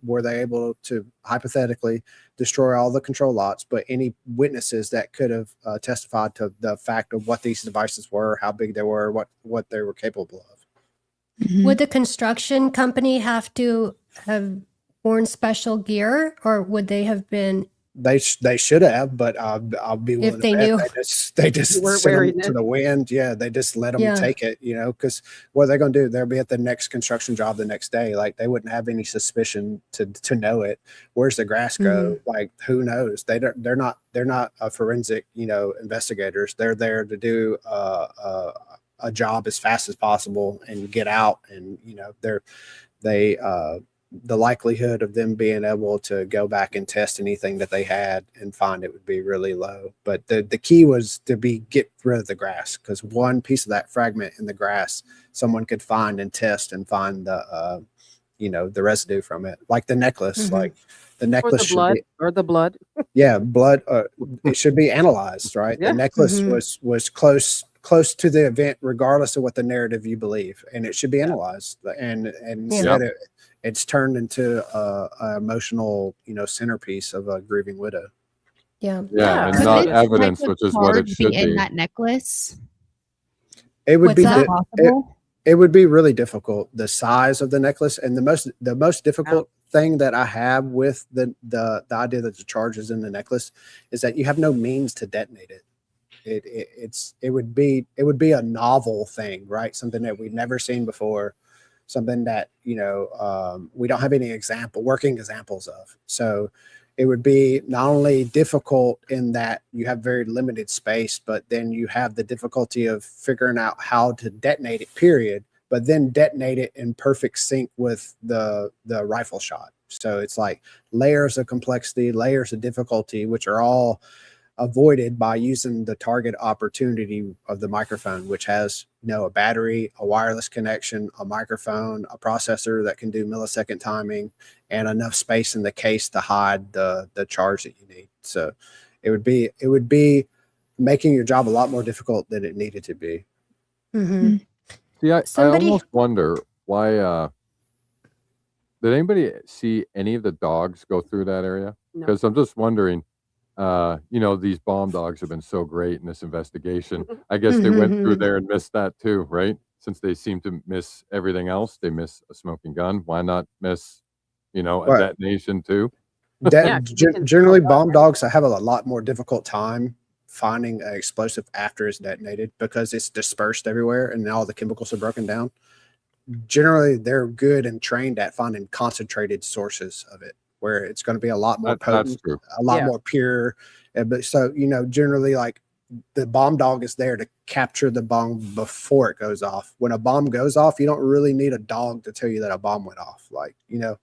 were they able to hypothetically destroy all the control lots, but any witnesses that could have testified to the fact of what these devices were, how big they were, what they were capable of. Would the construction company have to have worn special gear, or would they have been? They should have, but I'll be willing if they to bet knew they just sent them to the wind. Yeah, they just let them take it, because what they're going to do, they'll be at the next construction job the next day. Like they wouldn't have any suspicion to know it. Where's the grass go? Like who knows? They're not a forensic investigators. They're there to do a job as fast as possible and get out. And the likelihood of them being able to go back and test anything that they had and find it would be really low. But the key was to get rid of the grass, because one piece of that fragment in the grass, someone could find and test and find the residue from it, like the necklace, like the necklace or the blood. Yeah. Blood. It should be analyzed, right? The necklace was close to the event, regardless of what the narrative you believe, and it should be analyzed. And instead it's turned into a emotional, centerpiece of a grieving widow. And not evidence, which is what it should be. In that necklace, it would be possible. It would be really difficult. The size of the necklace, and the most difficult thing that I have with the idea that the charge is in the necklace is that you have no means to detonate it. It would be a novel thing, right? Something that we've never seen before, something that we don't have any working examples of. So it would be not only difficult in that you have very limited space, but then you have the difficulty of figuring out how to detonate it, period, but then detonate it in perfect sync with the rifle shot. So it's like layers of complexity, layers of difficulty, which are all avoided by using the target opportunity of the microphone, which has a battery, a wireless connection, a microphone, a processor that can do millisecond timing, and enough space in the case to hide the charge that you need. So it would be making your job a lot more difficult than it needed to be. Mm-hmm. See, I Somebody- almost wonder why. Did anybody see any of the dogs go through that area? No. Because I'm just wondering. These bomb dogs have been so great in this investigation. I guess they went through there and missed that too, right? Since they seem to miss everything else, they miss a smoking gun. Why not miss, a Right. detonation too? Yeah, 'cause you can Generally, tell bomb that, dogs have a lot more difficult time finding an explosive after it's detonated because it's dispersed everywhere and all the chemicals are broken down. Generally, they're good and trained at finding concentrated sources of it, where it's going to be a lot more That's potent, true. a lot Yeah. more pure. But so, generally, like the bomb dog is there to capture the bomb before it goes off. When a bomb goes off, you don't really need a dog to tell you that a bomb went off. Like, Yeah,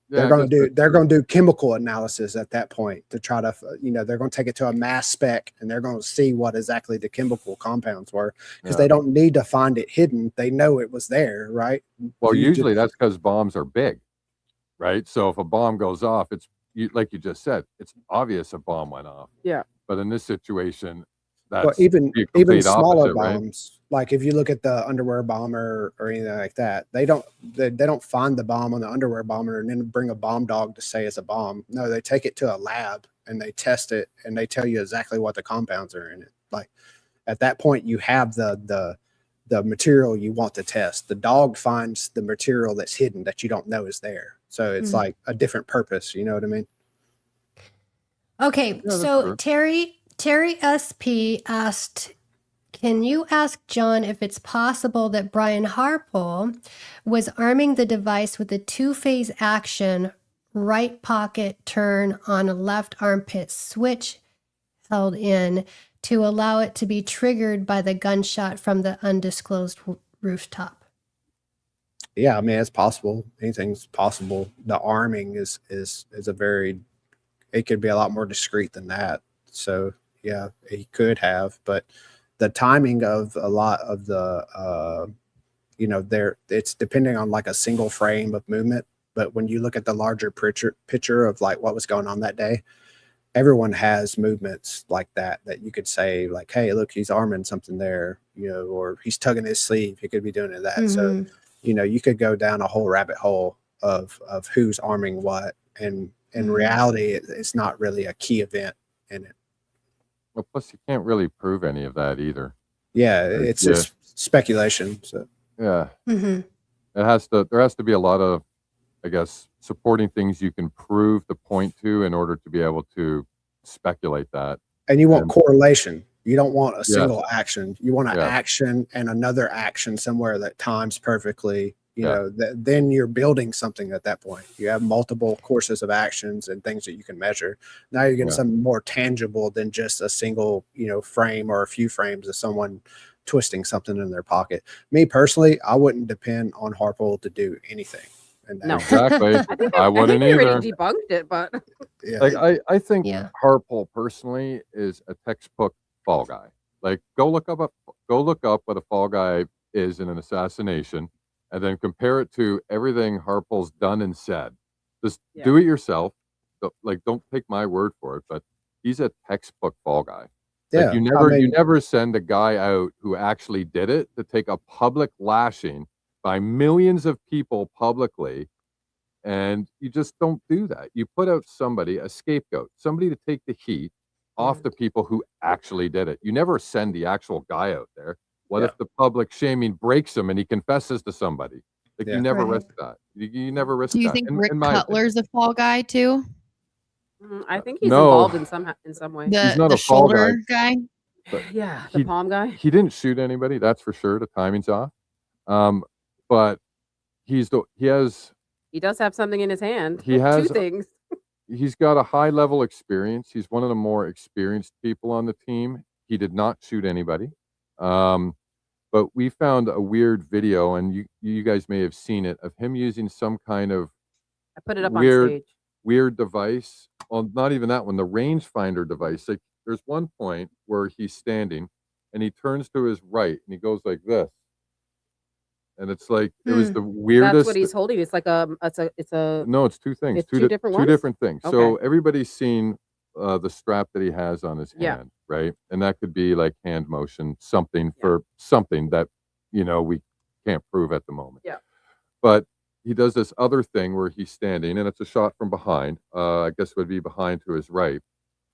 they're going to do chemical analysis at that point to try to, they're going to take it to a mass spec and they're going to see what exactly the chemical compounds were because they don't need to find it hidden. They know it was there, right? Well, You usually that's because bombs are big, right? So if a bomb goes off, like you just said, it's obvious a bomb went off. Yeah. But in this situation, Well, that's even the complete smaller opposite, right? bombs, like if you look at the underwear bomber or anything like that, they don't find the bomb on the underwear bomber and then bring a bomb dog to say it's a bomb. No, they take it to a lab and they test it and they tell you exactly what the compounds are in it. Like at that point, you have the material you want to test. The dog finds the material that's hidden that you don't know is there. So it's like a different purpose. You know what I mean? Okay, that's so true. Terry SP asked, can you ask John if it's possible that Brian Harpole was arming the device with a two-phase action, right pocket turn on a left armpit switch held in to allow it to be triggered by the gunshot from the undisclosed rooftop? Yeah, I mean it's possible. Anything's possible. The arming is it could be a lot more discreet than that. So yeah, he could have, but the timing of a lot of the it's depending on like a single frame of movement. But when you look at the larger picture of like what was going on that day, everyone has movements like that you could say like, hey, look, he's arming something there, or he's tugging his sleeve. He could be doing that. So, you could go down a whole rabbit hole of who's arming what. And in reality, it's not really a key event in it. Well, plus you can't really prove any of that either. Yeah, it's just speculation. So Yeah. There has to be a lot of, I guess, supporting things you can prove the point to in order to be able to speculate that. and you want correlation. You don't want a Yes. single action. You want an Yeah. action and another action somewhere that times perfectly. Yeah. Then you're building something at that point. You have multiple courses of actions and things that you can measure. Now you're getting Yeah. something more tangible than just a single, frame or a few frames of someone twisting something in their pocket. Me personally, I wouldn't depend on Harpole to do anything. And No. Exactly. I think I I wouldn't think we either. already debunked it, but yeah, Like I think Yeah. Harpole personally is a textbook fall guy. Like go look up what a fall guy is in an assassination, and then compare it to everything Harpole's done and said. Just Yeah. do it yourself. Don't take my word for it, but he's a textbook fall guy. yeah. Like you never send a guy out who actually did it to take a public lashing by millions of people publicly, and you just don't do that. You put out somebody, a scapegoat, somebody to take the heat off the people who actually did it. You never send the actual guy out there. What Yeah. if the public shaming breaks him and he confesses to somebody? Like Yeah. you never Right. risk that. You never risk Do you that. think in Rick my opinion. Cutler's a fall guy too? I think he's No. involved in some way. He's not The a fall guy. shoulder guy? but Yeah, the palm guy. He didn't shoot anybody, that's for sure. The timing's off. But he does have something in his hand. He has- two things. he's got a high level experience. He's one of the more experienced people on the team. He did not shoot anybody. But we found a weird video, and you guys may have seen it, of him using some kind of I put it up weird- on stage. weird device. Well, not even that one, the rangefinder device. Like there's one point where he's standing and he turns to his right and he goes like this. And it's like it was the weirdest. That's what he's holding. It's like it's a No, it's two things. It's two different ones? different things. So Okay. everybody's seen the strap that he has on his Yeah. hand, right? And that could be like hand motion, something Yeah. for something that we can't prove at the moment. Yeah. But he does this other thing where he's standing, and it's a shot from behind. I guess it would be behind to his right.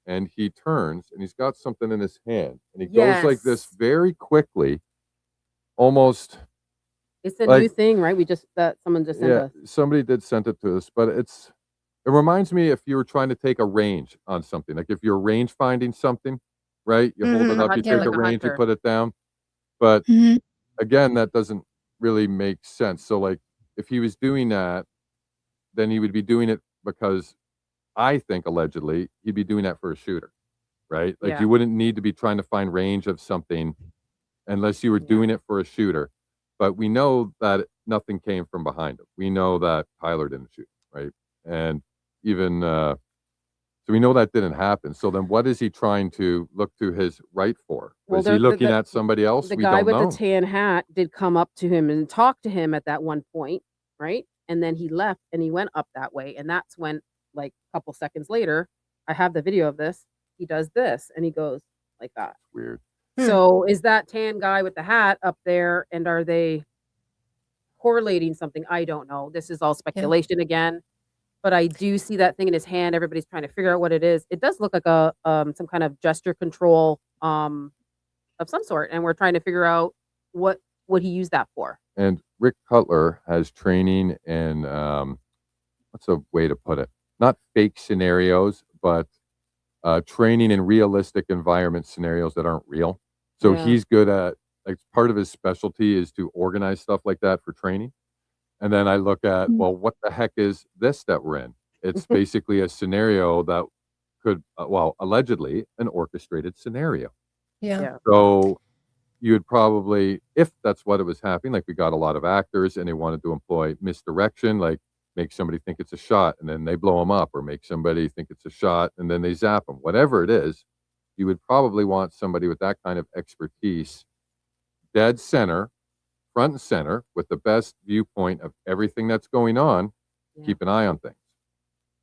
And he turns, and he's got something in his hand, and he goes like this Yes. very quickly, almost. It's a Like- new thing, right? Someone just sent us. Somebody did send it to us, but it reminds me if you were trying to take a range on something, like if you're range finding something, right? You hold it Mhm. up, you Yeah, take like a a range, you hunter. put it down. But Mhm. again, that doesn't really make sense. So like if he was doing that, then he would be doing it because I think allegedly he'd be doing that for a shooter, right? Like Yeah. you wouldn't need to be trying to find range of something unless you were Yeah. doing it for a shooter. But we know that nothing came from behind him. We know that Tyler didn't shoot, right? And even so we know that didn't happen. So then what is he trying to look to his right for? Well, Was he the- looking the- at somebody else? The We guy don't with know. the tan hat did come up to him and talk to him at that one point, right? And then he left and he went up that way. And that's when, like a couple seconds later, I have the video of this. He does this and he goes like that. Weird. So is that tan guy with the hat up there, and are they correlating something? I don't know. This is all speculation again, but I do see that thing in his hand. Everybody's trying to figure out what it is. It does look like a some kind of gesture control of some sort, and we're trying to figure out what would he use that for. And Rick Cutler has training in what's a way to put it? Not fake scenarios, but training in realistic environment scenarios that aren't real. So Yeah. he's good at, like, part of his specialty is to organize stuff like that for training. And then I look at, well, what the heck is this that we're in? It's basically a scenario that could, allegedly an orchestrated scenario. Yeah. Yeah. So you would probably, if that's what it was happening, like we got a lot of actors and they wanted to employ misdirection, like make somebody think it's a shot and then they blow them up, or make somebody think it's a shot and then they zap them. Whatever it is, you would probably want somebody with that kind of expertise, dead center, front and center, with the best viewpoint of everything that's going on, Yeah. keep an eye on things.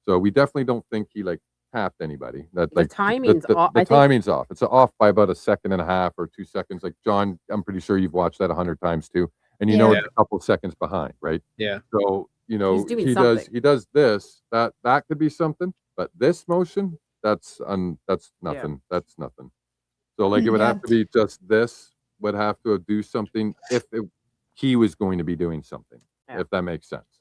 So we definitely don't think he like tapped anybody. That The like timing's off. The I think timing's off. It's off by about a second and a half or 2 seconds. Like John, I'm pretty sure you've watched that 100 times too, and you know Yeah. it's a couple seconds behind, right? Yeah. So He's doing he something. does this, that could be something, but this motion, that's nothing. That's nothing. So like it would have to be just this would have to do something if he was going to be doing something, Yeah. if that makes sense.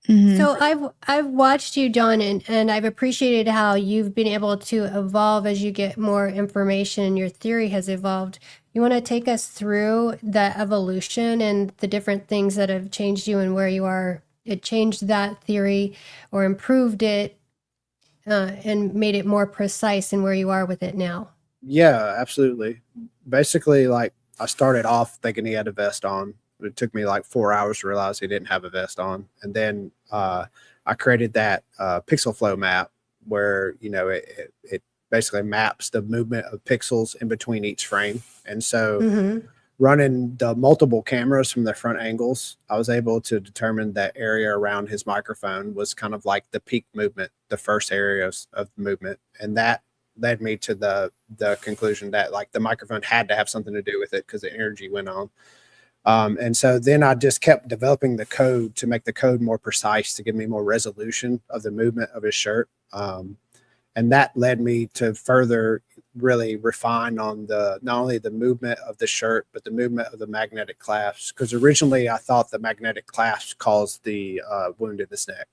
Mhm. So I've watched you, John, and I've appreciated how you've been able to evolve as you get more information and your theory has evolved. You want to take us through the evolution and the different things that have changed you and where you are? It changed that theory or improved it and made it more precise in where you are with it now. Yeah, absolutely. Basically, like I started off thinking he had a vest on. It took me like 4 hours to realize he didn't have a vest on. And then I created that pixel flow map where, it basically maps the movement of pixels in between each frame. And so Mm-hmm. running the multiple cameras from the front angles, I was able to determine that area around his microphone was kind of like the peak movement, the first area of movement. And that led me to the conclusion that like the microphone had to have something to do with it because the energy went on. And so then I just kept developing the code to make the code more precise, to give me more resolution of the movement of his shirt. And that led me to further really refine on the not only the movement of the shirt but the movement of the magnetic clasps, because originally I thought the magnetic clasps caused the wound in his neck,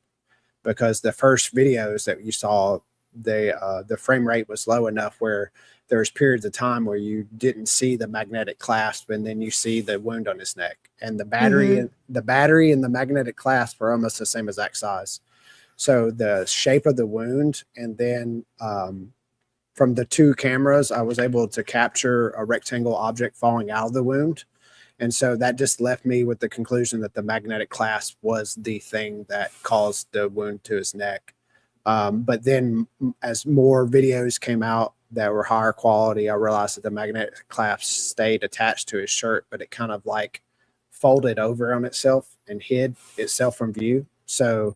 because the first videos that you saw, the frame rate was low enough where there was periods of time where you didn't see the magnetic clasp, and then you see the wound on his neck, and the battery and the magnetic clasp are almost the same exact size. So the shape of the wound, and then from the two cameras, I was able to capture a rectangle object falling out of the wound. And so that just left me with the conclusion that the magnetic clasp was the thing that caused the wound to his neck. But then as more videos came out that were higher quality, I realized that the magnetic clasp stayed attached to his shirt, but it kind of like folded over on itself and hid itself from view. So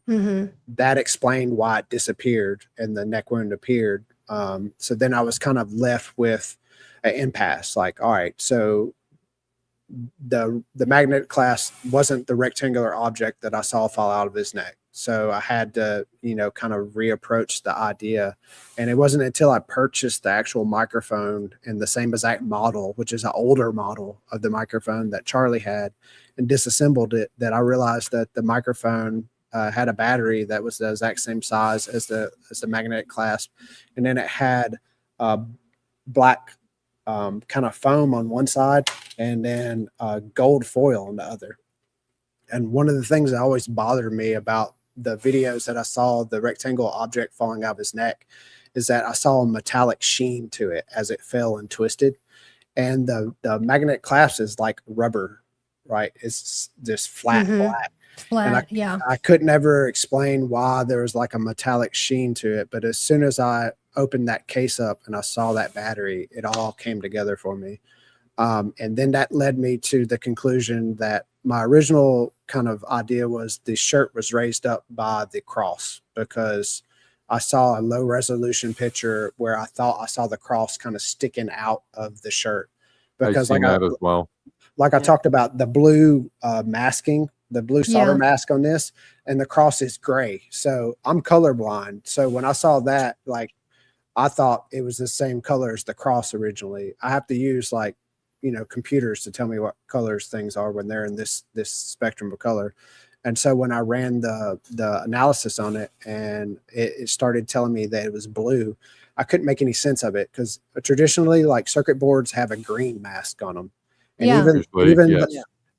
that explained why it disappeared and the neck wound appeared. So then I was kind of left with an impasse. Like, all right, so the magnetic clasp wasn't the rectangular object that I saw fall out of his neck. So I had to, kind of reapproach the idea. And it wasn't until I purchased the actual microphone and the same exact model, which is an older model of the microphone that Charlie had, and disassembled it, that I realized that the microphone had a battery that was the exact same size as the magnetic clasp. And then it had black kind of foam on one side and then gold foil on the other. And one of the things that always bothered me about the videos that I saw the rectangle object falling out of his neck is that I saw a metallic sheen to it as it fell and twisted. And the magnetic clasp is like rubber, right? It's just flat, black. Flat, I couldn't ever explain why there was like a metallic sheen to it. But as soon as I opened that case up and I saw that battery, it all came together for me. And then that led me to the conclusion that my original kind of idea was the shirt was raised up by the cross, because I saw a low resolution picture where I thought I saw the cross kind of sticking out of the shirt. Because I've seen that as well. Like I talked about the blue masking, the blue solder mask on this, and the cross is gray. So I'm colorblind. So when I saw that, like, I thought it was the same color as the cross originally. I have to use computers to tell me what colors things are when they're in this spectrum of color. And so when I ran the analysis on it and it started telling me that it was blue, I couldn't make any sense of it, because traditionally, like, circuit boards have a green mask on them. And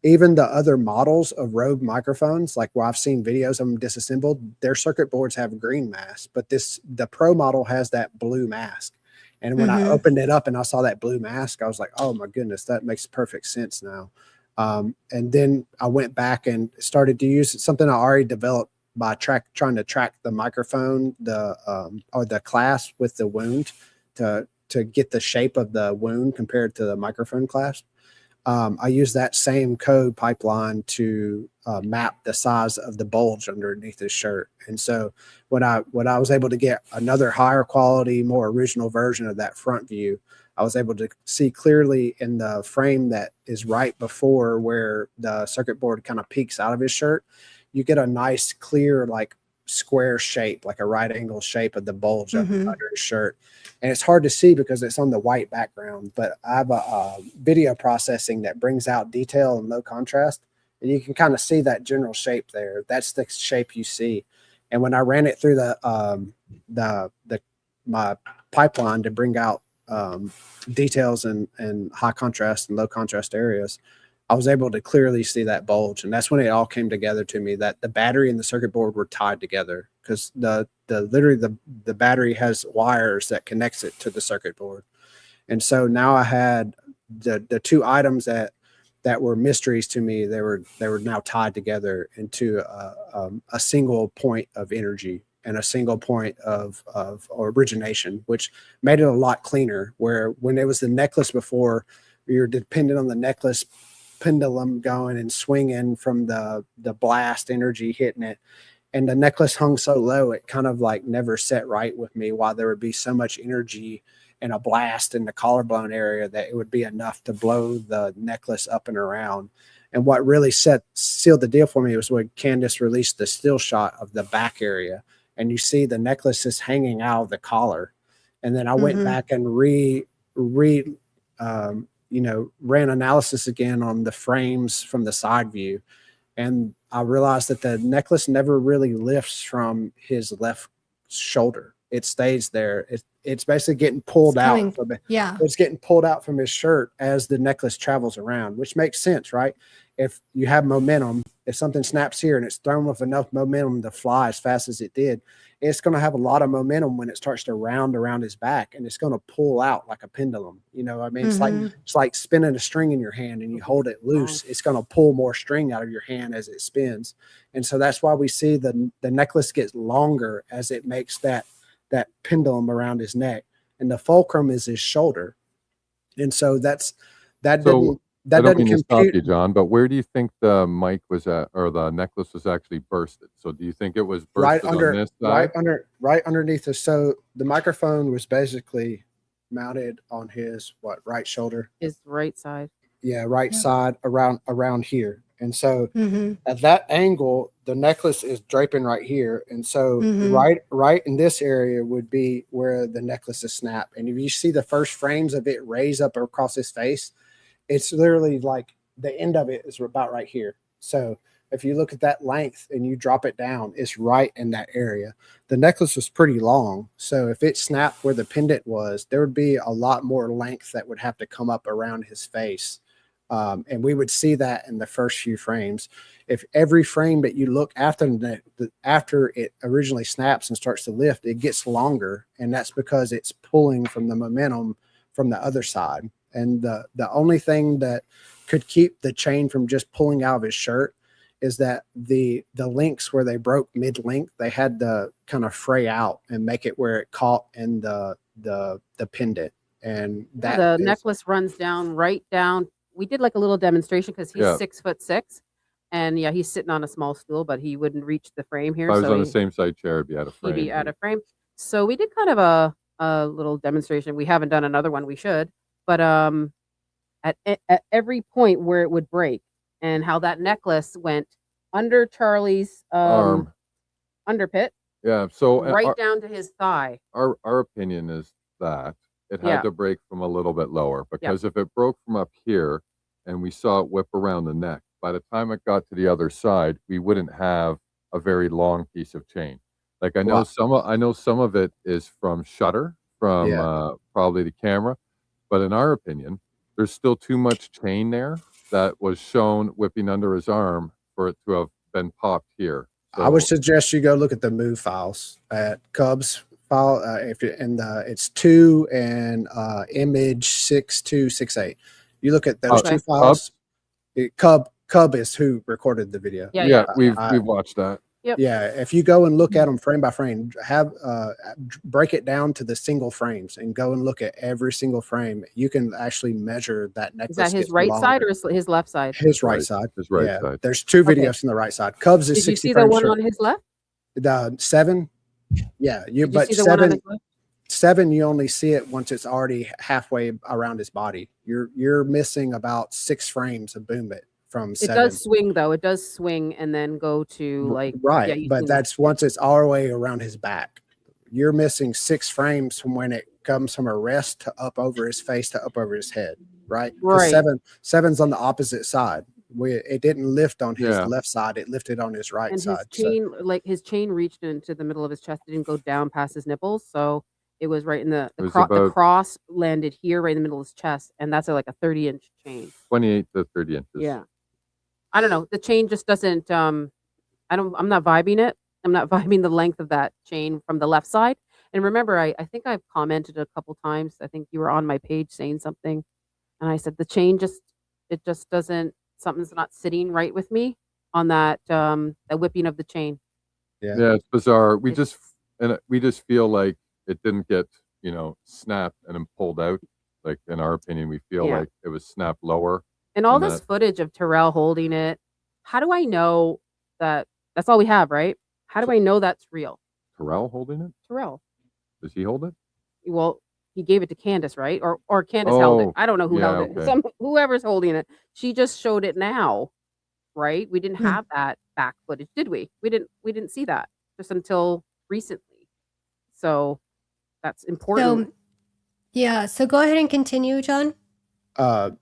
even the other models of Rogue microphones, like where I've seen videos of them disassembled, their circuit boards have green masks, but the Pro model has that blue mask. And when I opened it up and I saw that blue mask, I was like, oh my goodness, that makes perfect sense now. And then I went back and started to use something I already developed by trying to track the microphone, or the clasp with the wound to get the shape of the wound compared to the microphone clasp. I use that same code pipeline to map the size of the bulge underneath his shirt. And so when I was able to get another higher quality, more original version of that front view, I was able to see clearly in the frame that is right before where the circuit board kind of peeks out of his shirt, you get a nice clear, like, square shape, like a right angle shape of the bulge under his shirt. And it's hard to see because it's on the white background, but I have a video processing that brings out detail and low contrast, and you can kind of see that general shape there. That's the shape you see. And when I ran it through my pipeline to bring out details and high contrast and low contrast areas, I was able to clearly see that bulge. And that's when it all came together to me, that the battery and the circuit board were tied together, because literally the battery has wires that connects it to the circuit board. And so now I had the two items that were mysteries to me. They were now tied together into a single point of energy and a single point of origination, which made it a lot cleaner. Where when it was the necklace before, you're dependent on the necklace pendulum going and swinging from the blast energy hitting it, and the necklace hung so low it kind of like never set right with me, while there would be so much energy and a blast in the collarbone area that it would be enough to blow the necklace up and around. And what really sealed the deal for me was when Candace released the still shot of the back area, and you see the necklace is hanging out of the collar. And then I went Mhm. back and ran analysis again on the frames from the side view. And I realized that the necklace never really lifts from his left shoulder. It stays there. It's basically getting pulled It's out coming. from it. Yeah. It's getting pulled out from his shirt as the necklace travels around, which makes sense, right? If you have momentum, if something snaps here and it's thrown with enough momentum to fly as fast as it did, it's going to have a lot of momentum when it starts to round around his back, and it's going to pull out like a pendulum. You know, I mean, Mhm. it's like spinning a string in your hand and you hold it loose. It's going to pull more string out of your hand as it spins. And so that's why we see the necklace gets longer as it makes that pendulum around his neck, and the fulcrum is his shoulder. And so that So didn't I that don't doesn't mean to stop compute you, John, but where do you think the mic was at, or the necklace was actually bursted? So do you think it was right bursted on this right side? right underneath us. So the microphone was basically mounted on his right shoulder. His right side. Yeah, right Yeah. side around here. And so Mhm. at that angle, the necklace is draping right here. And so Mhm. right in this area would be where the necklace is snapped. And if you see the first frames of it raise up across his face, it's literally like the end of it is about right here. So if you look at that length and you drop it down, it's right in that area. The necklace was pretty long. So if it snapped where the pendant was, there would be a lot more length that would have to come up around his face. And we would see that in the first few frames. If every frame that you look after after it originally snaps and starts to lift, it gets longer, and that's because it's pulling from the momentum from the other side. And the only thing that could keep the chain from just pulling out of his shirt is that the links where they broke mid length, they had to kind of fray out and make it where it caught in the pendant. And Yeah, that the is necklace runs down right down. We did like a little demonstration because he's Yeah. 6'6", and yeah, he's sitting on a small stool, but he wouldn't reach the frame If here, I was so on the same side chair, it'd be out of he'd be frame. out of frame. So we did kind of a little demonstration. We haven't done another one. We should, but at every point where it would break, and how that necklace went under Charlie's Arm. underpit, Yeah. So right down to his thigh. our opinion is that it had Yeah. to break from a little bit lower, because if it broke from up here and we saw it whip around the neck, by the time it got to the other side, we wouldn't have a very long piece of chain. Like I know Wow. some of it is from shutter, from Yeah. probably the camera, but in our opinion, there's still too much chain there that was shown whipping under his arm for it to have been popped here. I would So suggest you go look at the move files at Cubs file. If you and it's 2 and image 6268. You look at those Okay. two files. Cub is who recorded the video. Yeah, yeah, yeah. we've watched that. Yep. Yeah, if you go and look at them frame by frame, have break it down to the single frames and go and look at every single frame. You can actually measure that necklace. Is that his gets right side longer. or his left side? His right Right, side? his right Yeah, side. there's two Okay. videos from the right side. Cubs is Did you 60 see the frames one short. on his left? The 7, yeah, Did you but see the one on his 7 left? 7 you only see it once it's already halfway around his body. You're missing about 6 frames of boom it from It 7. does swing though. It does swing and then go to like yeah, Right, you've but seen that. that's once it's all the way around his back. You're missing 6 frames from when it comes from a rest to up over his face to up over his head, right? Because Right. 7's on the opposite side. It didn't lift on his Yeah. left side; it lifted on his right And his side. So chain, like his chain reached into the middle of his chest. It didn't go down past his nipples. So it was right in It was the about cross landed here right in the middle of his chest. And that's like a 30-inch chain. 28 to 30 inches. Yeah. I don't know. The chain just doesn't I'm not vibing it. I'm not vibing the length of that chain from the left side. And remember, I think I've commented a couple times. I think you were on my page saying something. And I said the chain just doesn't, something's not sitting right with me on that that whipping of the chain. yeah, Yeah, it's bizarre. We It's- just feel like it didn't get, snapped and then pulled out. Like in our opinion, we feel Yeah. like it was snapped lower. And all And this that- footage of Terrell holding it, how do I know that that's all we have, right? How do I know that's real? Terrell holding it? Terrell. Does he hold it? Well, he gave it to Candace, right? Or Candace held it. Oh, I don't know who yeah, held it. okay. Whoever's holding it. She just showed it now, right? We didn't have that back footage, did we? We didn't see that just until recently. So That's important. So, yeah. So go ahead and continue, John. Uh,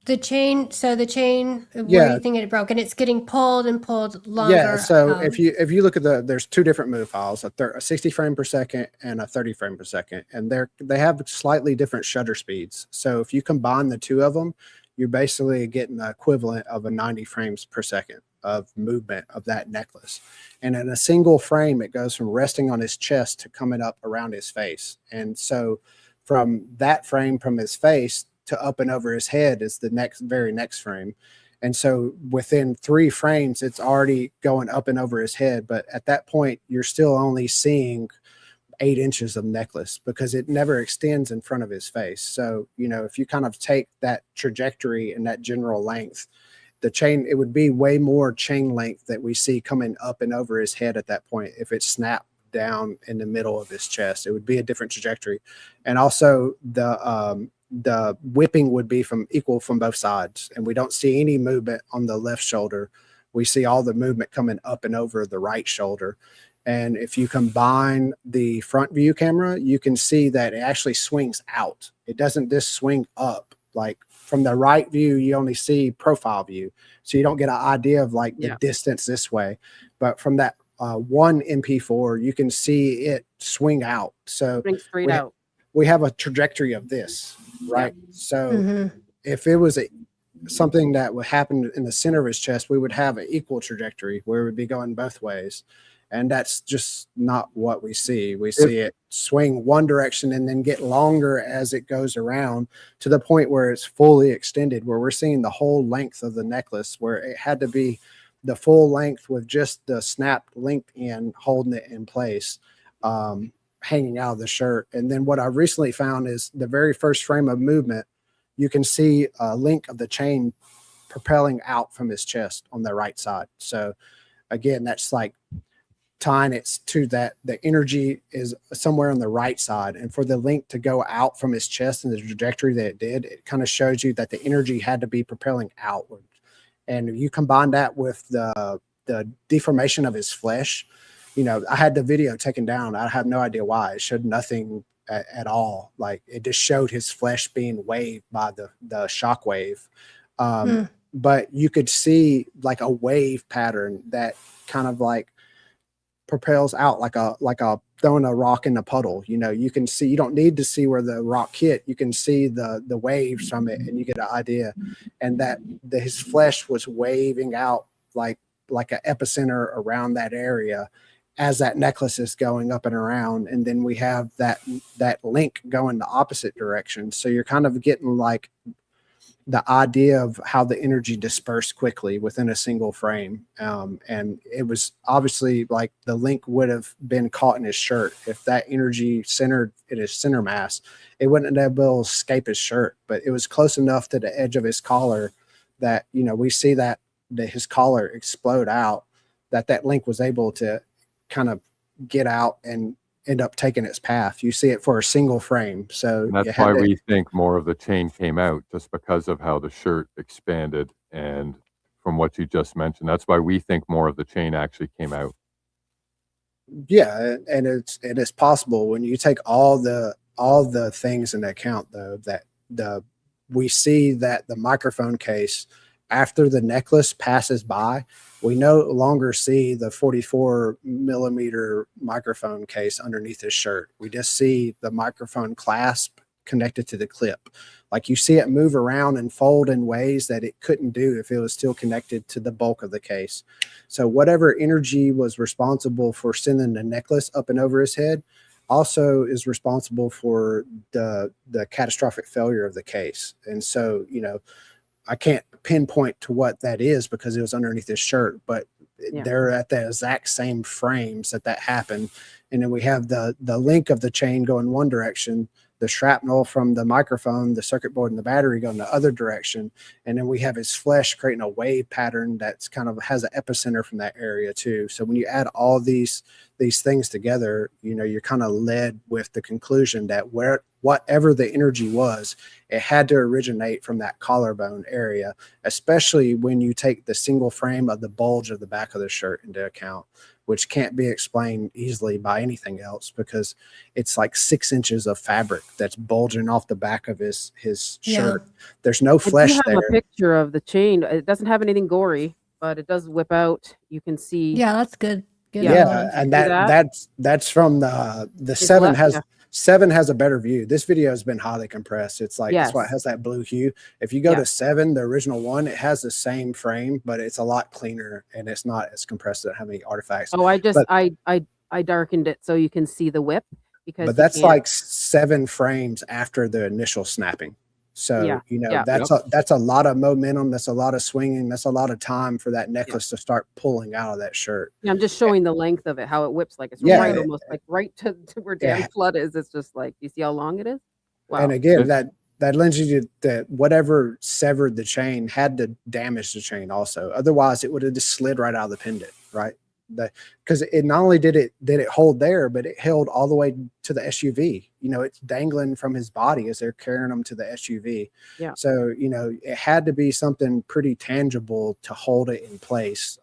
The chain. So the chain. Where Yeah. do you think it broke? And it's getting pulled and pulled longer. Yeah. So out. if you look at there's two different move files, a 60 frame per second and a 30 frame per second, and they have slightly different shutter speeds. So if you combine the two of them, you're basically getting the equivalent of a 90 frames per second of movement of that necklace. And in a single frame, it goes from resting on his chest to coming up around his face. And so from that frame from his face to up and over his head is the very next frame. And so within 3 frames, it's already going up and over his head. But at that point, you're still only seeing 8 inches of necklace because it never extends in front of his face. So, if you kind of take that trajectory and that general length, the chain, it would be way more chain length that we see coming up and over his head at that point. If it snapped down in the middle of his chest, it would be a different trajectory. And also the whipping would be equal from both sides. And we don't see any movement on the left shoulder. We see all the movement coming up and over the right shoulder. And if you combine the front view camera, you can see that it actually swings out. It doesn't just swing up. Like from the right view, you only see profile view. So you don't get an idea of like the distance this way. But from that one MP4, you can see it swing out. So Swing straight out. we have a trajectory of this, right? So if it was something that would happen in the center of his chest, we would have an equal trajectory where it would be going both ways. And that's just not what we see. We see it swing one direction and then get longer as it goes around to the point where it's fully extended, where we're seeing the whole length of the necklace, where it had to be the full length with just the snapped link in holding it in place, hanging out of the shirt. And then what I recently found is the very first frame of movement, you can see a link of the chain propelling out from his chest on the right side. So again, that's like tying it to that the energy is somewhere on the right side, and for the link to go out from his chest and the trajectory that it did, it kind of shows you that the energy had to be propelling outward. And you combine that with the deformation of his flesh. I had the video taken down. I have no idea why. It showed nothing at all. Like it just showed his flesh being waved by the shock wave. But you could see like a wave pattern that kind of like propels out like a throwing a rock in a puddle. You can see, you don't need to see where the rock hit. You can see the waves from it and you get an idea. And that his flesh was waving out like an epicenter around that area as that necklace is going up and around. And then we have that link going the opposite direction. So you're kind of getting like the idea of how the energy dispersed quickly within a single frame. And it was obviously like the link would have been caught in his shirt. If that energy centered in his center mass, it wouldn't have been able to escape his shirt, but it was close enough to the edge of his collar that, we see that his collar explode out, that link was able to kind of get out and end up taking its path. You see it for a single frame. So and that's why we think more of the chain came out, just because of how the shirt expanded. And from what you just mentioned, that's why we think more of the chain actually came out. Yeah. And it is possible when you take all the things into account, though, that we see that the microphone case, after the necklace passes by, we no longer see the 44 millimeter microphone case underneath his shirt. We just see the microphone clasp connected to the clip. Like you see it move around and fold in ways that it couldn't do if it was still connected to the bulk of the case. So whatever energy was responsible for sending the necklace up and over his head also is responsible for the catastrophic failure of the case. And so, I can't pinpoint to what that is because it was underneath his shirt, but they're at the exact same frames that happened. And then we have the link of the chain going one direction, the shrapnel from the microphone, the circuit board, and the battery going the other direction. And then we have his flesh creating a wave pattern that's kind of has an epicenter from that area too. So when you add all these things together, you're kind of led with the conclusion that whatever the energy was, it had to originate from that collarbone area, especially when you take the single frame of the bulge of the back of the shirt into account. which can't be explained easily by anything else because it's like 6 inches of fabric that's bulging off the back of his Yeah. shirt. There's no I do flesh have there. a picture of the chain. It doesn't have anything gory, but it does whip out. You can see. Yeah, that's good. Good. Yeah. Yeah, and See that? that's from the His 7 left, has yeah. 7 has a better view. This video has been highly compressed. It's like that's why it Yes. has that blue hue. If you go Yeah. to 7, the original one, it has the same frame, but it's a lot cleaner and it's not as compressed. Doesn't have any artifacts. Oh, I just But- I darkened it so you can see the whip because But you that's can't- like 7 frames after the initial snapping. So, Yeah, yeah. that's a lot of momentum. That's a lot of swinging. That's a lot of time for that necklace to start pulling out of that shirt. Yeah, I'm just showing the length of it, how it whips. Like it's Yeah. right, almost like right to where Dan Yeah. Flood is. It's just like you see how long it is. Wow. And again, that lends you to that whatever severed the chain had to damage the chain also. Otherwise, it would have just slid right out of the pendant, right? Because it not only did it hold there, but it held all the way to the SUV. It's dangling from his body as they're carrying him to the SUV. Yeah. So it had to be something pretty tangible to hold it in place.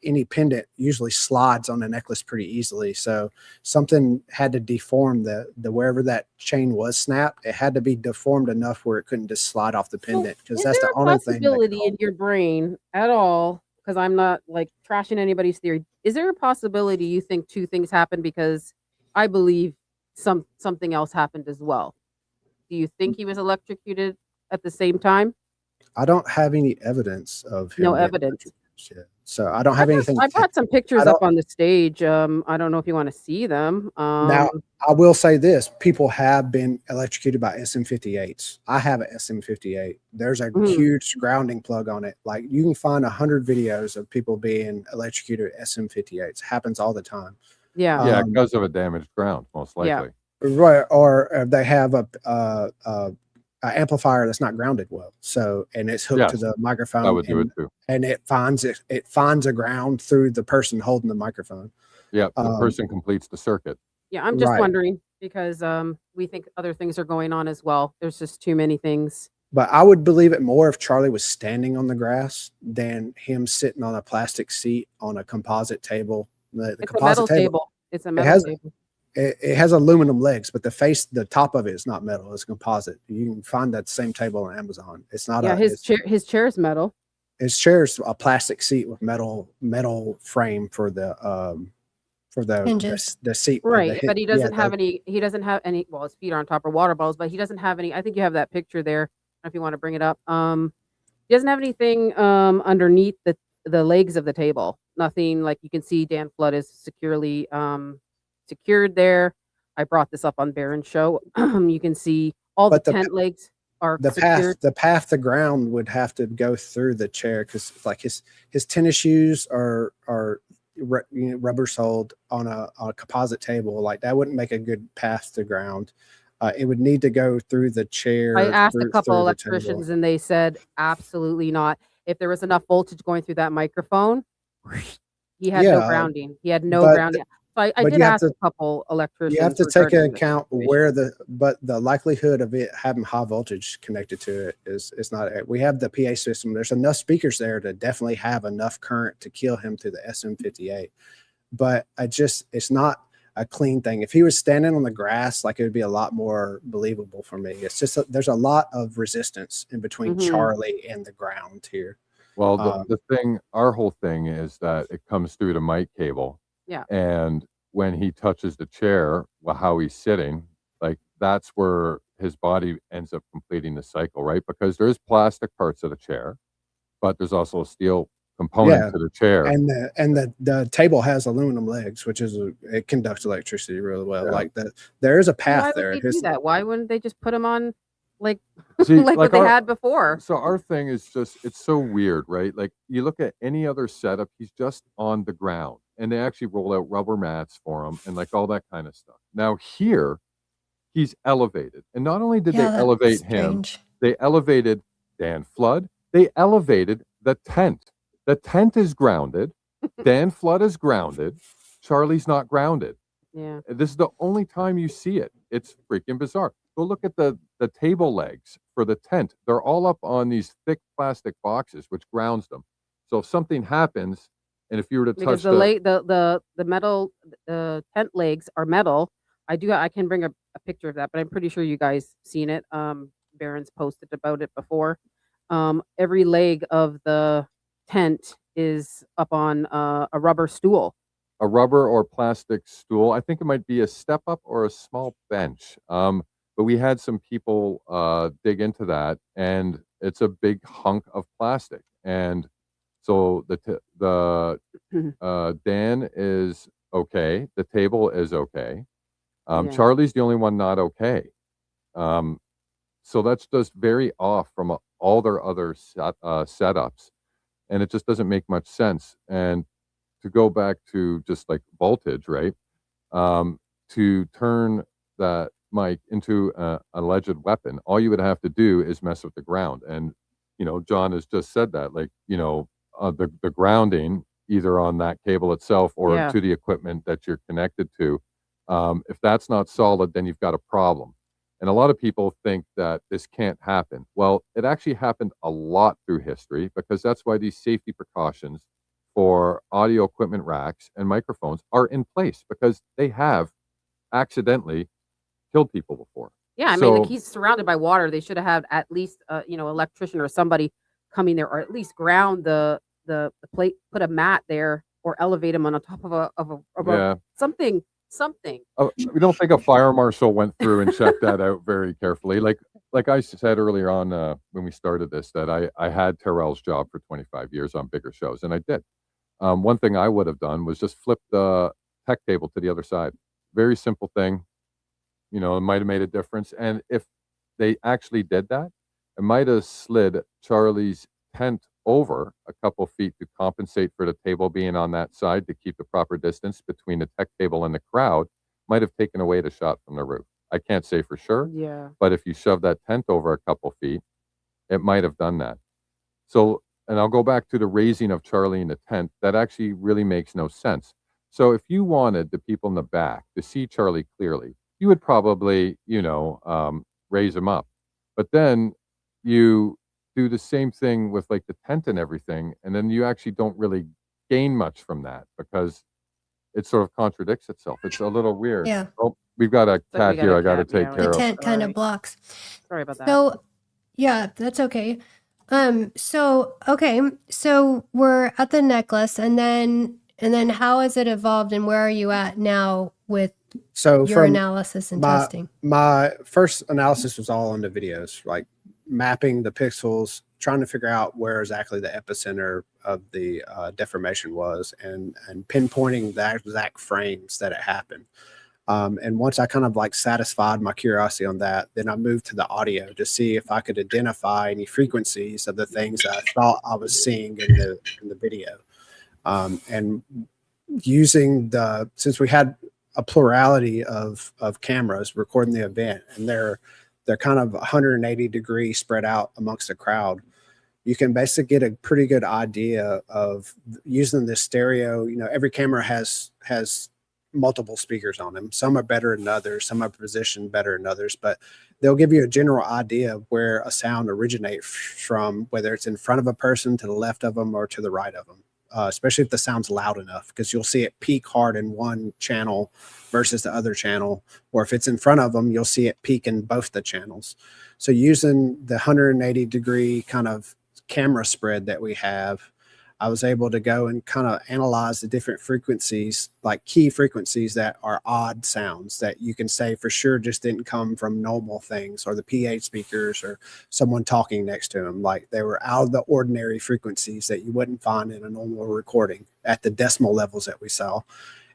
Any pendant usually slides on a necklace pretty easily. So something had to deform the wherever that chain was snapped. It had to be deformed enough where it couldn't just slide off the pendant because Is that's there the a only thing. possibility in your brain at all? Because I'm not like trashing anybody's theory. Is there a possibility you think 2 things happened? Because I believe something else happened as well. Do you think he was electrocuted at the same time? I don't have any evidence of him. No getting evidence. electrocuted yet. So I don't have anything. I brought some pictures I up don't- on the stage. I don't know if you want to see them. Now, I will say this: people have been electrocuted by SM58s. I have an SM58. There's a Mhm. huge grounding plug on it. Like you can find 100 videos of people being electrocuted at SM58s. Happens all the time. yeah. Yeah, because of a damaged ground, most Yeah. likely. Right, or they have a amplifier that's not grounded well. So, and it's hooked to Yes, the microphone. That would do and, it too. and it finds a ground through the person holding the microphone. Yeah, the Um, person completes the circuit. Yeah, I'm just Right. wondering because we think other things are going on as well. There's just too many things. But I would believe it more if Charlie was standing on the grass than him sitting on a plastic seat on a composite table. The It's a composite metal table. It's a it metal has table. it has aluminum legs, but the top of it is not metal. It's composite. You can find that same table on Amazon. It's not Yeah, a his chair is metal. his chair's a plastic seat with metal frame for the Hinges. the seat. Right, but he doesn't have any. any. He doesn't have any. Well, his feet are on top of water bottles, but he doesn't have any. I think you have that picture there. I don't know if you want to bring it up. He doesn't have anything underneath the legs of the table. Nothing like you can see. Dan Flood is securely secured there. I brought this up on Baron's show. You can see all But the the- tent legs are The secured. path to ground would have to go through the chair because like his tennis shoes are rubber soled on a composite table. Like that wouldn't make a good path to ground. It would need to go through the chair. I asked a through couple the table. electricians and they said absolutely not. If there was enough voltage going through that microphone, he had no Yeah, grounding. He had no but grounding. So I but did you have ask a couple electricians. You have to take regarding into this account situation. where the likelihood of it having high voltage connected to it is not. We have the PA system. There's enough speakers there to definitely have enough current to kill him through the SM58. But it's not a clean thing. If he was standing on the grass, like it would be a lot more believable for me. It's just there's a lot of resistance in between Mhm. Charlie and the ground here. Well, our whole thing is that it comes through the mic cable. Yeah. And when he touches the chair, how he's sitting, like that's where his body ends up completing the cycle, right? Because there's plastic parts of the chair, but there's also a steel component Yeah, to the chair. And the table has aluminum legs, which it conducts electricity really well. Yeah. like there is a Why path would there. they do that? Why wouldn't they just put him on like See, like what they our- had before? So our thing is just, it's so weird, right? Like you look at any other setup, he's just on the ground and they actually roll out rubber mats for him and like all that kind of stuff. Now here, he's elevated. And not only did they that's elevate him, strange. they elevated Dan Flood, they elevated the tent. The tent is grounded. Dan Flood is grounded. Charlie's not grounded. Yeah. This is the only time you see it. It's freaking bizarre. Go look at the table legs for the tent. They're all up on these thick plastic boxes, which grounds them. So if something happens, And if you were to because touch the metal, the tent legs are metal. I can bring a picture of that, but I'm pretty sure you guys seen it. Baron's posted about it before. Every leg of the tent is up on a rubber stool. a rubber or plastic stool, I think it might be a step up or a small bench. But we had some people dig into that, and it's a big hunk of plastic. And so the Dan is okay. The table is okay. Yeah. Charlie's the only one not okay. So that's just very off from all their other setups, and it just doesn't make much sense. And to go back to just like voltage, right? To turn that mic into an alleged weapon, all you would have to do is mess with the ground. And John has just said that, like the grounding either on that cable itself or Yeah. to the equipment that you're connected to. If that's not solid, then you've got a problem. And a lot of people think that this can't happen. Well, it actually happened a lot through history, because that's why these safety precautions for audio equipment racks and microphones are in place, because they have accidentally killed people before. Yeah, I mean, like, So- he's surrounded by water. They should have had at least electrician or somebody coming there, or at least ground the plate, put a mat there, or elevate him on the top of a Yeah. something. We don't think a fire marshal went through and checked that out very carefully. Like I said earlier on when we started this, that I had Terrell's job for 25 years on bigger shows, and I did. One thing I would have done was just flip the tech table to the other side. Very simple thing. It might have made a difference. And if they actually did that, it might have slid Charlie's tent over a couple feet to compensate for the table being on that side, to keep the proper distance between the tech table and the crowd. Might have taken away the shot from the roof. I can't say for sure, Yeah. but if you shove that tent over a couple feet, it might have done that. So, and I'll go back to the raising of Charlie in the tent. That actually really makes no sense. So if you wanted the people in the back to see Charlie clearly, you would probably, raise him up. But then you do the same thing with like the tent and everything, and then you actually don't really gain much from that, because it sort of contradicts itself. It's a little weird. Yeah. Oh, we've got a we cat got here a I got to cat take meowing. care The of. tent kind of Sorry. blocks. Sorry about that. So, yeah, that's okay. So we're at the necklace, and then how has it evolved, and where are you at now with So your from analysis and my testing? my first analysis was all on the videos, like mapping the pixels, trying to figure out where exactly the epicenter of the deformation was, and pinpointing the exact frames that it happened. And once I kind of like satisfied my curiosity on that, then I moved to the audio to see if I could identify any frequencies of the things that I thought I was seeing in the video. And using since we had a plurality of cameras recording the event, and they're kind of 180 degrees spread out amongst the crowd, you can basically get a pretty good idea of using this stereo. Every camera has multiple speakers on them. Some are better than others, some are positioned better than others, but they'll give you a general idea of where a sound originates from, whether it's in front of a person, to the left of them, or to the right of them. Especially if the sound's loud enough, because you'll see it peak hard in one channel versus the other channel. Or if it's in front of them, you'll see it peak in both the channels. So using the 180 degree kind of camera spread that we have, I was able to go and kind of analyze the different frequencies, like key frequencies that are odd sounds that you can say for sure just didn't come from normal things, or the PA speakers, or someone talking next to them. Like, they were out of the ordinary frequencies that you wouldn't find in a normal recording at the decimal levels that we saw.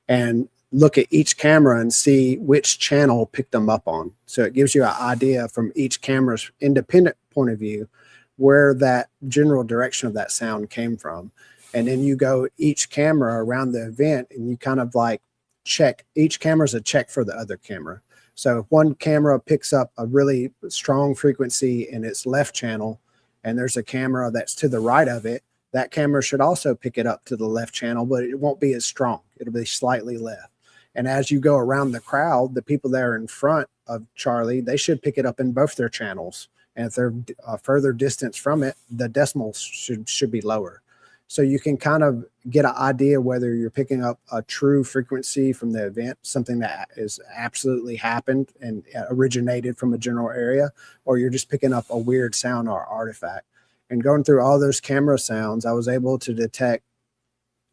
And look at each camera and see which channel picked them up on. So it gives you an idea from each camera's independent point of view where that general direction of that sound came from. And then you go each camera around the event, and you kind of like check, each camera's a check for the other camera. So if one camera picks up a really strong frequency in its left channel, and there's a camera that's to the right of it, that camera should also pick it up to the left channel, but it won't be as strong. It'll be slightly left. And as you go around the crowd, the people that are in front of Charlie, they should pick it up in both their channels. And if they're a further distance from it, the decimals should be lower. So you can kind of get an idea whether you're picking up a true frequency from the event, something that is absolutely happened and originated from a general area, or you're just picking up a weird sound or artifact. And going through all those camera sounds, I was able to detect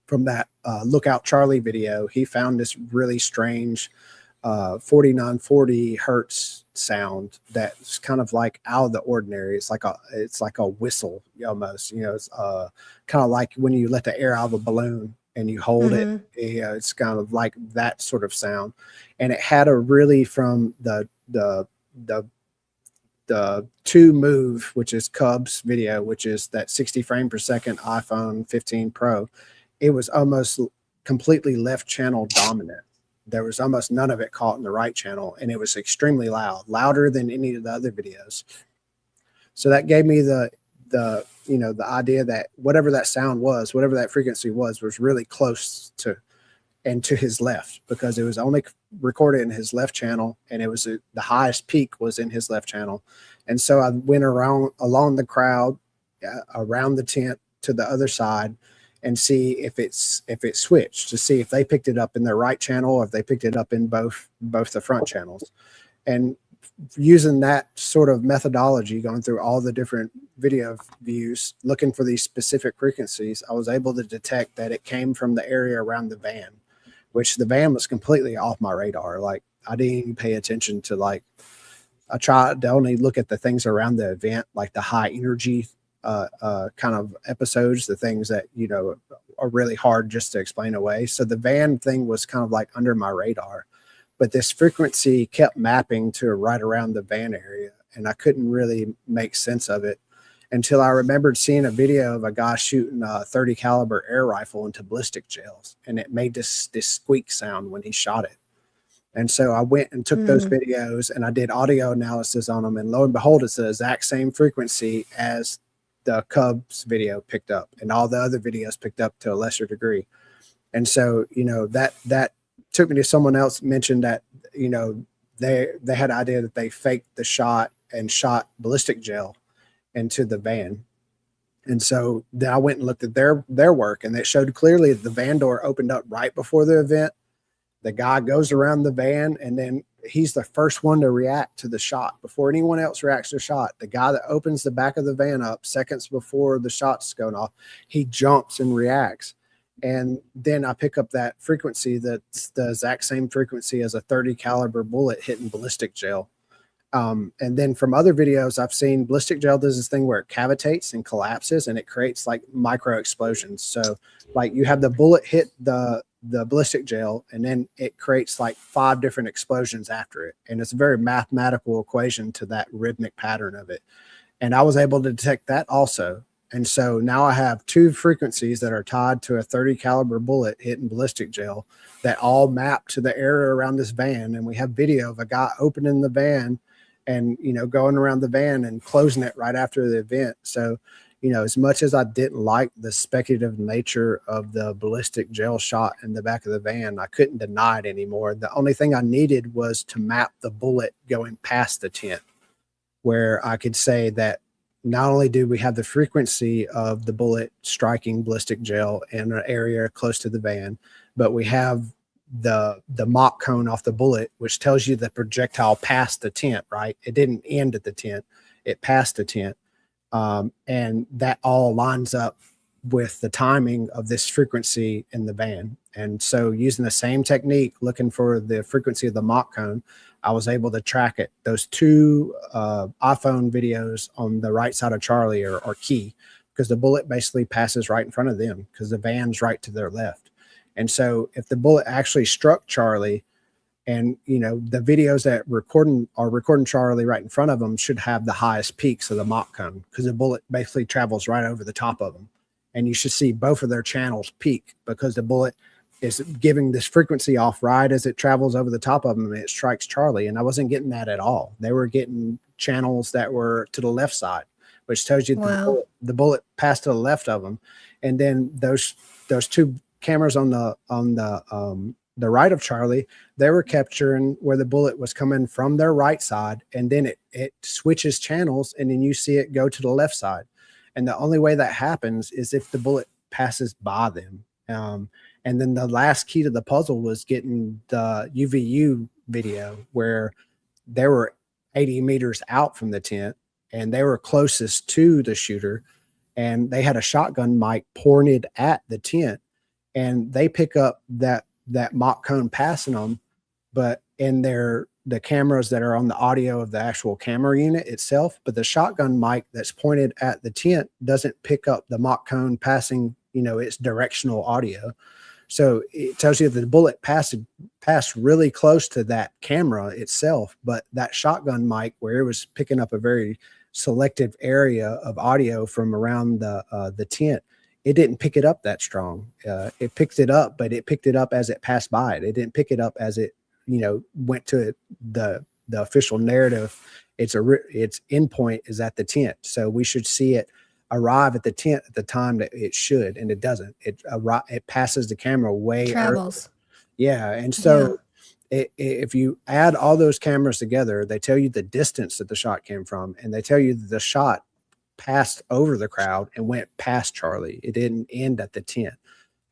from that Lookout Charlie video, he found this really strange 4940 hertz sound that's kind of like out of the ordinary. It's like a whistle almost, it's kind of like when you let the air out of a balloon and you hold it. It's kind of like that sort of sound. And it had a really from the two move, which is Cubs video, which is that 60 frame per second iPhone 15 Pro. It was almost completely left channel dominant. There was almost none of it caught in the right channel, and it was extremely loud, louder than any of the other videos. So that gave me the idea that whatever that sound was, whatever that frequency was really close to and to his left, because it was only recorded in his left channel, and it was the highest peak was in his left channel. And so I went along the crowd, around the tent to the other side, and see if it switched, to see if they picked it up in their right channel or if they picked it up in both the front channels. And using that sort of methodology, going through all the different video views, looking for these specific frequencies, I was able to detect that it came from the area around the van, which the van was completely off my radar. Like, I didn't even pay attention to, like, I tried to only look at the things around the event, like the high energy kind of episodes, the things that, are really hard just to explain away. So the van thing was kind of like under my radar, but this frequency kept mapping to right around the van area, and I couldn't really make sense of it until I remembered seeing a video of a guy shooting a 30 caliber air rifle into ballistic gels, and it made this squeak sound when he shot it. And so I went and took those videos and I did audio analysis on them, and lo and behold, it's the exact same frequency as the Cubs video picked up, and all the other videos picked up to a lesser degree. And so, that took me to someone else mentioned that, they had an idea that they faked the shot and shot ballistic gel into the van. And so then I went and looked at their work, and it showed clearly that the van door opened up right before the event. The guy goes around the van, and then he's the first one to react to the shot before anyone else reacts to the shot. The guy that opens the back of the van up seconds before the shot's going off, he jumps and reacts. And then I pick up that frequency that's the exact same frequency as a 30 caliber bullet hitting ballistic gel. And then from other videos I've seen, ballistic gel does this thing where it cavitates and collapses, and it creates like micro explosions. So like you have the bullet hit the ballistic gel, and then it creates like 5 different explosions after it. And it's a very mathematical equation to that rhythmic pattern of it. And I was able to detect that also. And so now I have 2 frequencies that are tied to a 30 caliber bullet hitting ballistic gel that all map to the area around this van. And we have video of a guy opening the van and, going around the van and closing it right after the event. So, as much as I didn't like the speculative nature of the ballistic gel shot in the back of the van, I couldn't deny it anymore. The only thing I needed was to map the bullet going past the tent, where I could say that not only do we have the frequency of the bullet striking ballistic gel in an area close to the van, but we have the mock cone off the bullet, which tells you the projectile passed the tent, right? It didn't end at the tent, it passed the tent. And that all lines up with the timing of this frequency in the van. And so using the same technique, looking for the frequency of the mock cone, I was able to track it. Those 2 iPhone videos on the right side of Charlie are key, because the bullet basically passes right in front of them because the van's right to their left. And so if the bullet actually struck Charlie, and the videos that are recording Charlie right in front of them should have the highest peaks of the mock cone, because the bullet basically travels right over the top of them. And you should see both of their channels peak, because the bullet is giving this frequency off right as it travels over the top of them and it strikes Charlie. And I wasn't getting that at all. They were getting channels that were to the left side, which tells you the bullet passed to the left of them. And then those 2 cameras on the right of Charlie, they were capturing where the bullet was coming from their right side, and then it switches channels, and then you see it go to the left side. And the only way that happens is if the bullet passes by them. And then the last key to the puzzle was getting the UVU video where they were 80 meters out from the tent and they were closest to the shooter, and they had a shotgun mic pointed at the tent, and they pick up that mock cone passing them, but in the cameras that are on the audio of the actual camera unit itself, but the shotgun mic that's pointed at the tent doesn't pick up the mock cone passing, its directional audio. So it tells you that the bullet passed really close to that camera itself, but that shotgun mic, where it was picking up a very selective area of audio from around the tent, it didn't pick it up that strong. It picked it up, but it picked it up as it passed by it. It didn't pick it up as it, went to the official narrative. Its endpoint is at the tent. So we should see it arrive at the tent at the time that it should, and it doesn't. It passes the camera way Travels. Yeah. And so if you add all those cameras together, they tell you the distance that the shot came from, and they tell you that the shot passed over the crowd and went past Charlie. It didn't end at the tent.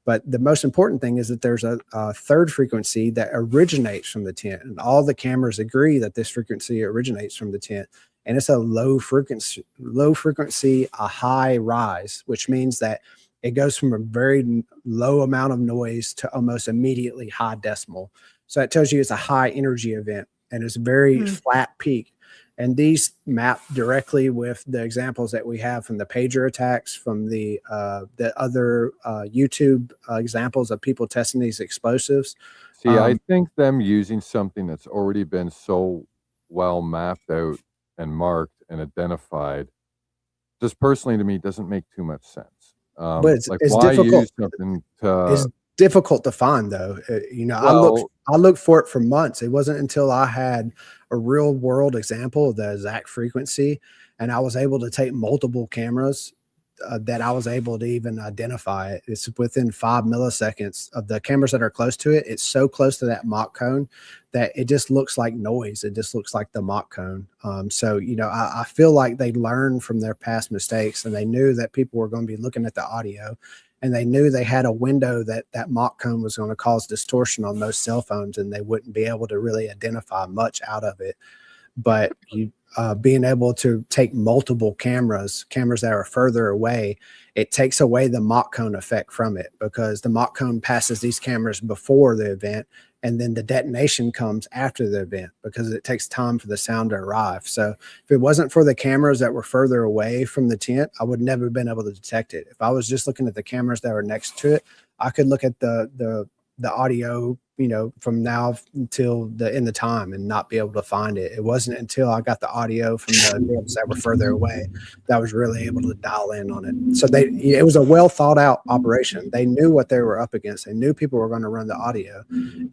But the most important thing is that there's a third frequency that originates from the tent, and all the cameras agree that this frequency originates from the tent. And it's a low frequency, a high rise, which means that it goes from a very low amount of noise to almost immediately high decimal. So it tells you it's a high energy event, and it's a very flat peak. And these map directly with the examples that we have from the pager attacks, from the other YouTube examples of people testing these explosives. See, I think them using something that's already been so well mapped out and marked and identified, just personally to me, doesn't make too much sense. But it's why difficult. use something to? It's difficult to find, though. I looked for it for months. It wasn't until I had a real world example of the exact frequency, and I was able to take multiple cameras that I was able to even identify it. It's within 5 milliseconds of the cameras that are close to it. It's so close to that mock cone that it just looks like noise. It just looks like the mock cone. So, I feel like they learned from their past mistakes, and they knew that people were going to be looking at the audio, and they knew they had a window that mock cone was going to cause distortion on most cell phones, and they wouldn't be able to really identify much out of it. But being able to take multiple cameras that are further away, it takes away the mock cone effect from it, because the mock cone passes these cameras before the event, and then the detonation comes after the event, because it takes time for the sound to arrive. So if it wasn't for the cameras that were further away from the tent, I would never have been able to detect it. If I was just looking at the cameras that were next to it, I could look at the audio, from now until the end of time and not be able to find it. It wasn't until I got the audio from the events that were further away that I was really able to dial in on it. So it was a well thought out operation. They knew what they were up against. They knew people were going to run the audio,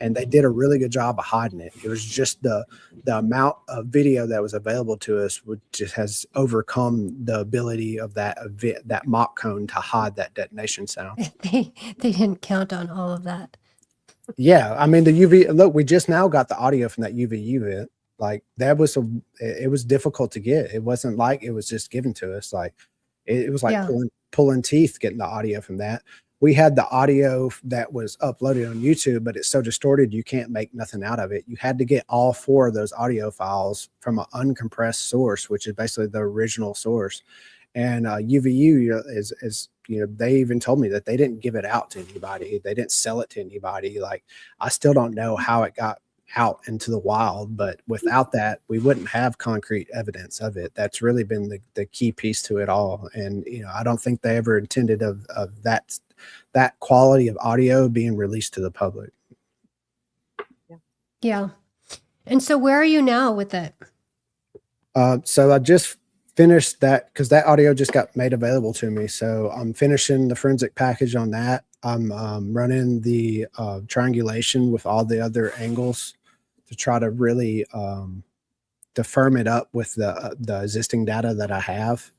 and they did a really good job of hiding it. It was just the amount of video that was available to us just has overcome the ability of that mock cone to hide that detonation sound. They didn't count on all of that. Yeah, I mean, the UV, look, we just now got the audio from that UVU event. Like, it was difficult to get. It wasn't like it was just given to us. Like, it was like pulling teeth getting the audio from that. We had the audio that was uploaded on YouTube, but it's so distorted you can't make nothing out of it. You had to get all 4 of those audio files from an uncompressed source, which is basically the original source. And UVU is they even told me that they didn't give it out to anybody. They didn't sell it to anybody. Like, I still don't know how it got out into the wild, but without that, we wouldn't have concrete evidence of it. That's really been the key piece to it all. And, I don't think they ever intended of that quality of audio being released to the public. Yeah. And so where are you now with it? So I just finished that, because that audio just got made available to me. So I'm finishing the forensic package on that. I'm running the triangulation with all the other angles to try to really to firm it up with the existing data that I have.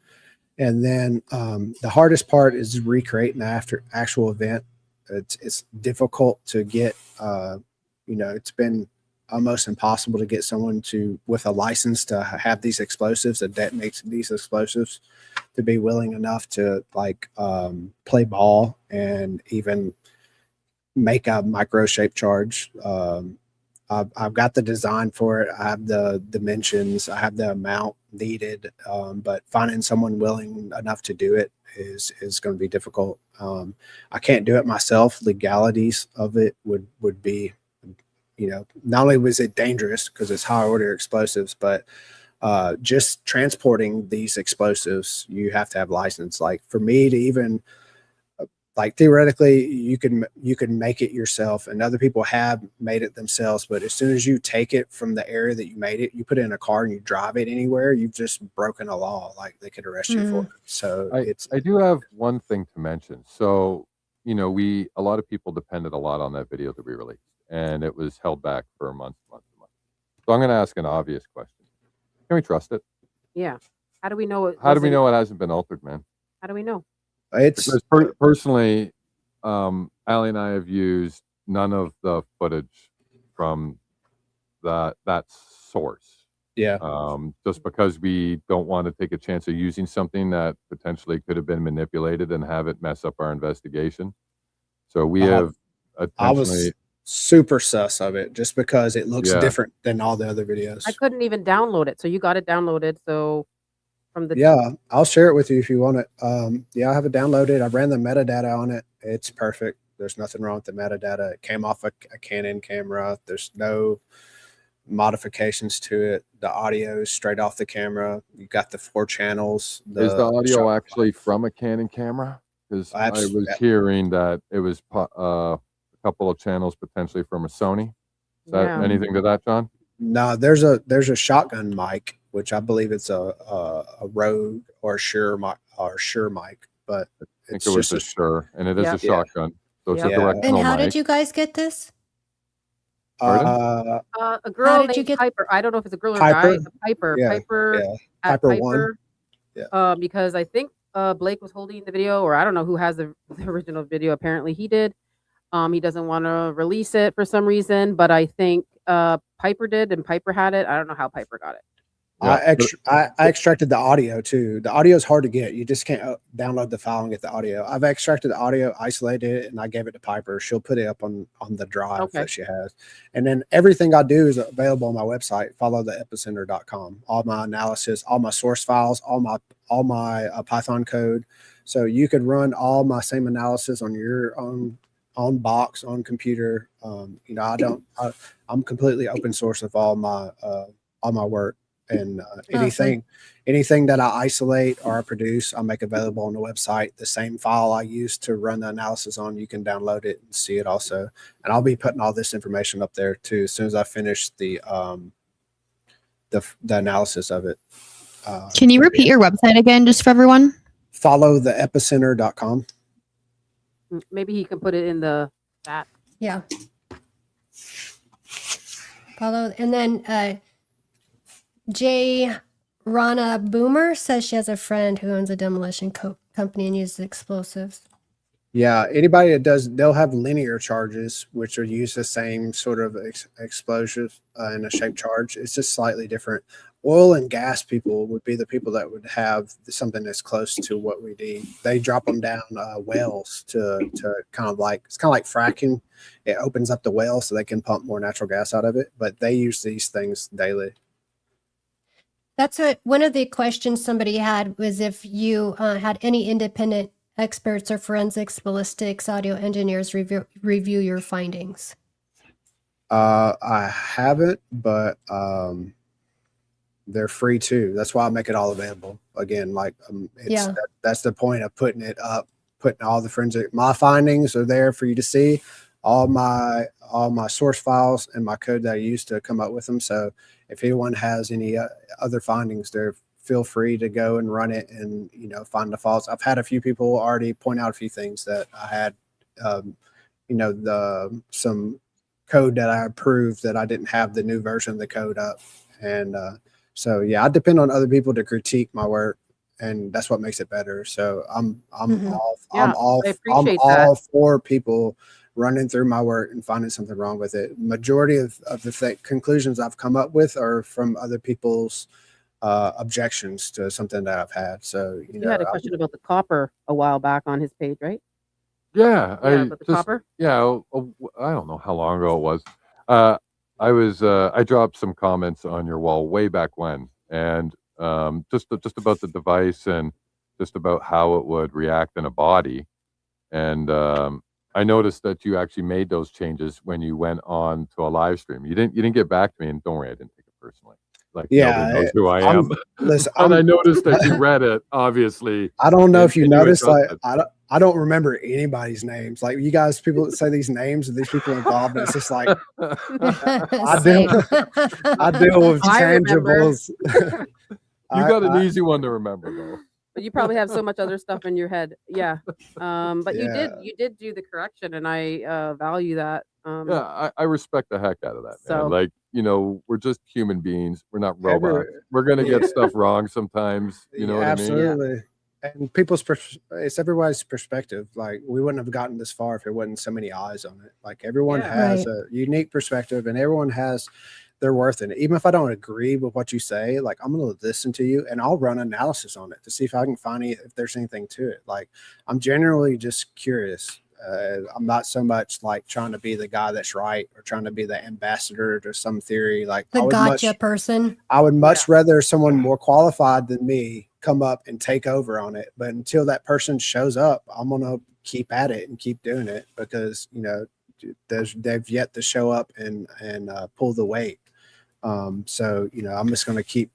And then the hardest part is recreating the actual event. It's difficult to get, it's been almost impossible to get someone with a license to have these explosives, that detonates these explosives, to be willing enough to play ball and even make a micro shape charge. I've got the design for it. I have the dimensions. I have the amount needed. But finding someone willing enough to do it is going to be difficult. I can't do it myself. Legalities of it would be, not only was it dangerous because it's high order explosives, but just transporting these explosives, you have to have license. Like for me to even, like theoretically, you can make it yourself, and other people have made it themselves. But as soon as you take it from the area that you made it, you put it in a car and you drive it anywhere, you've just broken a law. Like they could arrest you for it. So I do have one thing to mention. So, a lot of people depended a lot on that video that we released, and it was held back for months. So I'm going to ask an obvious question. Can we trust it? Yeah. How do we know it? How do we know it hasn't been altered, man? How do we know? It's personally, Allie and I have used none of the footage from that source. Yeah. Just because we don't want to take a chance of using something that potentially could have been manipulated and have it mess up our investigation. So we have I was super sus of it just because it looks different than all the other videos. I couldn't even download it. So you got it downloaded. So from the I'll share it with you if you want it. I have it downloaded. I ran the metadata on it. It's perfect. There's nothing wrong with the metadata. It came off a Canon camera. There's no modifications to it. The audio is straight off the camera. You got the 4 channels. Is the audio actually from a Canon camera? Because I was hearing that it was a couple of channels potentially from a Sony. Is that anything to that, John? No, there's a shotgun mic, which I believe it's a Rode or Shure mic, but I think it was a Shure, and it is a shotgun. So it's a directional And how mic. did you guys get this? a girl named Piper. I don't know if it's a girl or a guy. Piper. Piper 1. Yeah. Because I think Blake was holding the video, or I don't know who has the original video. Apparently he did. He doesn't want to release it for some reason, but I think Piper did, and Piper had it. I don't know how Piper got it. I extracted the audio too. The audio is hard to get. You just can't download the file and get the audio. I've extracted the audio, isolated it, and I gave it to Piper. She'll put it up on the drive that she has. And then everything I do is available on my website, followtheepicenter.com. All my analysis, all my source files, all my Python code. So you could run all my same analysis on your own box, on computer. I'm completely open source of all my work. And anything that I isolate or I produce, I make available on the website. The same file I use to run the analysis on, you can download it and see it also. And I'll be putting all this information up there too as soon as I finish the analysis of it. Can you repeat your website again, just for everyone? Followtheepicenter.com. Maybe he can put it in the chat. Yeah. Follow, and then Jay Rana Boomer says she has a friend who owns a demolition company and uses explosives. Yeah, anybody that does, they'll have linear charges, which will use the same sort of explosive in a shape charge. It's just slightly different. Oil and gas people would be the people that would have something that's close to what we need. They drop them down wells to kind of like, it's kind of like fracking. It opens up the well so they can pump more natural gas out of it, but they use these things daily. That's what one of the questions somebody had was if you had any independent experts or forensics, ballistics, audio engineers review your findings. I haven't, but they're free too. That's why I make it all available. Again, like that's the point of putting it up, putting all the forensic. My findings are there for you to see. All my source files and my code that I use to come up with them. So if anyone has any other findings, they're feel free to go and run it and find the faults. I've had a few people already point out a few things that I had, some code that I approved that I didn't have the new version of the code up, and so I depend on other people to critique my work, and that's what makes it better. So I'm all for people running through my work and finding something wrong with it. Majority of the conclusions I've come up with are from other people's objections to something that I've had. So you had a question about the copper a while back on his page, right? Yeah, Yeah, but the copper. yeah, I don't know how long ago it was. I dropped some comments on your wall way back when, and just about the device and just about how it would react in a body. And I noticed that you actually made those changes when you went on to a live stream. You didn't get back to me, and don't worry, I didn't take it personally. Like nobody knows who I am. Listen, But I noticed that you read it, obviously. I don't know and- if you and noticed, like adjusted. I don't remember anybody's names. Like you guys, people that say these names of these people involved, it's just like I Same. deal with I remember. tangibles. You got an easy one to remember, though. But you probably have so much other stuff in your head. Yeah. But Yeah. you did do the correction, and I value that. Yeah, I respect the heck out of that, So- man. Like, we're just human beings. We're not Every- robots. We're gonna get stuff wrong sometimes. You know what I mean? Absolutely. And it's everybody's perspective. Like we wouldn't have gotten this far if there wasn't so many eyes on it. Like everyone Yeah. has Right. a unique perspective, and everyone has their worth in it. Even if I don't agree with what you say, like I'm going to listen to you and I'll run analysis on it to see if I can find if there's anything to it. Like I'm generally just curious. I'm not so much like trying to be the guy that's right or trying to be the ambassador to some theory. Like The I would gotcha person. I would much rather someone more qualified than me come up and take over on it. But until that person shows up, I'm going to keep at it and keep doing it because, they've yet to show up and pull the weight. So, I'm just going to keep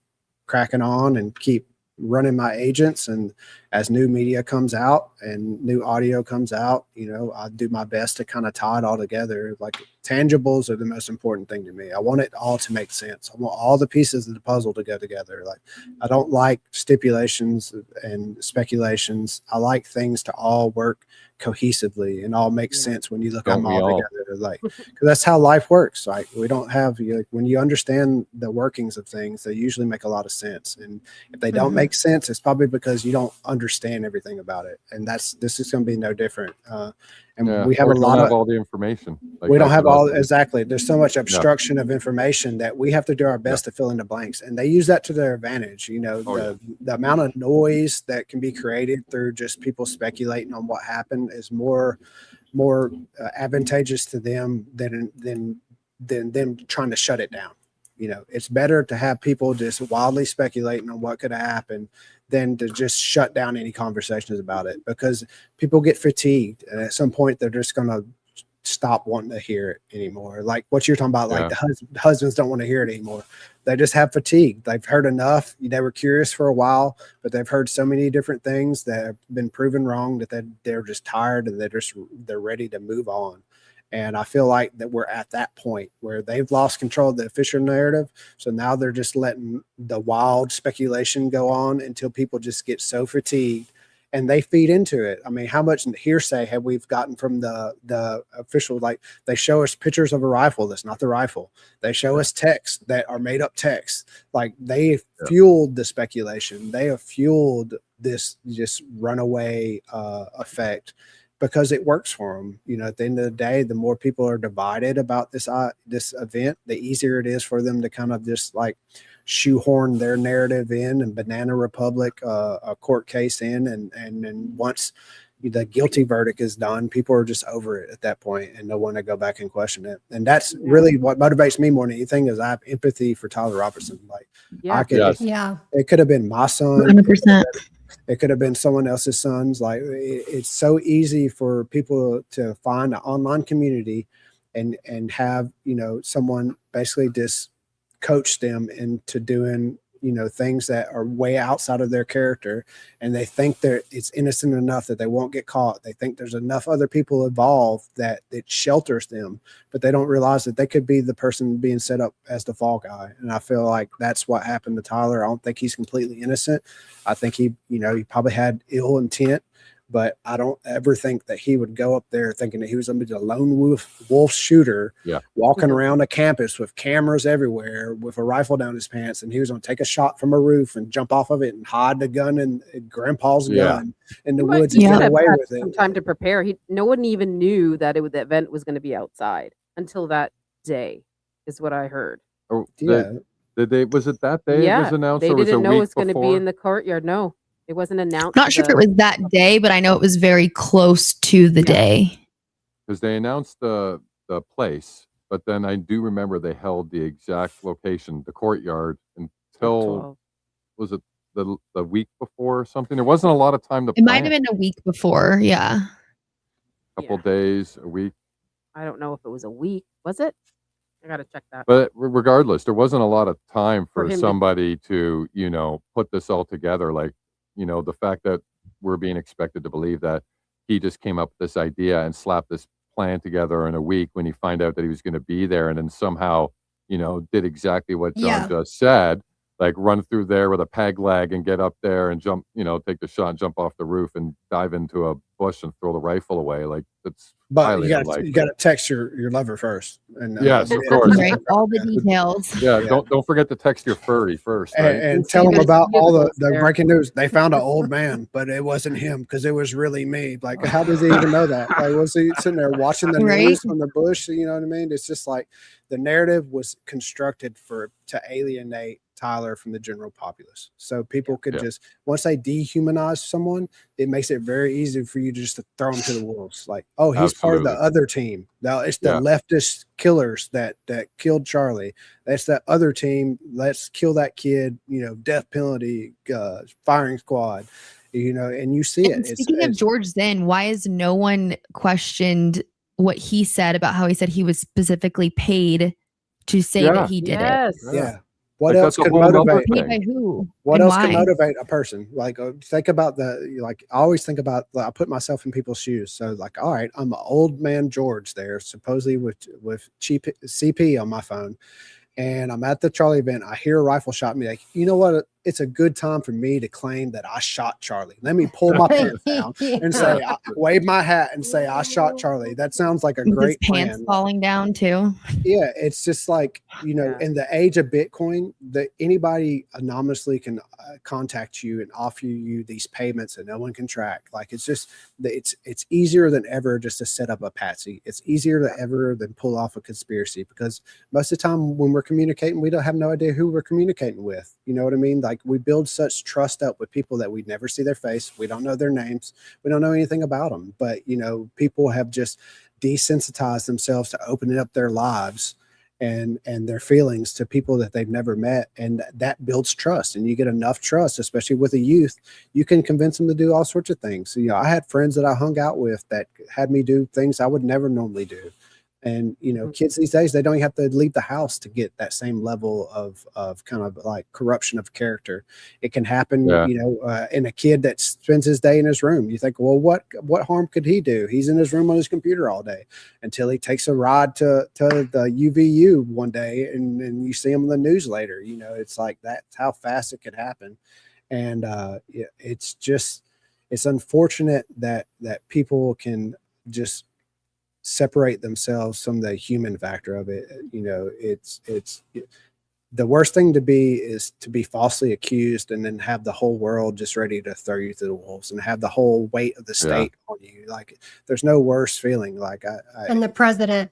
cracking on and keep running my agents. And as new media comes out and new audio comes out, I do my best to kind of tie it all together. Like tangibles are the most important thing to me. I want it all to make sense. I want all the pieces of the puzzle to go together. Like I don't like stipulations and speculations. I like things to all work cohesively and all make sense when you look at them all together. Like, because that's how life works. Like we don't have when you understand the workings of things, they usually make a lot of sense. And if they don't make sense, it's probably because you don't understand everything about it. And this is going to be no different. And we have or a lot don't of have all the information. Like we don't that's have another all thing. exactly. There's so much obstruction of information that we have to do our best to fill in the blanks, and they use that to their advantage. The amount of noise that can be created through just people speculating on what happened is more advantageous to them than them trying to shut it down. It's better to have people just wildly speculating on what could have happened than to just shut down any conversations about it, because people get fatigued and at some point they're just going to stop wanting to hear it anymore. Like what you're talking about, like the husbands don't want to hear it anymore. They just have fatigue. They've heard enough. They were curious for a while, but they've heard so many different things that have been proven wrong that they're just tired and they're ready to move on. And I feel like that we're at that point where they've lost control of the official narrative. So now they're just letting the wild speculation go on until people just get so fatigued and they feed into it. I mean, how much hearsay have we gotten from the official? Like they show us pictures of a rifle that's not the rifle. They show us texts that are made up texts. Like they fueled the speculation. They have fueled this just runaway effect, because it works for them. At the end of the day, the more people are divided about this event, the easier it is for them to kind of just like shoehorn their narrative in and Banana Republic a court case in. And then once the guilty verdict is done, people are just over it at that point and no one to go back and question it. And that's really what motivates me more than anything is I have empathy for Tyler Robertson. Like it could have been my son. 100%. It could have been someone else's sons. Like it's so easy for people to find an online community and have, someone basically just coach them into doing, things that are way outside of their character. And they think it's innocent enough that they won't get caught. They think there's enough other people involved that it shelters them, but they don't realize that they could be the person being set up as the fall guy. And I feel like that's what happened to Tyler. I don't think he's completely innocent. I think he probably had ill intent, but I don't ever think that he would go up there thinking that he was going to be the lone wolf shooter walking around a campus with cameras everywhere with a rifle down his pants. And he was going to take a shot from a roof and jump off of it and hide the gun and grandpa's gun in the woods and get away with it. Some time to prepare. No one even knew that the event was going to be outside until that day is what I heard. Oh, was it that day it was announced? They or was didn't it know a week it's going to be before? in the courtyard. No. It wasn't announced. Not sure if it was that day, but I know it was very close to the day. Because they announced the place, but then I do remember they held the exact location, the courtyard, until was it the week before or something? There wasn't a lot of time to It might plan. have been a week before. Yeah. Couple days, a week. I don't know if it was a week. Was it? I gotta check that. But regardless, there wasn't a lot of time For for him to- somebody to, put this all together. Like, the fact that we're being expected to believe that he just came up with this idea and slapped this plan together in a week when he find out that he was going to be there, and then somehow, did exactly what John Yeah. just said, like run through there with a peg leg and get up there and jump, take the shot and jump off the roof and dive into a bush and throw the rifle away. Like, that's But highly you got unlikely. to text your lover first. And Yes, of course. Right. All the details. Yeah, don't forget to text your furry first, right? and tell them There's about all the there. breaking news. They found an old man, but it wasn't him because it was really me. Like, how does he even know that? Like, was he sitting there watching the Right. news from the bush? You know what I mean? It's just like the narrative was constructed to alienate Tyler from the general populace. So people could Yeah. just, once they dehumanize someone, it makes it very easy for you just to throw him to the wolves. Like, oh, he's part of the Absolutely. other team. Now it's the Yeah. leftist killers that killed Charlie. That's that other team. Let's kill that kid. Death penalty, firing squad. And you see And it. speaking of George Zinn, why has no one questioned what he said about how he said he was specifically paid to say Yeah. that he did it? Yes. Yeah. What Like, else that's a could whole nother motivate? Paid thing. by who? What and else can why? motivate a person? Like, think about I always think about, I put myself in people's shoes. So like, all right, I'm an old man George there, supposedly with cheap CP on my phone. And I'm at the Charlie event. I hear a rifle shot me. Like, you know what? It's a good time for me to claim that I shot Charlie. Let me pull my pants down and say, wave my hat and say I shot Charlie. That sounds like a With his great pants plan. falling down too. Yeah, it's just like, Yeah. in the age of Bitcoin, that anybody anonymously can contact you and offer you these payments that no one can track. Like, it's just, it's easier than ever just to set up a patsy. It's easier than ever than pull off a conspiracy, because most of the time when we're communicating, we don't have no idea who we're communicating with. You know what I mean? Like, we build such trust up with people that we never see their face. We don't know their names. We don't know anything about them. But, people have just desensitized themselves to opening up their lives and their feelings to people that they've never met, and that builds trust. And you get enough trust, especially with a youth, you can convince them to do all sorts of things. So, I had friends that I hung out with that had me do things I would never normally do. And kids these days, they don't even have to leave the house to get that same level of kind of like corruption of character. It can happen, Yeah. in a kid that spends his day in his room. You think, well, what harm could he do? He's in his room on his computer all day, until he takes a ride to the UVU one day, and you see him in the news later. It's like that's how fast it could happen. And it's unfortunate that people can just separate themselves from the human factor of it. It's the worst thing to be is to be falsely accused and then have the whole world just ready to throw you to the wolves and have the whole weight of the state on you. Like, there's no worse feeling. Like, And the president.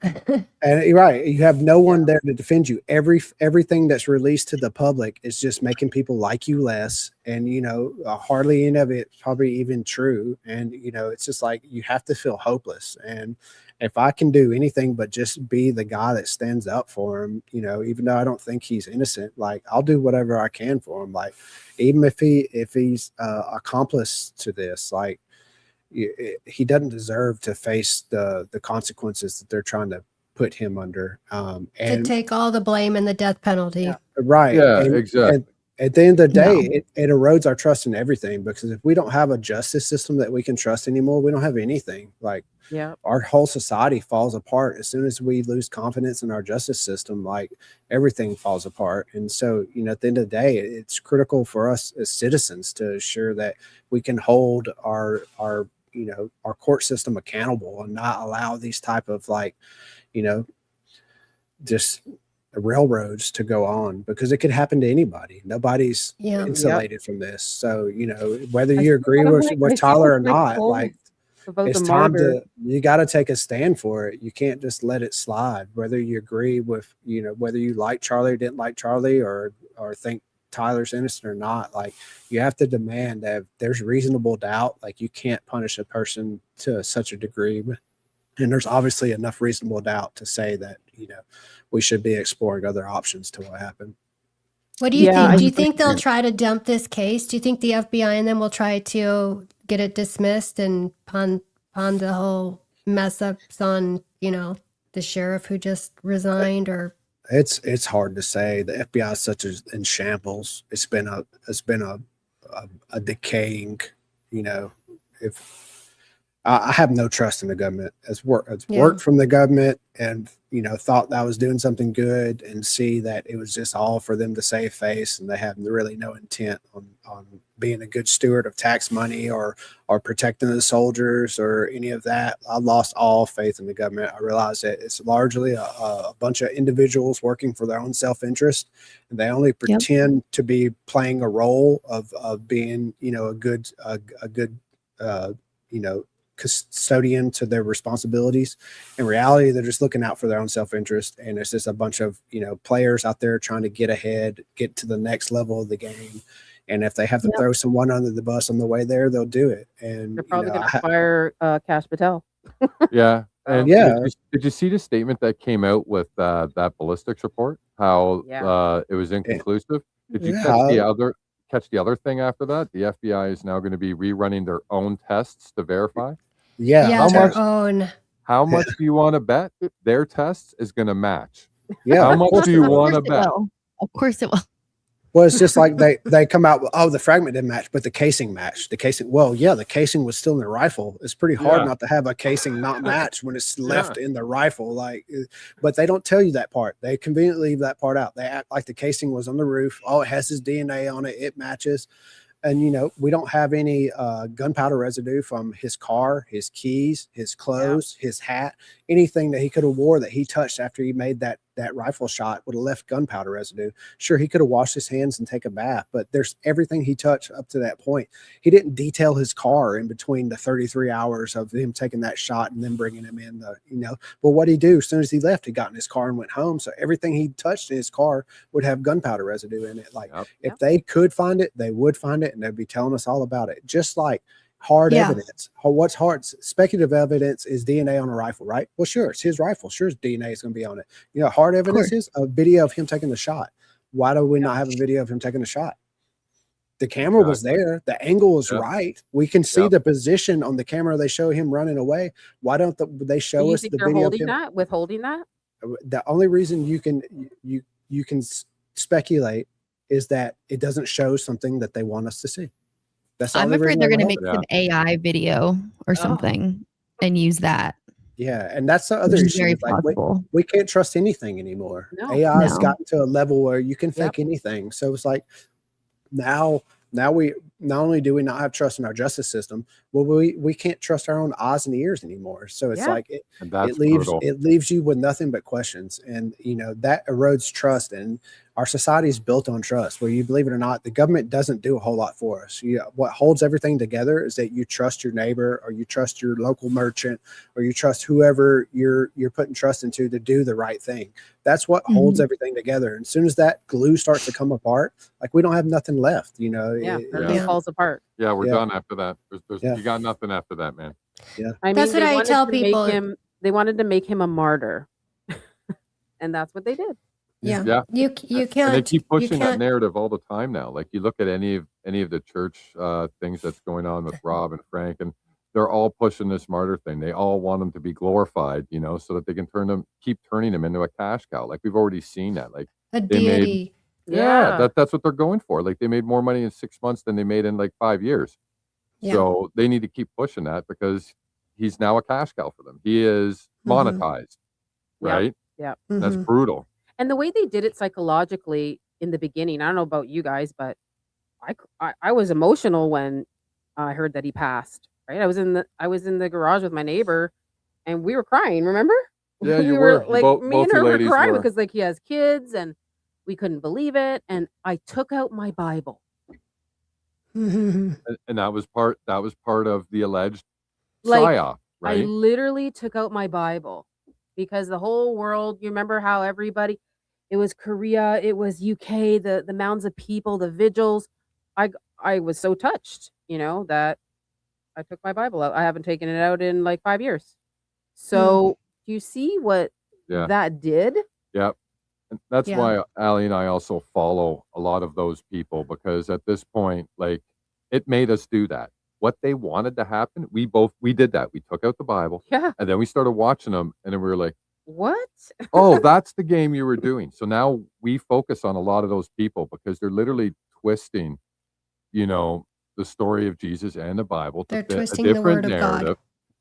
and you're right, you have no one there to defend you. Everything that's released to the public is just making people like you less. And, hardly any of it's probably even true. And, it's just like, you have to feel hopeless. And if I can do anything but just be the guy that stands up for him, even though I don't think he's innocent, like, I'll do whatever I can for him. Like, even if he's accomplice to this, like, he doesn't deserve to face the consequences that they're trying to put him under. To And take all the blame and the death penalty. right. Yeah, And exactly. at the end of the day, it erodes our trust in everything, because if we don't have a justice system that we can trust anymore, we don't have anything. Like, Yeah. our whole society falls apart as soon as we lose confidence in our justice system. Like, everything falls apart. And so, at the end of the day, it's critical for us as citizens to ensure that we can hold our court system accountable and not allow these type of, like, just railroads to go on, because it could happen to anybody. Nobody's Yeah. insulated from this. So, whether I you feel agree like with my Tyler or soul's not, cold like, about it's the time martyr. you got to take a stand for it. You can't just let it slide, whether you agree with, whether you like Charlie or didn't like Charlie, or think Tyler's innocent or not, like you have to demand that if there's reasonable doubt, like you can't punish a person to such a degree. And there's obviously enough reasonable doubt to say that, we should be exploring other options to what happened. What do you Yeah, think? I Do you think they'll think- try to dump this case? Do you think the FBI and them will try to get it dismissed and pawn the whole mess ups on, the sheriff who just resigned? Or It's hard to say. The FBI is such as in shambles. It's been a decaying, if I have no trust in the government. It's worked from the government, and thought that I was doing something good, and see that it was just all for them to save face, and they have really no intent on being a good steward of tax money or protecting the soldiers or any of that. I lost all faith in the government. I realized that it's largely a bunch of individuals working for their own self-interest, and they only pretend to be playing a role of being a good custodian to their responsibilities. In reality, they're just looking out for their own self-interest, and it's just a bunch of players out there trying to get ahead, get to the next level of the game. And if they have to throw someone under the bus on the way there, they'll do it. And They're probably going to fire Cash Patel. Yeah. And Yeah. did you see the statement that came out with that ballistics report? How it was inconclusive? Did you catch the other thing after that? The FBI is now going to be rerunning their own tests to verify. yeah, How their own. How much do you want to bet their tests is going to match? Yeah. How much do you Of want to course it bet? will. Of course it will. Well, it's just like they come out with, the fragment didn't match, but the casing matched. The casing, the casing was still in the rifle. It's pretty hard not to have a casing not match when it's left in the rifle. But they don't tell you that part. They conveniently leave that part out. They act like the casing was on the roof. Oh, it has his DNA on it. It matches. And, we don't have any gunpowder residue from his car, his keys, his clothes, his hat, anything that he could have wore that he touched after he made that rifle shot would have left gunpowder residue. Sure, he could have washed his hands and take a bath, but there's everything he touched up to that point. He didn't detail his car in between the 33 hours of him taking that shot and then bringing him in But what he do as soon as he left, he got in his car and went home. So everything he touched in his car would have gunpowder residue in it. If they could find it, they would find it, and they'd be telling us all about it. Just like hard evidence. What's hard? Speculative evidence is DNA on a rifle, right? Well, sure, it's his rifle. Sure, his DNA is going to be on it. Hard evidence is a video of him taking the shot. Why do we not have a video of him taking the shot? The camera was there. The angle was right. We can see the position on the camera. They show him running away. Why don't they show us the video of him? Withholding that? The only reason you can speculate is that it doesn't show something that they want us to see. That's the I'm only afraid reason they're they going to withhold make it. some AI video or something and use that. Yeah, and that's the other Which is issue. very Like possible. we can't trust anything anymore. No. AI has No. gotten to a level where you can fake anything. So it's like now we not only do we not have trust in our justice system, well we can't trust our own eyes and ears anymore. So it's like And that's it leaves brutal. it leaves you with nothing but questions, and that erodes trust. And our society is built on trust, where you believe it or not, the government doesn't do a whole lot for us. What holds everything together is that you trust your neighbor, or you trust your local merchant, or you trust whoever you're putting trust into to do the right thing. That's what holds everything together. And as soon as that glue starts to come apart, like we don't have nothing left. Everything falls apart. Yeah, we're Yeah. done after that. You got nothing after that, man. I That's mean, what they I wanted tell to make people. they wanted to make him a martyr, and that's what they did. Yeah. Yeah. You can't. And they keep you pushing that can't- narrative all the time now. Like you look at any of the church things that's going on with Rob and Frank, and they're all pushing this martyr thing. They all want them to be glorified, so that they can keep turning them into a cash cow. Like we've already seen that. Like a they made- deity. that's what they're going for. Like they made more money in 6 months than they made in like 5 years. Yeah. So they need to keep pushing that because he's now a cash cow for them. He is monetized, right? Yeah. That's Mhm. brutal. And the way they did it psychologically in the beginning, I don't know about you guys, but I was emotional when I heard that he passed. Right, I was in the garage with my neighbor, and we were crying. Remember? Yeah, we you were. like Both me and you her were ladies crying were. because like he has kids, and we couldn't believe it. And I took out my Bible. And that was part of the alleged Like, psyop, I right? literally took out my Bible because the whole world. You remember how everybody? it was Korea, it was UK, the mounds of people, the vigils. I was so touched, that I took my Bible out. I haven't taken it out in like 5 years. So do you see what Yeah. that did? Yep. And that's Yeah. why Allie and I also follow a lot of those people, because at this point, like, it made us do that. What they wanted to happen, we did that. We took out the Bible Yeah. and then we started watching them, and then we were like, What? oh, that's the game you were doing. So now we focus on a lot of those people because they're literally twisting, the story of Jesus and the Bible to They're fit a twisting the different word of God. narrative.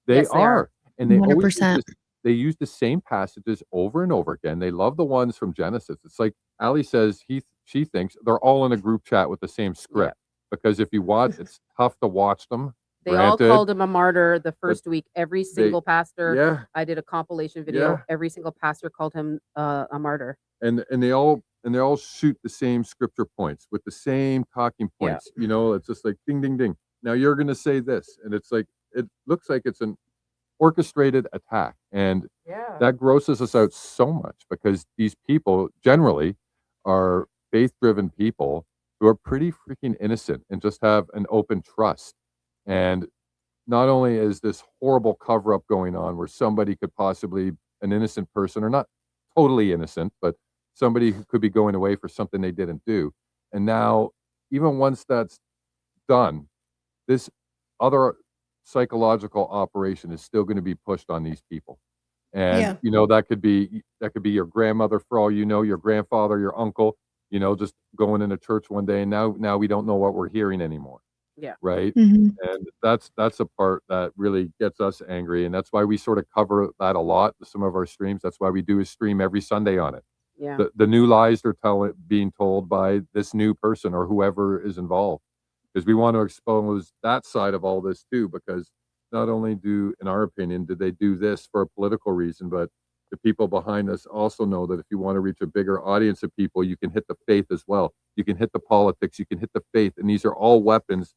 They Yes, they are. are. And they always 100%. they use the same passages over and over again. They love the ones from Genesis. It's like Ali says she thinks they're all in a group chat with the same script. Because if you watch, it's tough to watch them. They all Granted, called him a martyr the first week. Every single pastor. Yeah. I did a compilation video. Yeah. Every single pastor called him a martyr. And they all shoot the same scripture points with the same talking Yeah. points. It's just like ding, ding, ding. Now you're going to say this, and it's like it looks like it's an orchestrated attack, and Yeah. that grosses us out so much because these people generally are faith-driven people who are pretty freaking innocent and just have an open trust. And not only is this horrible cover-up going on where somebody could possibly, an innocent person, or not totally innocent, but somebody who could be going away for something they didn't do. And now, even once that's done, this other psychological operation is still going to be pushed on these people. And that could be your grandmother, for all you know, your grandfather, your uncle, just going into church one day, and now we don't know what we're hearing anymore. Yeah. Right. Mhm. And that's a part that really gets us angry, and that's why we sort of cover that a lot with some of our streams. That's why we do a stream every Sunday on it. Yeah. The new lies they're being told by this new person or whoever is involved, because we want to expose that side of all this too, because not only in our opinion, did they do this for a political reason, but the people behind us also know that if you want to reach a bigger audience of people, you can hit the faith as well. You can hit the politics, you can hit the faith, and these are all weapons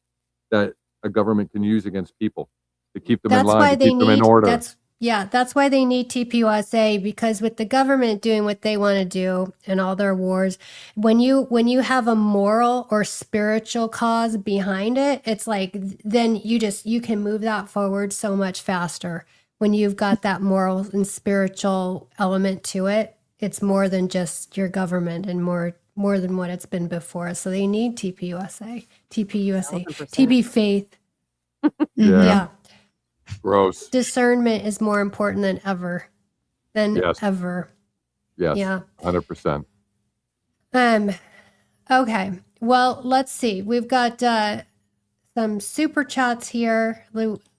that a government can use against people to keep them in line, to keep them in order. That's why they need TPUSA, because with the government doing what they want to do and all their wars, when you have a moral or spiritual cause behind it, it's like then you can move that forward so much faster. When you've got that moral and spiritual element to it, it's more than just your government and more than what it's been before. So they need TPUSA, 1000%. TP faith. Yeah. Gross. Discernment is more important than ever. Yes. Ever. Yes. Yeah. 100%. Okay. Well, let's see. We've got some super chats here.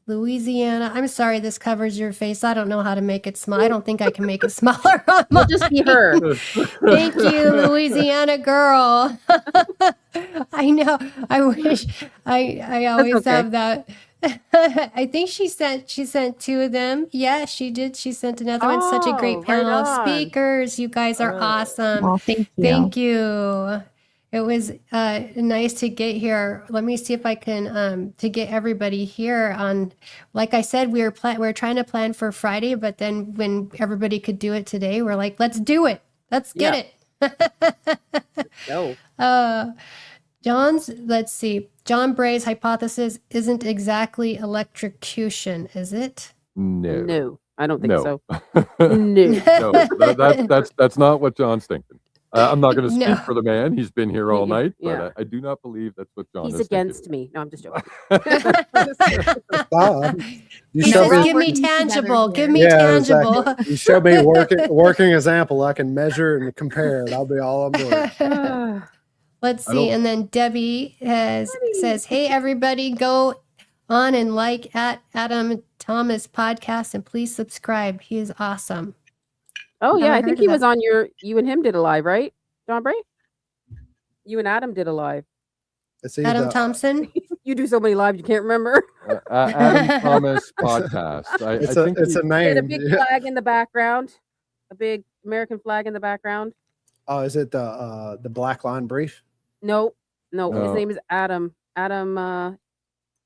Louisiana. I'm sorry this covers your face. I don't know how to make it small. I don't think I can make it smaller on We'll just be her. Thank you, Louisiana girl. I know. I wish I always okay. have that. I think she sent 2 of them. Yeah, she did. She sent another one. Such a Oh, great right panel of on. speakers. You guys are awesome. Well, thank you. Thank you. It was nice to get here. Let me see if I can to get everybody here on. Like I said, we were trying to plan for Friday, but then when everybody could do it today, we're like, let's do it. Let's get it. No. Let's see. John Bray's hypothesis isn't exactly electrocution, is it? No. No. I don't think No. so. No. No, that's not what John's thinking. I'm not going to speak No. for the man. He's been here all night, but Yeah. I do not believe that's what John He's is against me. No, I'm just joking. You He show says, me, give me Working together tangible. here. Give me Yeah, tangible. exactly. You show me working example. I can measure and compare it. I'll be all on board. Let's I see. don't- And then Debbie says, hey, everybody, go on and like at Adam Thomas podcast and please subscribe. He is awesome. Oh yeah, Never I heard think of he that. was on you and him did a live, right? John Bray? You and Adam did a live. It's either Adam Thompson. You do so many lives you can't remember. Adam Thomas podcast. I it's think a He had a name. big Yeah. flag in the background. A big American flag in the background. Oh, is it the Black Line Brief? No, his No. name is Adam. Adam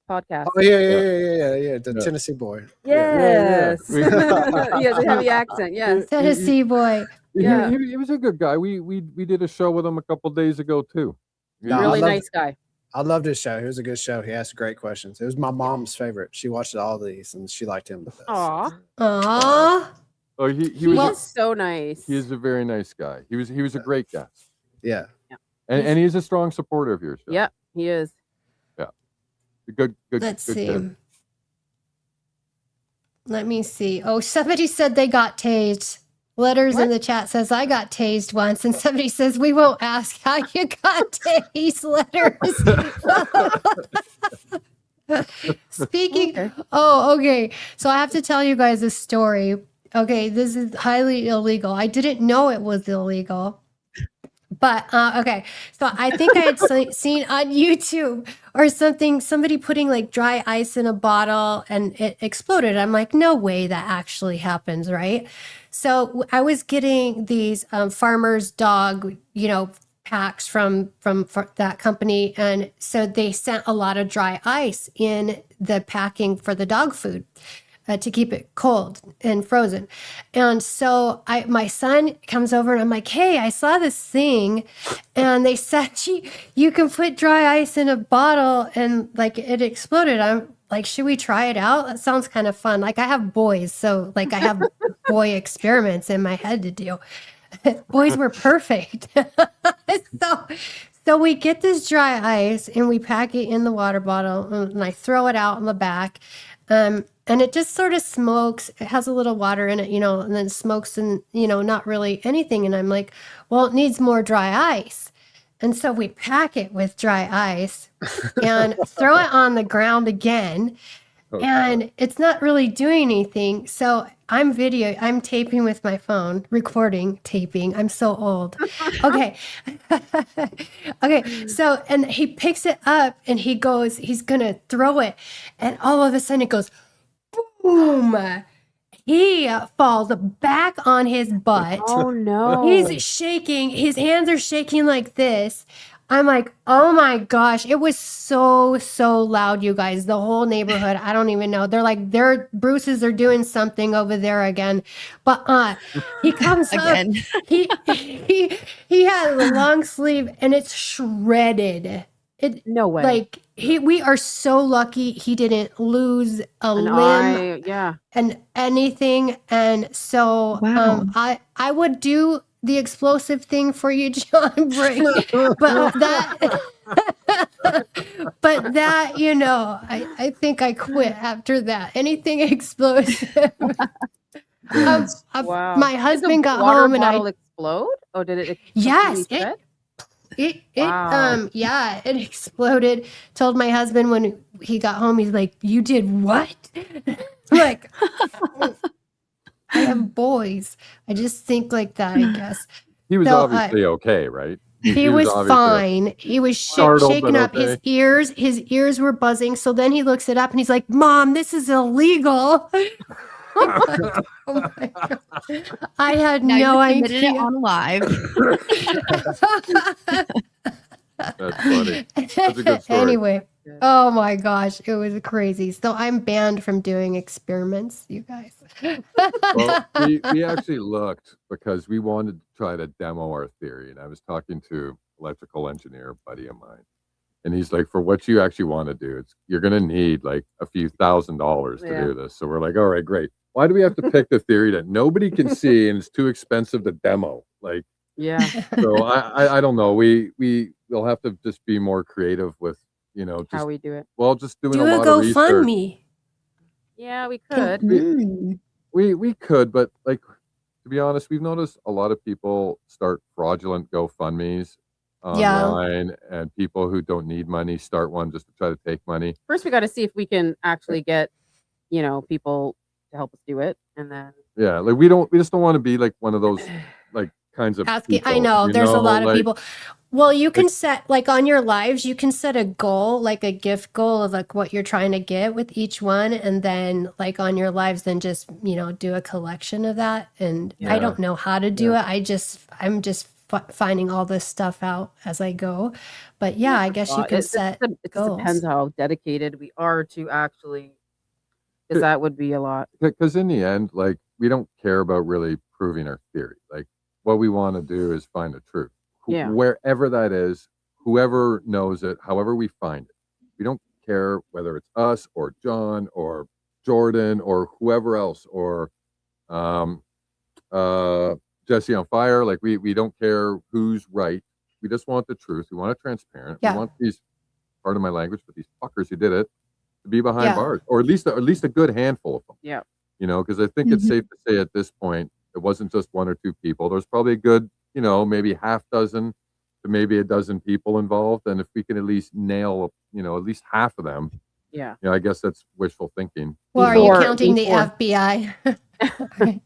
podcast. Oh yeah. The Yeah. Tennessee boy. Yes. Yeah. He has a heavy accent. Yes. Tennessee boy. Yeah. He was a good guy. We did a show with him a couple days ago too. No, I Really love- nice guy. I loved his show. It was a good show. He asked great questions. It was my mom's favorite. She watched all these and she liked him the best. Aw. Aw. Oh, he He was is so nice. he is a very nice guy. He was a great guest, Yeah. and he's a strong supporter of your show. Yep, he is. Good. Let's good see. kid. Let me see. Oh, somebody said they got tased. Letters in What? the chat says I got tased once, and somebody says we won't ask how you got tased. Letters. Speaking. Okay. Oh, okay. So I have to tell you guys a story. Okay, this is highly illegal. I didn't know it was illegal. But okay, so I think I had seen on YouTube or something, somebody putting like dry ice in a bottle and it exploded. I'm like, no way that actually happens, right? So I was getting these farmer's dog, packs from that company, and so they sent a lot of dry ice in the packing for the dog food. To keep it cold and frozen. And so my son comes over and I'm like, hey, I saw this thing and they said you can put dry ice in a bottle and like it exploded. I'm like, should we try it out? That sounds kind of fun. Like I have boys, so like I have boy experiments in my head to do. Boys were perfect. So we get this dry ice and we pack it in the water bottle and I throw it out in the back. And it just sort of smokes. It has a little water in it, and then smokes and, not really anything. And I'm like, well, it needs more dry ice. And so we pack it with dry ice and throw it on the ground again. And it's not really doing anything. So I'm taping with my phone, taping. I'm so old. Okay. Okay. So, and he picks it up and he's going to throw it. And all of a sudden it goes, boom. He falls back on his butt. Oh no. He's shaking. His hands are shaking like this. I'm like, oh my gosh. It was so loud, you guys. The whole neighborhood. I don't even know. They're like, Bruce's are doing something over there again. But he comes Again. up. He had a long sleeve and it's shredded. No way. Like we are so lucky he didn't lose a An limb eye, yeah. and anything. And so Wow. I would do the explosive thing for you, John Bray. But that, I think I quit after that. Anything explosive. Wow. My Did the husband got water home and bottle explode? Or did it Yes, completely it Wow. it exploded. Told my husband when he got home, he's like, "You did what?" I'm like, I have boys. I just think like that, I guess. He was So, obviously okay, right? He was obviously fine. He was Startled, shaking but up. His okay. ears were buzzing. So then he looks it up and he's like, "Mom, this is illegal." I'm like, oh my God. I had Now no you submitted idea. it on live. That's funny. That's a good story. Anyway, oh my gosh, it was crazy. So I'm banned from doing experiments, you guys. Well, we actually looked because we wanted to try to demo our theory, and I was talking to electrical engineer buddy of mine, and he's like, for what you actually want to do, you're going to need like a few $1,000s to Yeah. do this. So we're like, all right, great. Why do we have to pick the theory that nobody can see and it's too expensive to demo? Like, Yeah. so I don't know. We'll have to just be more creative with, just How we do it. just doing Do a a lot of research. GoFundMe. Yeah, we could. We could, but like, to be honest, we've noticed a lot of people start fraudulent GoFundMes Yeah. online, and people who don't need money start one just to try to take money. First, we got to see if we can actually get, people to help us do it, and then Yeah, like we just don't want to be like one of those like kinds of Asking, I people, know there's a lot of like, people. Well, you can set like on your lives, you can set a goal, like a gift goal of like what you're trying to get with each one, and then like on your lives, then just do a collection of that. And I Yeah. don't know how to do it. I'm just finding all this stuff out as I go. But yeah, I guess you can it set just goals. depends how dedicated we are to actually, because that would be a lot. because in the end, like, we don't care about really proving our theory. Like, what we want to do is find the truth. Yeah. Wherever that is, whoever knows it, however we find it. We don't care whether it's us or John or Jordan or whoever else or Jesse on Fire. Like we don't care who's right. We just want the truth. We want it transparent. Yeah. We want these, pardon my language, but these fuckers who did it to be behind Yeah. bars, or at least a good handful of them. Yeah. You know, because I think it's safe to say at this point it wasn't just one or two people. There's probably a good, you know, maybe half dozen to maybe a dozen people involved. And if we can at least nail, you know, at least half of them, Yeah. you know, I guess that's wishful thinking. Well, are you Before- counting the before. FBI?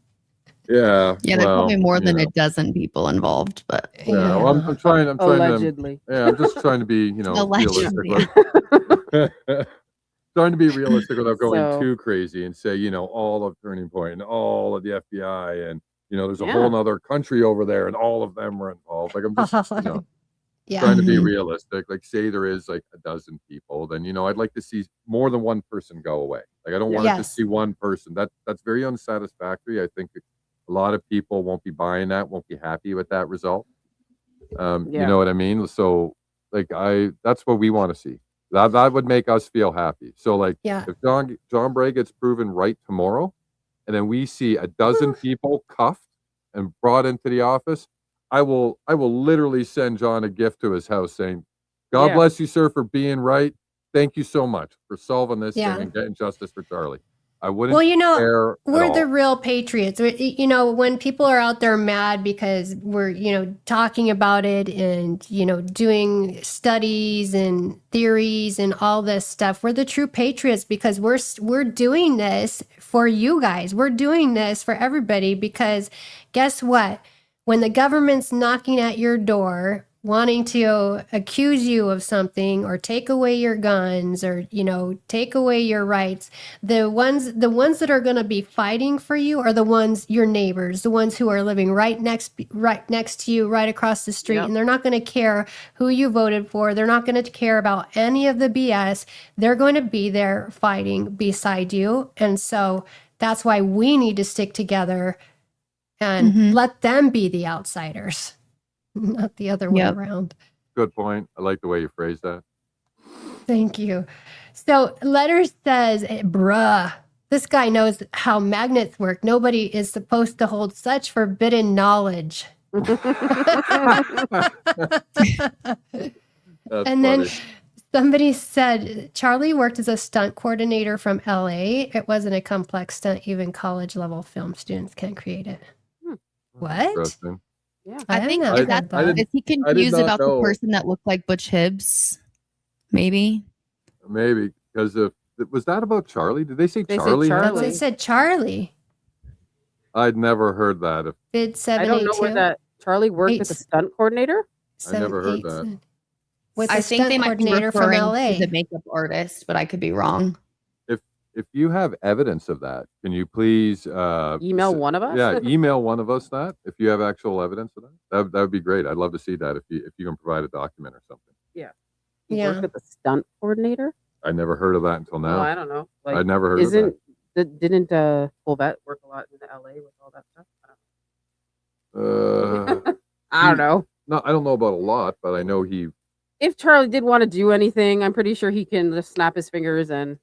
Yeah. Yeah, there's probably more than you a dozen people involved, but know. Yeah. Well, I'm trying to. Allegedly. Yeah, I'm just trying to be, you know, Allegedly. realistic. Trying to be realistic without going So- too crazy and say, you know, all of Turning Point and all of the FBI and, you know, there's a Yeah. whole nother country over there and all of them were involved. Like I'm just, you know, Yeah. trying to be Mhm. realistic. Like say there is like a dozen people, then, you know, I'd like to see more than one person go away. Like I don't want to Yes. just see one person. That's very unsatisfactory. I think a lot of people won't be buying that, won't be happy with that result. You Yeah. know what I mean? So like that's what we want to see. That would make us feel happy. So like Yeah. if John Bray gets proven right tomorrow, and then we see a dozen people cuffed and brought into the office, I will literally send John a gift to his house saying, God Yeah. bless you, sir, for being right. Thank you so much for solving this Yeah. thing and getting justice for Charlie. I wouldn't Well, you know, care at we're all. the real patriots. You know, when people are out there mad because we're, you know, talking about it and, you know, doing studies and theories and all this stuff, we're the true patriots because we're doing this for you guys. We're doing this for everybody because guess what? When the government's knocking at your door wanting to accuse you of something or take away your guns or, you know, take away your rights, the ones that are going to be fighting for you are the ones, your neighbors, the ones who are living right next to you, right across the street. Yep. And they're not going to care who you voted for. They're not going to care about any of the BS. They're going to be there fighting beside you. And so that's why we need to stick together and Mhm. let them be the outsiders, not the other way Yep. around. Good point. I like the way you phrased that. Thank you. So letter says, bruh, this guy knows how magnets work. Nobody is supposed to hold such forbidden knowledge. That's And then funny. somebody said Charlie worked as a stunt coordinator from LA. It wasn't a complex stunt. Even college level film students can create it. What? Interesting. Yeah. I I think haven't is heard that that. is he I did confused not about know. the person that looked like Butch Hibbs? Maybe. Maybe because was that about Charlie? Did they say They said Charlie? That's what Charlie. it said Charlie. I'd never heard that. Bid I don't know 782. where that Charlie worked as a Eight- stunt coordinator. I never heard that. With I a think stunt they might be coordinator from referring LA. to the makeup artist, but I could be wrong. If you have evidence of that, can you please Email one of us. Yeah, email one of us that if you have actual evidence of that. That would be great. I'd love to see that if you can provide a document or something. He Yeah. worked with a stunt coordinator. I never heard of that until Oh, now. I don't know. Like, I'd never heard of that. didn't Fulvette work a lot in LA with all that stuff? I don't know. No, I don't know about a lot, but I know he. If Charlie did want to do anything, I'm pretty sure he can just snap his fingers and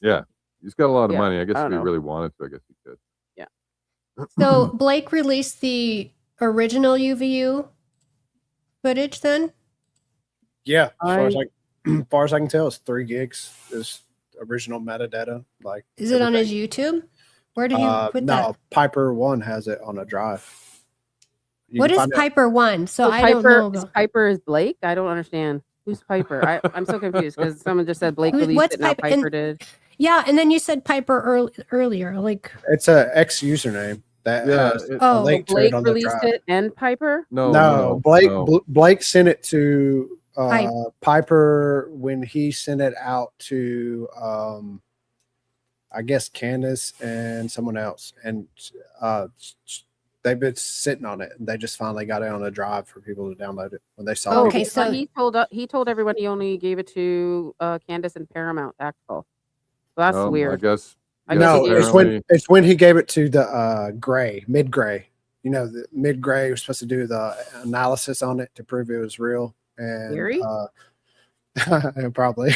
Yeah, he's got a lot of Yeah, money. I guess I if don't he know. really wanted to, I guess he could. So Blake released the original UVU footage then? Yeah, as far as I can tell, it's 3 gigs is original metadata. Like, Is it on his everything. YouTube? Where did he put No, that? Piper One has it on a drive. You What can is find it- Piper One? So So I don't know about. Piper is Blake. I don't understand. Who's Piper? I'm so confused because someone just said Blake released What's it. Now Piper? Piper And- did. Yeah, and then you said Piper earlier. Like, It's a X username that Yeah, has Oh. a link to Blake it on the released drive. it and Piper. No, Blake no. Blake sent it to Pipe. Piper when he sent it out to I guess Candace and someone else, and they've been sitting on it. They just finally got it on a drive for people to download it when they saw Oh, it. Okay, so so- he told everyone he only gave it to Candace and Paramount Tactical. So that's weird. I guess. I yes, No, guess it's when he gave it to the mid gray. the mid-grade was supposed to do the analysis on it to prove it was real. And Gary? probably.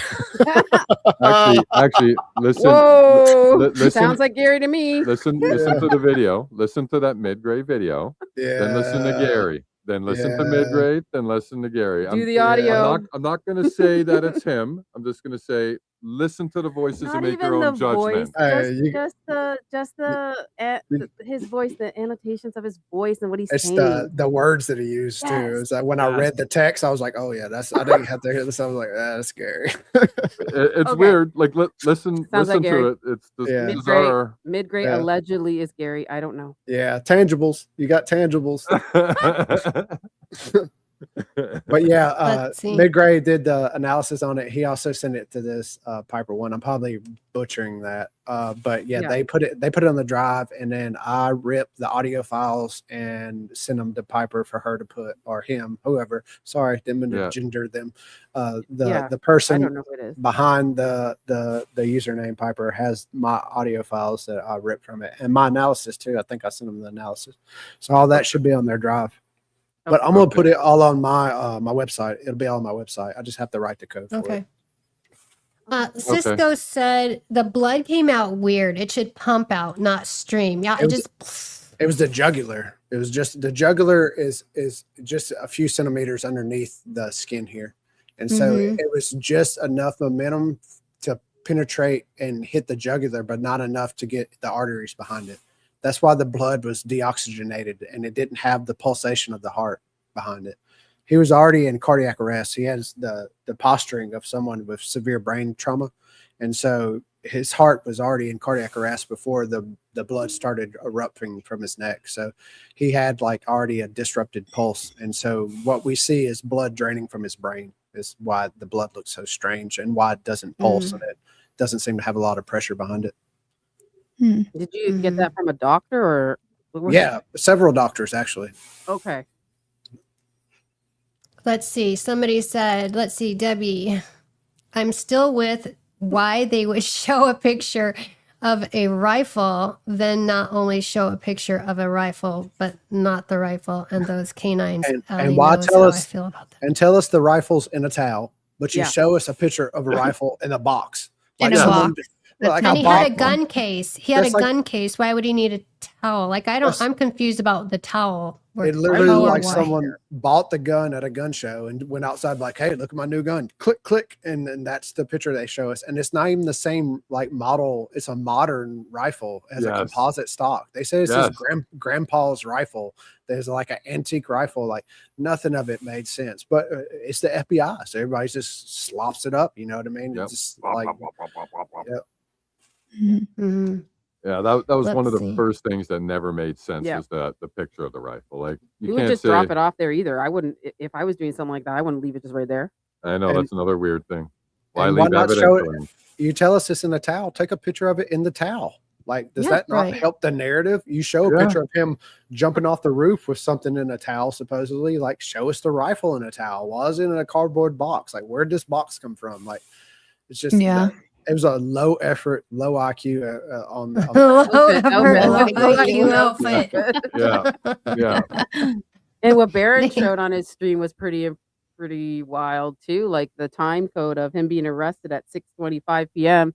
Actually, listen. Whoa! Listen. Sounds like Gary to me. Listen to the video. Listen to that mid-grade video. Yeah. Then listen to Gary. Then listen to mid-grade. Then listen to Gary. Do the audio. I'm not going to say that it's him. I'm just going to say listen to the voices Not and make even your the own voice, judgment. just his voice, the annotations of his voice and what he's It's saying. the words that he used too. Yes. It's like when I read the text, I was like, oh yeah, I didn't have to hear this. I was like, that's scary. It's Okay. weird. Like listen Sounds like to Gary. it. It's just Yeah. bizarre. Mid-grade Yeah. allegedly is Gary. I don't know. Yeah, tangibles. You got tangibles. But yeah, Let's see. mid-grade did the analysis on it. He also sent it to this Piper one. I'm probably butchering that. But yeah, Yeah. they put it on the drive, and then I ripped the audio files and sent them to Piper for her to put, or him, whoever. Sorry, didn't mean to Yeah. gender them. Yeah, The I don't person know who it is. behind the username Piper has my audio files that I ripped from it, and my analysis too. I think I sent them the analysis, so all that should be on their drive. But I'm gonna put it all on my my website. It'll be all on my website. I just have to write the code for Okay. it. Cisco said the blood came out weird. It should pump out, not stream. Yeah, It was- It was the jugular. It was just the jugular is just a few centimeters underneath the skin here, and so Mhm. it was just enough momentum to penetrate and hit the jugular, but not enough to get the arteries behind it. That's why the blood was deoxygenated and it didn't have the pulsation of the heart behind it. He was already in cardiac arrest. He has the posturing of someone with severe brain trauma. And so his heart was already in cardiac arrest before the blood started erupting from his neck. So he had like already a disrupted pulse. And so what we see is blood draining from his brain is why the blood looks so strange and why it doesn't pulse and it doesn't seem to have a lot of pressure behind it. Did you get that from a doctor or? Yeah, several doctors actually. Okay. Let's see. Somebody said, let's see, Debbie, I'm still with why they would show a picture of a rifle, then not only show a picture of a rifle, but not the rifle and those canines. And Ellie why knows tell how us I feel about that. and tell us the rifle's in a towel, but you Yeah. show us a picture of a rifle in a box. In a someone- box. like And a he had a box. gun case. He had a That's like- gun case. Why would he need a towel? Like I'm confused about the towel. It literally Towel or like what? someone bought the gun at a gun show and went outside like, hey, look at my new gun. Click, click. And then that's the picture they show us. And it's not even the same like model. It's a modern rifle. It has a Yes. composite stock. They say it's Yes. his grandpa's rifle. There's like an antique rifle. Like nothing of it made sense. But it's the FBI. So everybody just slops it up. You know what I mean? Yep. It's just like, yep. Mhm. Yeah, that was one of Let's the see. first things that never made sense Yeah. was the picture of the rifle. Like You you would can't just say, drop it off there either. I wouldn't, if I was doing something like that, I wouldn't leave it just right there. I know And- that's another weird thing. Why and why leave not evidence show it? around? You tell us it's in the towel. Take a picture of it in the towel. Like, does Yeah, that not right. help the narrative? You show a Yeah. picture of him jumping off the roof with something in a towel, supposedly. Like, show us the rifle in a towel. Why is it in a cardboard box? Like, where'd this box come from? Like, it's just Yeah. it was a low effort, low IQ on Low Outfit, effort, low outfit, IQ outfit. outfit. Yeah, yeah. And what Barron showed on his stream was pretty wild too. Like the time code of him being arrested at 6:25 p.m.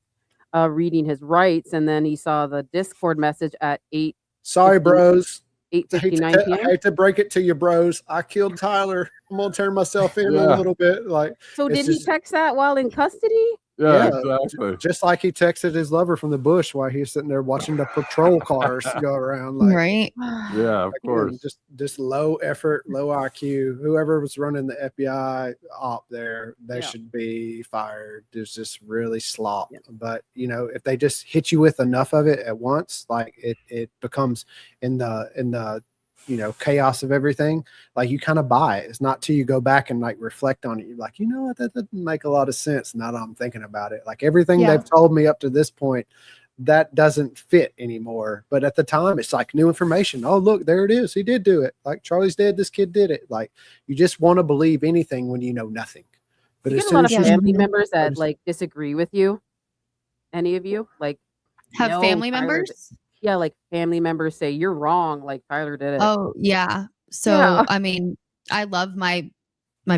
Reading his rights, and then he saw the Discord message at Sorry, bros. I hate, 8:59 to, I p.m. hate to break it to you, bros. I killed Tyler. I'm gonna turn myself in Yeah. a little bit. Like, So it's did he just- text that while in custody? Yeah, Yeah. exactly. just like he texted his lover from the bush while he was sitting there watching the patrol cars go around. Like, Right. Yeah, of again, course. just low effort, low IQ. Whoever was running the FBI op there, they Yeah. should be fired. There's just really slop. Yeah. But if they just hit you with enough of it at once, like it becomes in the chaos of everything, like you kind of buy it. It's not till you go back and like reflect on it. You're like, what, that doesn't make a lot of sense now that I'm thinking about it. Like everything Yeah. they've told me up to this point, that doesn't fit anymore. But at the time, it's like new information. Oh, look, there it is. He did do it. Like Charlie's dead. This kid did it. Like you just want to believe anything when you know nothing. But You as get a soon lot as of you family members that just- like disagree with you. Any of you like Have no, family Tyler members? Yeah, like family members say you're wrong, like Tyler did it. Oh, yeah. So, Yeah. I mean, I love my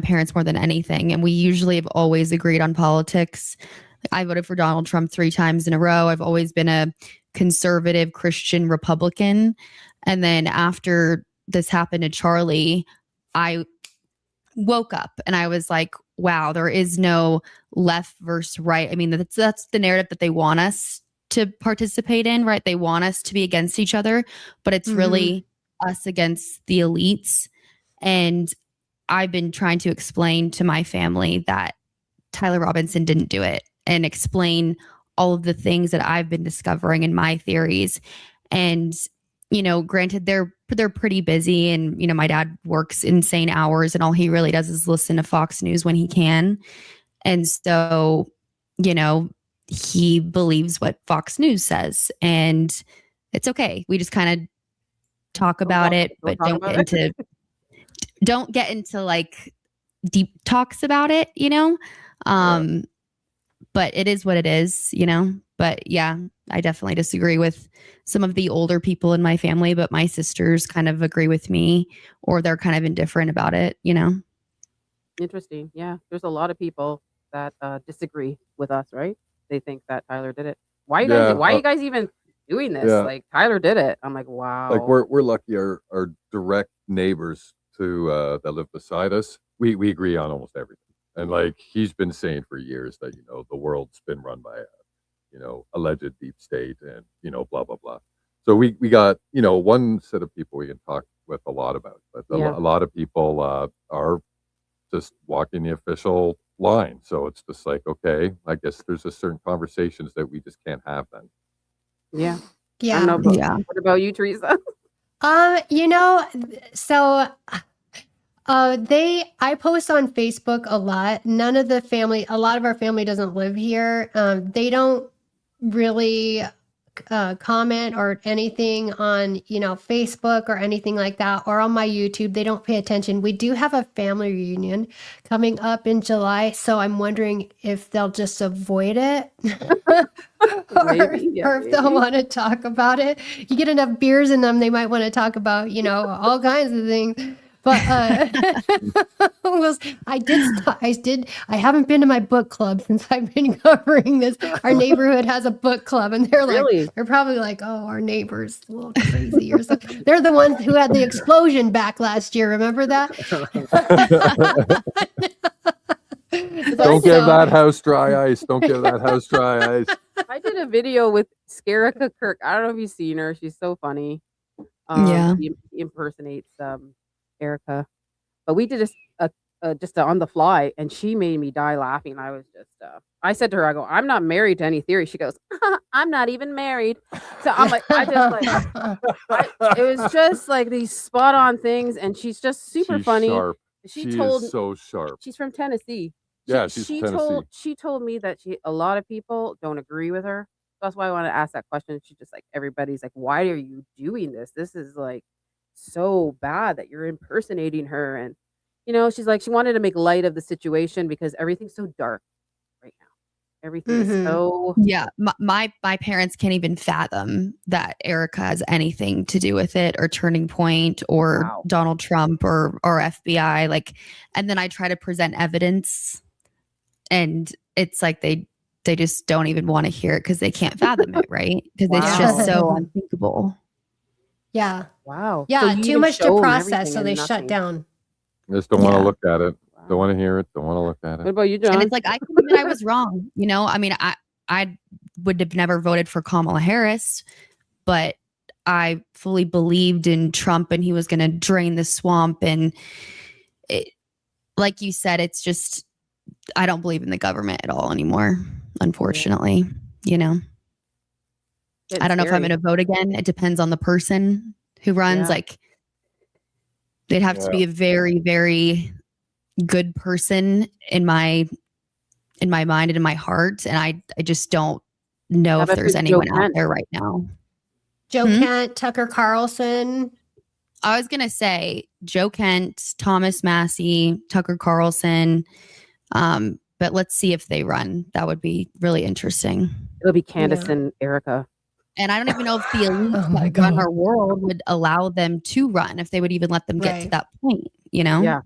parents more than anything, and we usually have always agreed on politics. I voted for Donald Trump 3 times in a row. I've always been a conservative Christian Republican. And then after this happened to Charlie, I woke up and I was like, wow, there is no left versus right. I mean, that's the narrative that they want us to participate in, right? They want us to be against each other, but it's really us against the elites. And I've been trying to explain to my family that Tyler Robinson didn't do it and explain all of the things that I've been discovering in my theories. And, you know, granted, they're pretty busy, and, you know, my dad works insane hours and all he really does is listen to Fox News when he can. And so, you know, he believes what Fox News says, and it's okay. We just kind of talk about it, but don't get into like deep talks about it, you know? But it is what it is, you know? But yeah, I definitely disagree with some of the older people in my family, but my sisters kind of agree with me, or they're kind of indifferent about it, you know? Interesting. Yeah. There's a lot of people that disagree with us, right? They think that Tyler did it. Why are you guys even doing this? Yeah. Like Tyler did it. I'm like, wow. Like we're lucky our direct neighbors to that live beside us, we agree on almost everything. And like he's been saying for years that, you know, the world's been run by a, you know, alleged deep state and, you know, blah blah blah. So we got, you know, one set of people we can talk with a lot about, but a lot of people are just walking the official line. So it's just like, okay, I guess there's a certain conversations that we just can't have then. Yeah. Yeah. I don't know, what about you, Teresa? You know, so I post on Facebook a lot. A lot of our family doesn't live here. They don't really comment or anything on, you know, Facebook or anything like that, or on my YouTube. They don't pay attention. We do have a family reunion coming up in July, so I'm wondering if they'll just avoid it or if they'll want to talk about it. You get enough beers in them, they might want to talk about, you know, all kinds of things. But I haven't been to my book club since I've been covering this. Our neighborhood has a book club, and they're probably like, oh, our neighbor's a little crazy or something. They're the ones who had the explosion back last year. Remember that? Don't give that house dry ice. Don't give that house dry ice. I did a video with Skepticism Kirk. I don't know if you've seen her. She's so funny. She impersonates Erica, but we did just on the fly, and she made me die laughing. I was just I said to her, I go, I'm not married to any theory. She goes, I'm not even married. So I'm like, it was just like these spot on things, and she's just super funny. Sharp. She is so sharp. She's from Tennessee. She told me that a lot of people don't agree with her. That's why I want to ask that question. She's just like, everybody's like, why are you doing this? This is like so bad that you're impersonating her. And, you know, she's like, she wanted to make light of the situation because everything's so dark right now. Everything is so my parents can't even fathom that Erica has anything to do with it, or Turning Point, or Donald Trump, or FBI. Like, and then I try to present evidence, and it's like they just don't even want to hear it because they can't fathom it, right? Because it's just so unthinkable. Yeah. Wow. Yeah, So too much to process, so they shut down. Just don't want to look at it. Don't want to hear it. Don't want to look at it. What about you, John? And it's like, I can admit I was wrong. You know, I mean, I would have never voted for Kamala Harris, but I fully believed in Trump, and he was going to drain the swamp. And like you said, it's just, I don't believe in the government at all anymore, unfortunately. You know, I don't know if I'm going to vote again. It depends on the person who runs. Like, they'd have to be a very, very good person in my mind and in my heart. And I just don't know if there's anyone out there right now. Joe Kent, Tucker Carlson. I was going to say Joe Kent, Thomas Massey, Tucker Carlson. But let's see if they run. That would be really interesting. It'll be Candace and Erica. And I don't even know if the elites Oh my that run God. our world would allow them to run, if they would even let them get to Right. that point, you know? Yeah.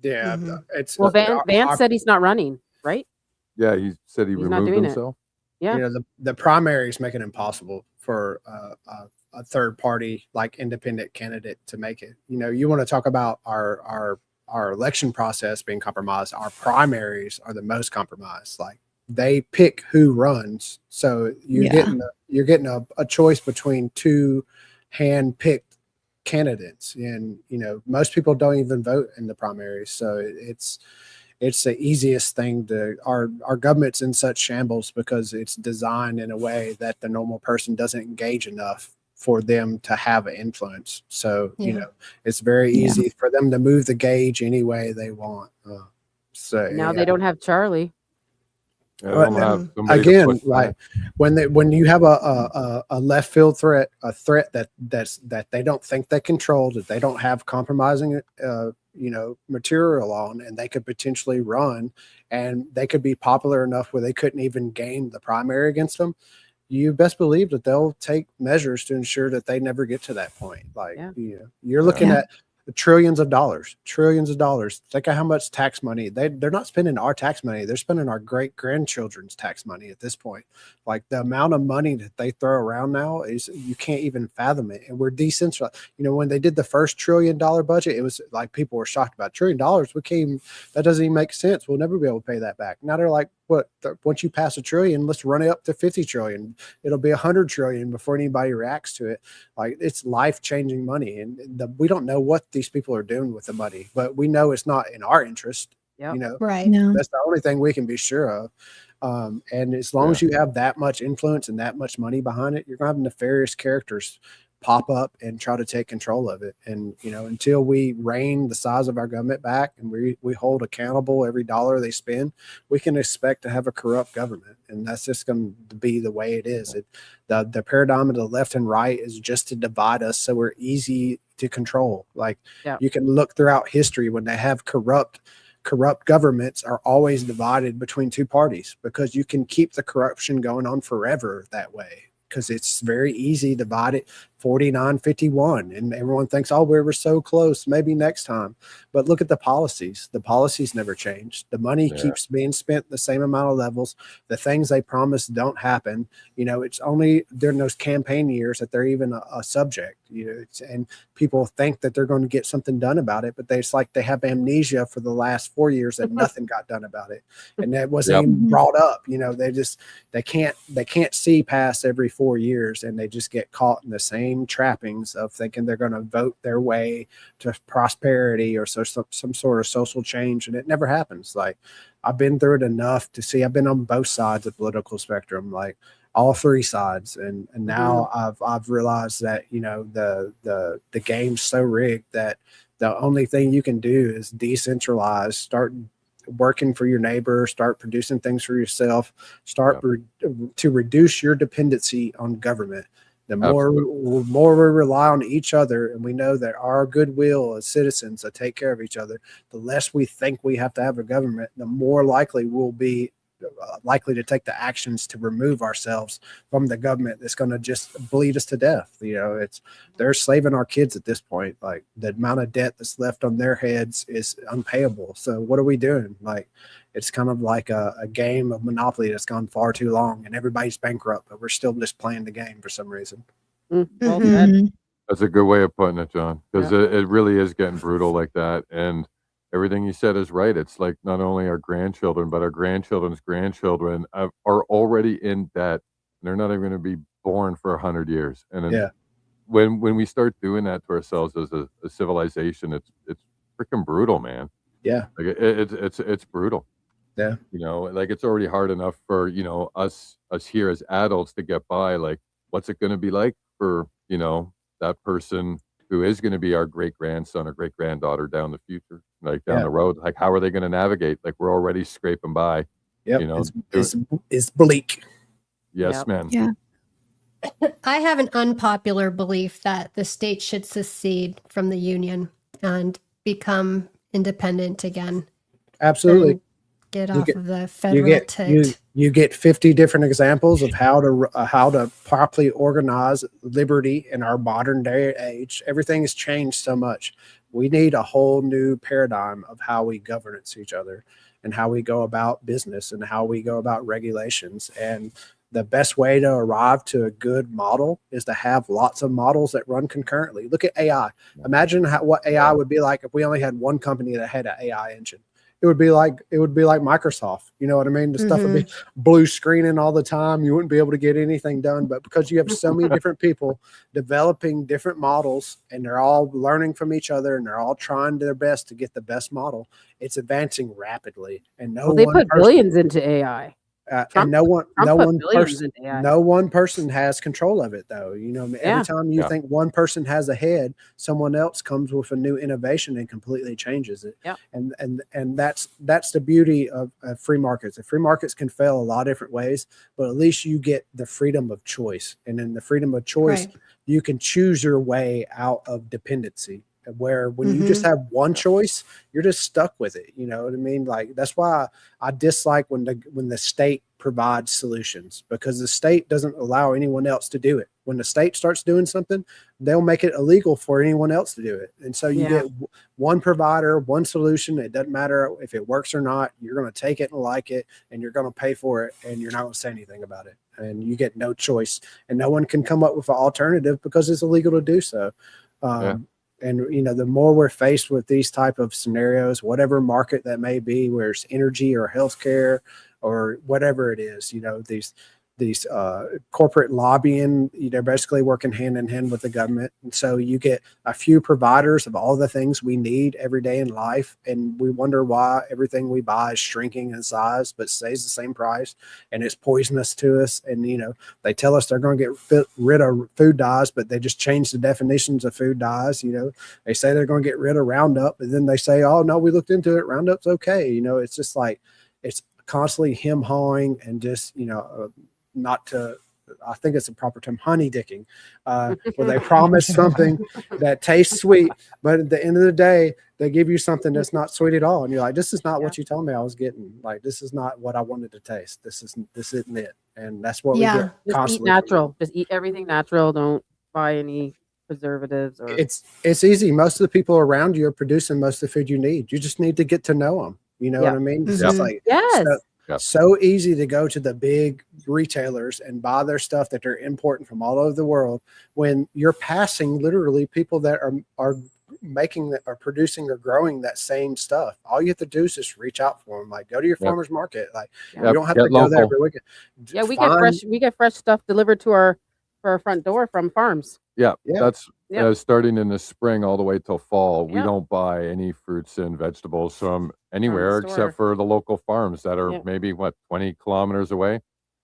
Yeah, Mhm. it's Well, Vance our- said he's not running, right? Yeah, he said he He's not removed doing it. himself. Yeah. you know the primaries make it impossible for a third party like independent candidate to make it. You know, you want to talk about our election process being compromised. Our primaries are the most compromised. Like they pick who runs, so you're Yeah. getting a choice between two hand picked candidates, and you know most people don't even vote in the primaries, so it's the easiest thing to our government's in such shambles because it's designed in a way that the normal person doesn't engage enough for them to have an influence. So, you Yeah. know, it's very Yeah. easy for them to move the gauge any way they want. So Now yeah. they don't have Charlie. Yeah, they Well, don't have somebody to again, push like back. when you have a left field threat, a threat that they don't think they control, that they don't have compromising you know material on, and they could potentially run, and they could be popular enough where they couldn't even gain the primary against them. You best believe that they'll take measures to ensure that they never get to that point. Like, Yeah. you know, you're looking Yeah. at trillions of dollars. Think of how much tax money they're not spending our tax money. They're spending our great grandchildren's tax money at this point. Like the amount of money that they throw around now is you can't even fathom it. And we're decentralized. You know, when they did the first $1 trillion budget, it was like people were shocked about $1 trillion. We can't even, that doesn't even make sense. We'll never be able to pay that back. Now they're like, what? Once you pass $1 trillion, let's run it up to 50 trillion. It'll be 100 trillion before anybody reacts to it. Like it's life-changing money, and we don't know what these people are doing with the money, but we know it's not in our interest. Yep. You know, Right. No. that's the only thing we can be sure of. And as long as you have that much influence and that much money behind it, you're gonna have nefarious characters pop up and try to take control of it. And you know, until we rein the size of our government back and we hold accountable every dollar they spend, we can expect to have a corrupt government. And that's just going to be the way it is. The paradigm of the left and right is just to divide us so we're easy to control. Like you can look throughout history when they have corrupt governments are always divided between two parties because you can keep the corruption going on forever that way. Because it's very easy to divide it 49-51, and everyone thinks, oh, we were so close, maybe next time. But look at the policies. The policies never change. The money keeps being spent the same amount of levels. The things they promise don't happen. You know, it's only during those campaign years that they're even a subject. You know, and people think that they're going to get something done about it, but it's like they have amnesia for the last 4 years that nothing got done about it, and that wasn't even brought up. You know, they can't see past every 4 years, and they just get caught in the same trappings of thinking they're going to vote their way to prosperity or some sort of social change, and it never happens. Like I've been through it enough to see. I've been on both sides of the political spectrum, like all three sides, and now I've realized that you know the game's so rigged that the only thing you can do is decentralize, start working for your neighbor, start producing things for yourself, start to reduce your dependency on government. The more we rely on each other, and we know that our goodwill as citizens to take care of each other, the less we think we have to have a government, the more likely we'll be likely to take the actions to remove ourselves from the government that's going to just bleed us to death. You know, they're slaving our kids at this point. Like the amount of debt that's left on their heads is unpayable. So what are we doing? Like it's kind of like a game of Monopoly that's gone far too long, and everybody's bankrupt, but we're still just playing the game for some reason. Well said. That's a good way of putting it, John, because it really is getting brutal like that. And everything you said is right. It's like not only our grandchildren, but our grandchildren's grandchildren are already in debt. And they're not even going to be born for 100 years. And then when we start doing that to ourselves as a civilization, it's freaking brutal, man. Yeah, like it's brutal. Yeah, you know, like it's already hard enough for us here as adults to get by. Like, what's it going to be like for that person who is going to be our great grandson or great granddaughter down the future, like down the road? Like, how are they going to navigate? Like, we're already scraping by. Yeah, it's bleak. Yes, man. Yeah. I have an unpopular belief that the state should secede from the union and become independent again. Absolutely. Get off of the federal tit. you get 50 different examples of how to properly organize liberty in our modern day age. Everything has changed so much. We need a whole new paradigm of how we governance each other and how we go about business and how we go about regulations. And the best way to arrive to a good model is to have lots of models that run concurrently. Look at AI. Imagine what AI would be like if we only had one company that had an AI engine. It would be like Microsoft. You know what I mean? The stuff would be blue screening all the time. You wouldn't be able to get anything done. But because you have so many different people developing different models and they're all learning from each other and they're all trying their best to get the best model, it's advancing rapidly. And They put billions into AI. And no one person Yeah. has control of it, though. You know, every time you think one person has a head, someone else comes with a new innovation and completely changes it. Yeah. And that's the beauty of free markets. The free markets can fail a lot of different ways, but at least you get the freedom of choice. And in the freedom of choice, you can choose your way out of dependency. Where when you just have one choice, you're just stuck with it. You know what I mean? Like, that's why I dislike when the state provides solutions, because the state doesn't allow anyone else to do it. When the state starts doing something, they'll make it illegal for anyone else to do it. And so you get one provider, one solution. It doesn't matter if it works or not. You're going to take it and like it, and you're going to pay for it, and you're not going to say anything about it. And you get no choice, and no one can come up with an alternative because it's illegal to do so. And, you know, the more we're faced with these type of scenarios, whatever market that may be, where it's energy or healthcare or whatever it is, you know, these corporate lobbying, they're basically working hand in hand with the government. And so you get a few providers of all the things we need every day in life. And we wonder why everything we buy is shrinking in size, but stays the same price. And it's poisonous to us. And, you know, they tell us they're going to get rid of food dyes, but they just change the definitions of food dyes. You know, they say they're going to get rid of Roundup, and then they say, oh, no, we looked into it. Roundup's okay. You know, it's just like, it's constantly hem-hawing and just, you know, I think it's a proper term, honey dicking, where they promise something that tastes sweet, but at the end of the day, they give you something that's not sweet at all. And you're like, this is not what you told me I was getting. Like, this is not what I wanted to taste. This isn't it. And that's what we get constantly. Just eat natural. Just eat everything natural. Don't buy any preservatives. Or it's easy. Most of the people around you are producing most of the food you need. You just need to get to know them. You know what I mean? It's just like, so easy to go to the big retailers and buy their stuff that they're importing from all over the world, when you're passing literally people that are making that, are producing or growing that same stuff. All you have to do is just reach out for them. Like, go to your farmer's market. Like, you don't have to go there every weekend. Yeah, we get fresh stuff delivered to our front door from farms. That's starting in the spring all the way till fall. We don't buy any fruits and vegetables from anywhere except for the local farms that are maybe 20 kilometers away,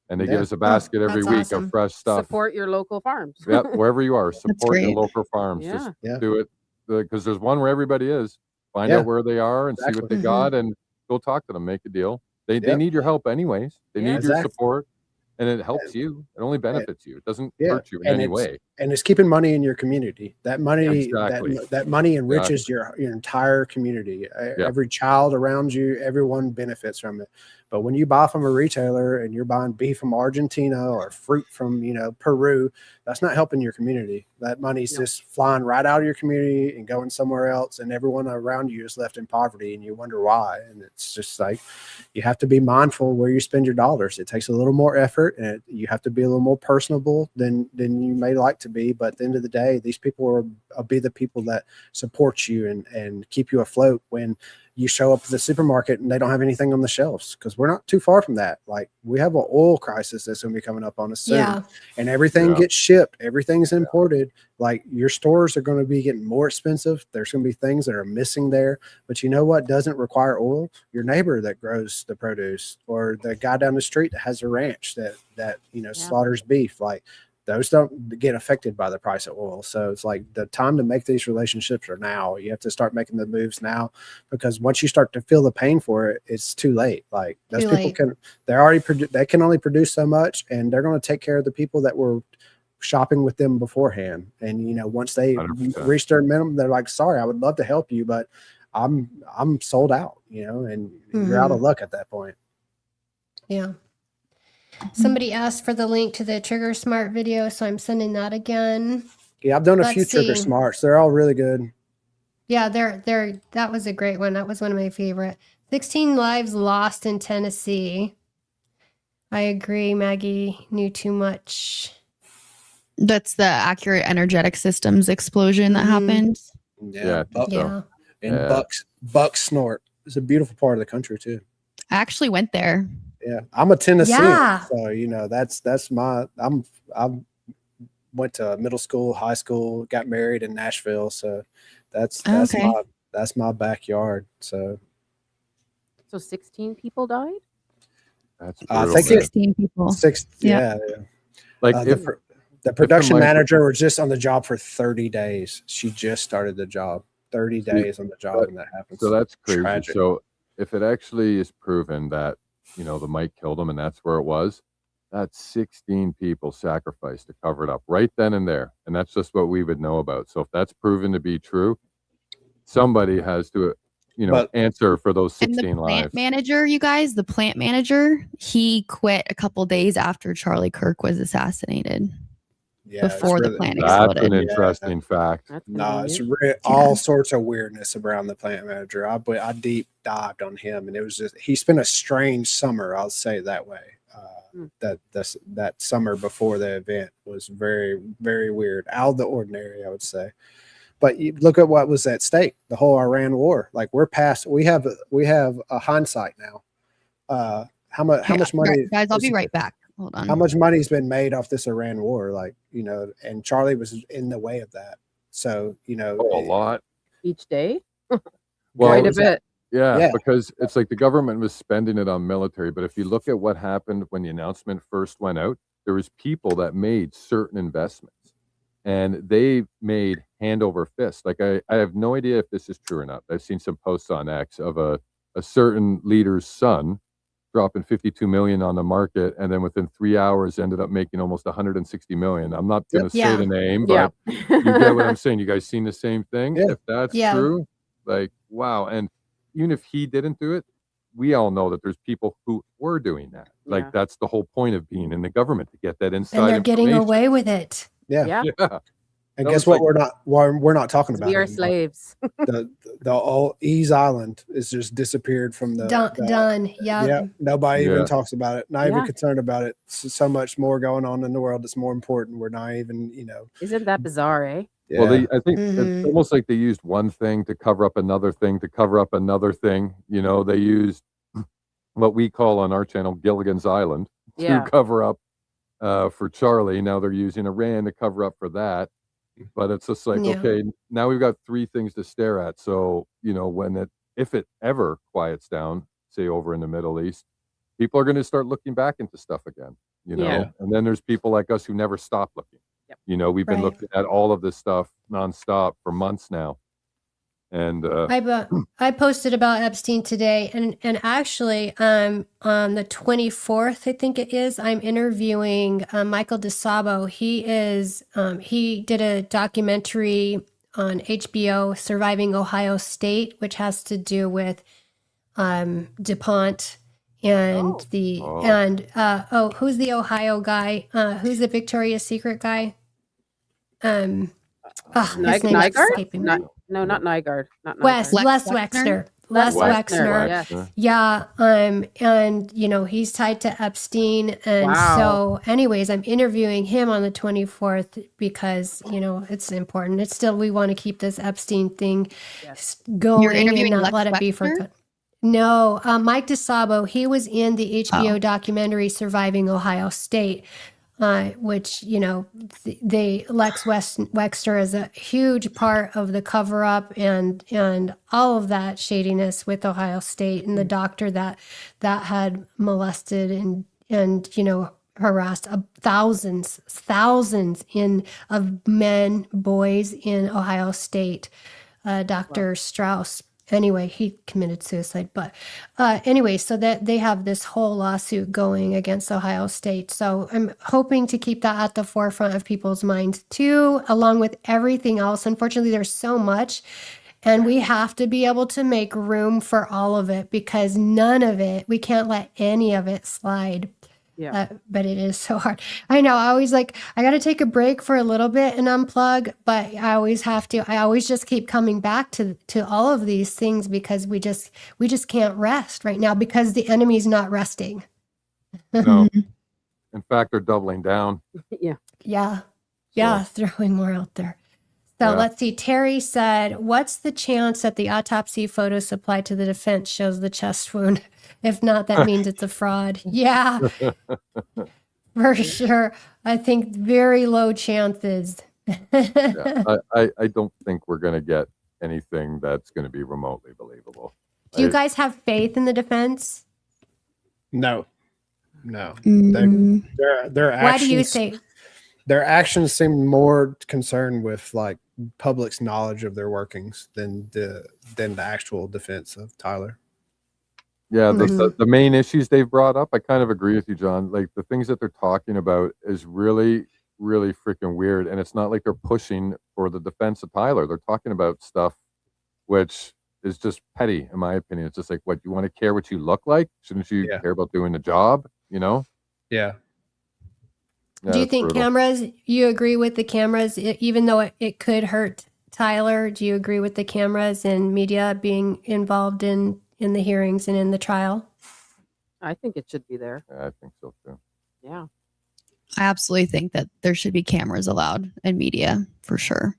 and they give us a basket every week of fresh stuff. Support your local farms. Wherever you are, support your local farms. Just do it, because there's one where everybody is. Find out where they are and see what they got, and go talk to them. Make a deal. They need your help anyways. They need your support. And it helps you. It only benefits you. It doesn't hurt you in any way. And it's keeping money in your community. That money, that money enriches your entire community. Every child around you, everyone benefits from it. But when you buy from a retailer and you're buying beef from Argentina or fruit from, you know, Peru, that's not helping your community. That money's just flying right out of your community and going somewhere else, and everyone around you is left in poverty, and you wonder why. And it's just like, you have to be mindful where you spend your dollars. It takes a little more effort, and you have to be a little more personable than you may like to be. But at the end of the day, these people will be the people that support you and keep you afloat when you show up at the supermarket and they don't have anything on the shelves, because we're not too far from that. Like, we have an oil crisis that's going to be coming up on us soon, and everything gets shipped. Everything's imported. Like, your stores are going to be getting more expensive. There's going to be things that are missing there. But you know what doesn't require oil? Your neighbor that grows the produce, or the guy down the street that has a ranch that you know, slaughters beef. Like, those don't get affected by the price of oil. So it's like, the time to make these relationships are now. You have to start making the moves now, because once you start to feel the pain for it, it's too late. Like, those people they can only produce so much, and they're going to take care of the people that were shopping with them beforehand. And, you know, once they 100%. Reach their minimum, they're like, sorry, I would love to help you, but I'm sold out, you know, and you're out of luck at that point. Yeah. Somebody asked for the link to the Trigger Smart video, so I'm sending that again. Yeah, I've done a Let's few Trigger see. Smarts. They're all really good. Yeah, that was a great one. That was one of my favorite. 16 lives lost in Tennessee. I agree. Maggie knew too much. That's the accurate energetic systems explosion that Mhm. happened. Yeah, Buck, Yeah. and Yeah. Buck Snort. It's a beautiful part of the country too. I actually went there. Yeah, I'm a Tennessean, Yeah. so that's my. I went to middle school, high school, got married in Nashville, so that's Okay. my backyard. So So 16 people died? That's I brutal, think man. 16 people. six. Yeah. Yeah, Like Uh, if the production mic- manager was just on the job for 30 days. She just started the job. 30 See, days on the job, and that happens. so that's crazy. Tragic. So if it actually is proven that the mic killed him and that's where it was, that's 16 people sacrificed to cover it up right then and there, and that's just what we would know about. So if that's proven to be true, somebody has to But- answer for those And the 16 plant lives. manager, you guys, the plant manager, he quit a couple days after Charlie Kirk was assassinated Yeah, it's before the really- plant That's an exploded. interesting fact. That's No, it's convenient. all sorts of weirdness around the plant manager. I deep dived on him, and it was just he spent a strange summer. I'll say it that way. That summer before the event was very, very weird, out of the ordinary, I would say. But you look at what was at stake, the whole Iran war. Like we're past. We have a hindsight now. How much money, Guys, I'll be right back. Hold on. how much money's been made off this Iran war? Like and Charlie was in the way of that. So Oh, a lot. Each day? Well, Quite a was bit. Yeah, Yeah. because it's like the government was spending it on military, but if you look at what happened when the announcement first went out, there was people that made certain investments and they made hand over fist. Like I have no idea if this is true or not. I've seen some posts on X of a certain leader's son dropping 52 million on the market and then within 3 hours ended up making almost 160 million. I'm not going to Yeah. say the name, Yeah. but you get what I'm saying. You guys seen the same thing? Yeah. If that's Yeah. true, like, wow. And even if he didn't do it, we all know that there's people who were doing that. Like, Yeah. that's the whole point of being in the government, to get that inside And they're getting information. away with it. yeah. Yeah. Yeah. And That guess was what? like- We're not talking about We are it anymore. slaves. The old Ease Island is just disappeared from the Done. Yeah. Yeah, nobody Yeah. even talks about it. Not even Yeah. concerned about it. So much more going on in the world that's more important. We're not even, Isn't that bizarre, eh? Well, I think Mhm. it's almost like they used one thing to cover up another thing to cover up another thing. They used what we call on our channel Gilligan's Island to Yeah. cover up for Charlie. Now they're using Iran to cover up for that. But it's just like, Yeah. okay, now we've got three things to stare at. So, if it ever quiets down, say over in the Middle East, people are going to start looking back into stuff again, Yeah. and then there's people like us who never stop looking. Yep. We've been Right. looking at all of this stuff nonstop for months now. And I posted about Epstein today, and actually, on the 24th, I think it is, I'm interviewing Michael DeSabo. He did a documentary on HBO, Surviving Ohio State, which has to do with DuPont and who's the Ohio guy? Who's the Victoria's Secret guy? His name's Nygaard? escaping me. No, not Nygaard. Not Les Nygaard. Lex Wexner. Les Les Wexner, Wexner. yeah. Yeah. And he's tied to Epstein. And Wow. so anyways, I'm interviewing him on the 24th because, it's important. It's still, we want to keep this Epstein thing going You're and interviewing not Lex let it be Wexner? forgotten. No, Mike DeSabo, he was in the HBO documentary Surviving Ohio State. Which Lex Wexner is a huge part of the cover up and all of that shadiness with Ohio State and the doctor that had molested and harassed thousands of men, boys in Ohio State. Dr. Strauss. Anyway, he committed suicide. But anyway, so that they have this whole lawsuit going against Ohio State. So I'm hoping to keep that at the forefront of people's minds too, along with everything else. Unfortunately, there's so much. And we have to be able to make room for all of it because none of it, we can't let any of it slide. Yeah. But it is so hard. I know. I always I got to take a break for a little bit and unplug, but I always have to. I always just keep coming back to all of these things because we just can't rest right now because the enemy's not resting. No. In fact, they're doubling down. Yeah. Yeah, throwing more out there. So let's see. Terry said, "What's the chance that the autopsy photo supplied to the defense shows the chest wound? If not, that means it's a fraud." Yeah, for sure. I think very low chances. I don't think we're going to get anything that's going to be remotely believable. Do you guys have faith in the defense? No. Mm. Their actions. Why do you say? Their actions seem more concerned with like public's knowledge of their workings than the actual defense of Tyler. Yeah, the main issues they've brought up, I kind of agree with you, John. Like the things that they're talking about is really, really freaking weird. And it's not like they're pushing for the defense of Tyler. They're talking about stuff which is just petty, in my opinion. It's just like, what, you want to care what you look like? Shouldn't you care about doing the job? You know? Yeah. Do you think cameras, you agree with the cameras, even though it could hurt Tyler? Do you agree with the cameras and media being involved in the hearings and in the trial? I think it should be there. Yeah, I think so too. Yeah. I absolutely think that there should be cameras allowed in media for sure.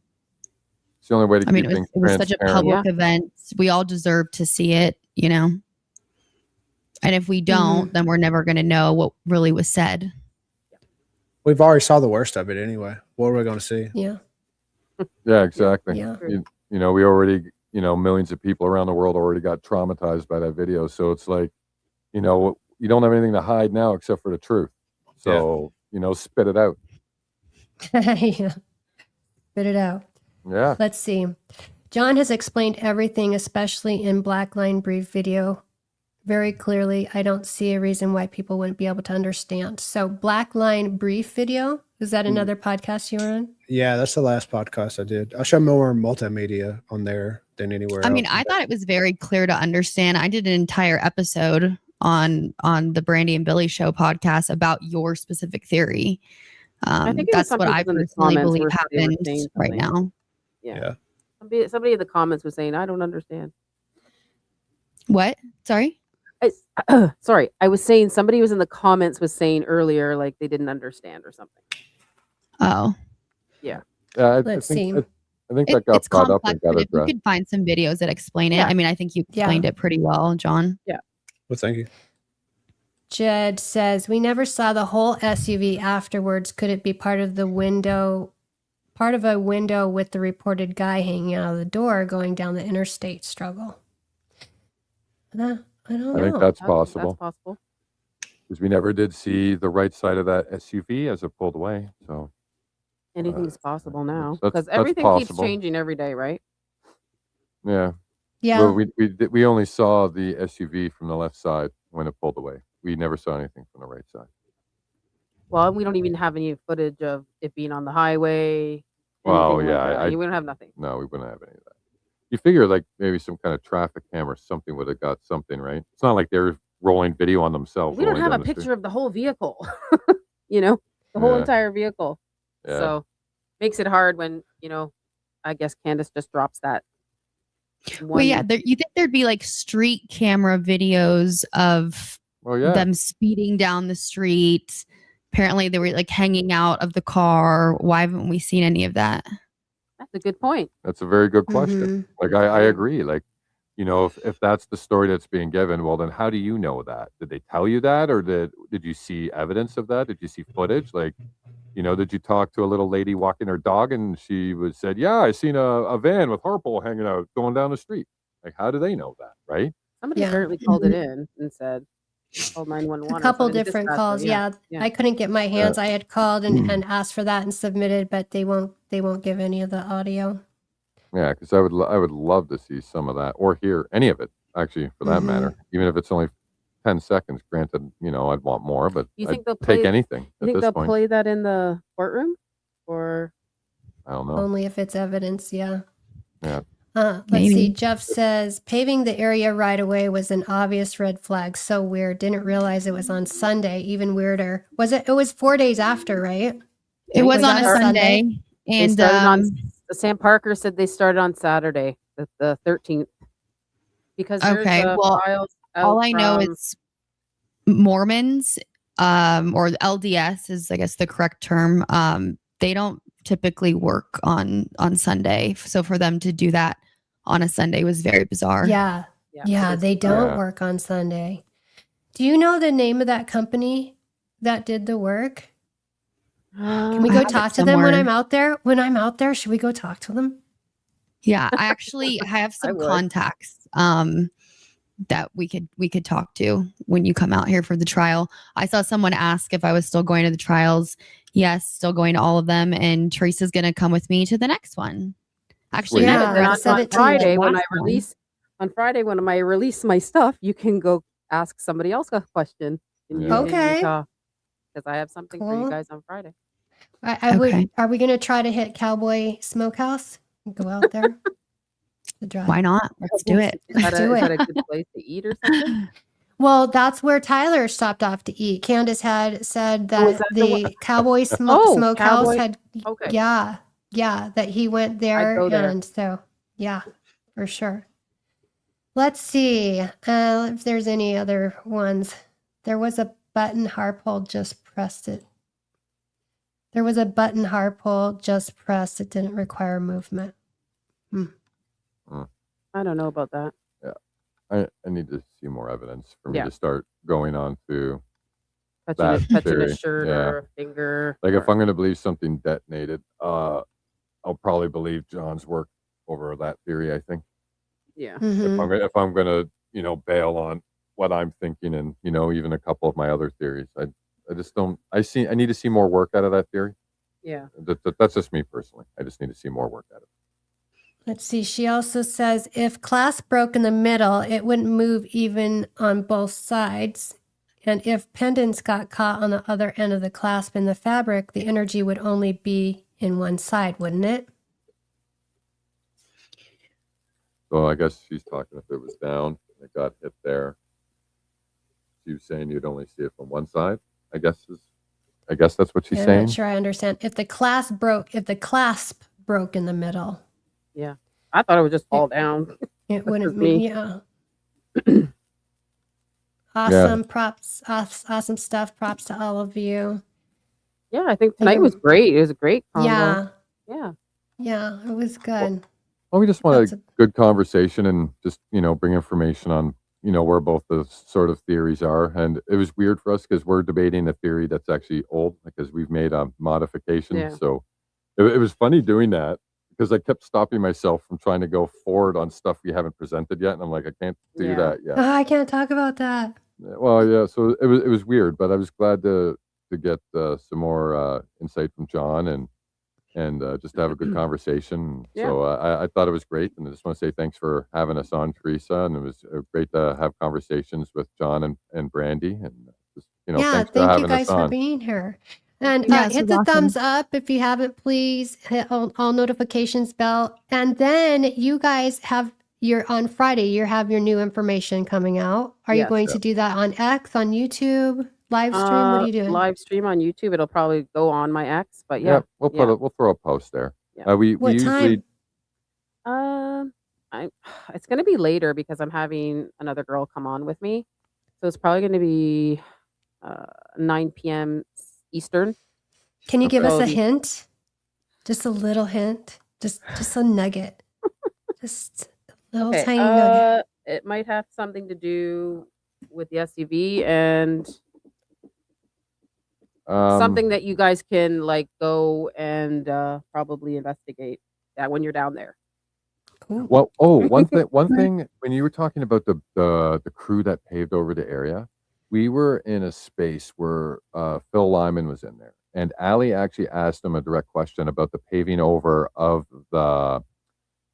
It's the only way to keep it things was such a public event. We all deserve to see it, you know? And if we don't, then we're never going to know what really was said. We've already saw the worst of it anyway. What are we going to see? Yeah. Yeah, exactly. Yeah. You know, we already, millions of people around the world already got traumatized by that video. So it's like, you don't have anything to hide now except for the truth. So, spit it out. Yeah. Spit it out. Yeah. Let's see. John has explained everything, especially in Black Line Brief video, very clearly. I don't see a reason why people wouldn't be able to understand. So Black Line Brief video, is that another podcast you were on? Yeah, that's the last podcast I did. I show more multimedia on there than anywhere else. I mean, I thought it was very clear to understand. I did an entire episode on the Brandi and Billy show podcast about your specific theory. I think that's what I personally believe happens right now. Yeah. Somebody in the comments was saying, I don't understand. What? Sorry? Sorry. I was saying somebody was in the comments was saying earlier, like they didn't understand or something. Oh. Yeah. Let's see. I think that got brought up and got but if you addressed. could find some videos that explain it. Yeah. I mean, I think you explained it pretty well, John. Yeah. Well, thank you. Jed says, we never saw the whole SUV afterwards. Could it be part of a window with the reported guy hanging out of the door going down the interstate struggle? I don't know. I think that's possible. That's possible. Because we never did see the right side of that SUV as it pulled away. So anything's possible now that's because everything keeps possible. changing every day, right? Yeah. Yeah. Well, we only saw the SUV from the left side when it pulled away. We never saw anything from the right side. Well, we don't even have any footage of it being on the highway. Well, anything like yeah, that. We don't have nothing. No, we wouldn't have any of that. You figure like maybe some kind of traffic camera, something would have got something, right? It's not like they're rolling video on themselves. We don't rolling have a down the street. picture of the whole vehicle, the whole entire vehicle. Yeah. So makes it hard when, I guess Candace just drops that. Well, yeah, you think there'd be like street camera videos of them speeding down the street. Apparently they were like hanging out of the car. Why haven't we seen any of that? That's a good point. That's a very good question. Like I agree. Like, if that's the story that's being given, well then how do you know that? Did they tell you that, or did you see evidence of that? Did you see footage? Like, did you talk to a little lady walking her dog and she said, yeah, I seen a van with Harpole hanging out going down the street. Like, how do they know that, right? Somebody apparently called it in and said, called 911. A couple different calls. Yeah. I couldn't get my hands. I had called and asked for that and submitted, but they won't give any of the audio. Yeah, because I would love to see some of that or hear any of it, actually, for that matter. Even if it's only 10 seconds. Granted, I'd want more, but you think I'd take anything. You think they'll play that in the courtroom, or I don't know. Only if it's evidence. Yeah. Yeah. Let's Maybe. see. Jeff says paving the area right away was an obvious red flag. So weird. Didn't realize it was on Sunday. Even weirder. Was it? It was 4 days after, right? It was Was on that a a Sunday. Sunday? They And started on Sam Parker said they started on Saturday, the 13th. Because there's okay, well, files out all I know from- is Mormons, or the LDS is, I guess, the correct term. They don't typically work on Sunday, so for them to do that on a Sunday was very bizarre. Yeah. Yeah, they don't work on Sunday. Do you know the name of that company that did the work? Can we I go have it talk to them when somewhere. I'm out there? When I'm out there, should we go talk to them? Yeah, I actually have some would. contacts that we could talk to when you come out here for the trial. I saw someone ask if I was still going to the trials. Yes, still going to all of them, and Teresa's going to come with me to the next one. Actually, Sweet. we have Yeah, a Then dress send on it to Friday me. when I last one. release my release my stuff, you can go ask somebody else a question. Yeah. Okay. Because I have something for Cool. you guys on Friday. I would. Okay. Are we going to try to hit Cowboy Smokehouse? Go out there. The drive. Why not? Let's do it. Is that, Let's do is it. that a good place to eat or something? Well, that's where Tyler stopped off to eat. Candace had said that, Oh, is that the one- the Cowboy Oh, Smokehouse Cowboy- had, Okay. yeah, that he went there, go there. and so yeah, for sure. Let's see if there's any other ones. There was a button Harpole just pressed it. There was a button Harpole just pressed. It didn't require movement. I don't know about that. I need to see more evidence for me Yeah. to start going on to, Touching That a theory, shirt yeah. or a finger. like, if or- I'm going to believe something detonated, I'll probably believe John's work over that theory. I think yeah. Mhm. if I'm gonna bail on what I'm thinking, and even a couple of my other theories, I just don't. I need to see more work out of that theory. Yeah. That's just me personally. I just need to see more work out of it. Let's see. She also says if clasp broke in the middle, it wouldn't move even on both sides. And if pendants got caught on the other end of the clasp in the fabric, the energy would only be in one side, wouldn't it? So I guess she's talking if it was down, it got hit there. She was saying you'd only see it from one side. I guess that's what she's I'm saying. not sure I understand. If the clasp broke in the middle, Yeah. I thought it would just fall down. it wouldn't just mean, me. yeah. Awesome props, awesome stuff. Props to all of you. Yeah, I think tonight was great. It was a great combo. Yeah, Yeah. yeah, it was good. Well, we just want That's a good conversation and just bring information on where both the sort of theories are. And it was weird for us because we're debating a theory that's actually old because we've made a modification. Yeah. So it was funny doing that because I kept stopping myself from trying to go forward on stuff we haven't presented yet, and I'm like, I can't do Yeah. that yet. I can't talk about that. Well, yeah. So it was weird, but I was glad to get some more insight from John and just to have a good conversation. Yeah. So I thought it was great, and I just want to say thanks for having us on, Teresa. And it was great to have conversations with John and Brandi. And just Yeah, thanks for thank you having guys us for on. being here. And Yeah, this hit was the awesome. thumbs up if you haven't, please. Hit all notifications bell. And then you guys have on Friday, you have your new information coming out. Are you Yes. going to do that on X, on YouTube, live stream? What are you doing? Live stream on YouTube. It'll probably go on my X, but Yeah, yeah. we'll throw a post there. Yeah. We What usually time? It's gonna be later because I'm having another girl come on with me, so it's probably gonna be 9 p.m. Eastern. Can you give us a Okay. hint? Just a little hint. Just a nugget. Just a little Okay. tiny nugget. It might have something to do with the SUV and something that you guys can like go and probably investigate that when you're down there. Cool. Well, one thing when you were talking about the crew that paved over the area, we were in a space where Phil Lyman was in there, and Ali actually asked him a direct question about the paving over of the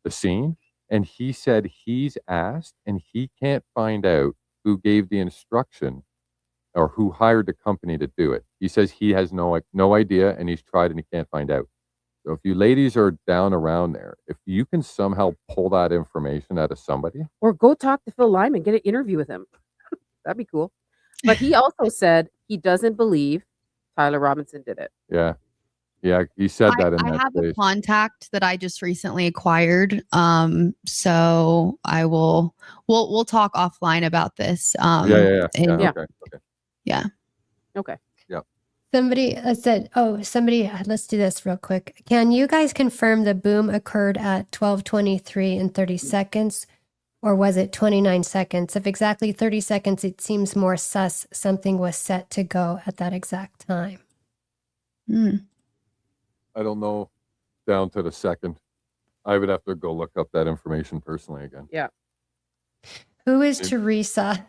scene, and he said he's asked and he can't find out who gave the instruction or who hired the company to do it. He says he has no idea, and he's tried and he can't find out. So if you ladies are down around there, if you can somehow pull that information out of somebody, Or go talk to Phil Lyman, get an interview with him. That'd be cool. But he also said he doesn't believe Tyler Robinson did it. yeah, he said that in I that have a space. contact that I just recently acquired. So I will we'll talk offline about this. Yeah. and- Yeah. Okay. Okay. Somebody said, let's do this real quick. Can you guys confirm the boom occurred at 12:23 and 30 seconds, or was it 29 seconds? If exactly 30 seconds, it seems more sus something was set to go at that exact time. I don't know down to the second. I would have to go look up that information personally again. Who is It- Teresa?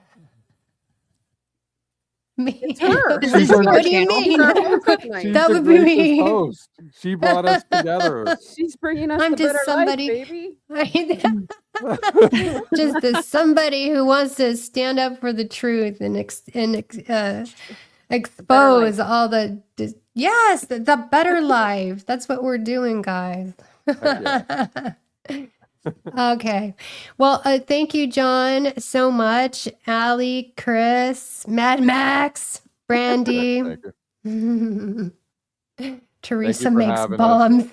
Me. It's her. She's our What do you next- mean? Our home cook night. She's That the would be gracious me. host. She brought us together. She's bringing us I'm the just better somebody- life, baby. Just the somebody who wants to stand up for the truth and expose all the the better life. That's what we're doing, guys. Okay. Well, thank you, John, so much. Allie, Chris, Mad Max, Brandi. Thank you. Teresa for makes having bombs.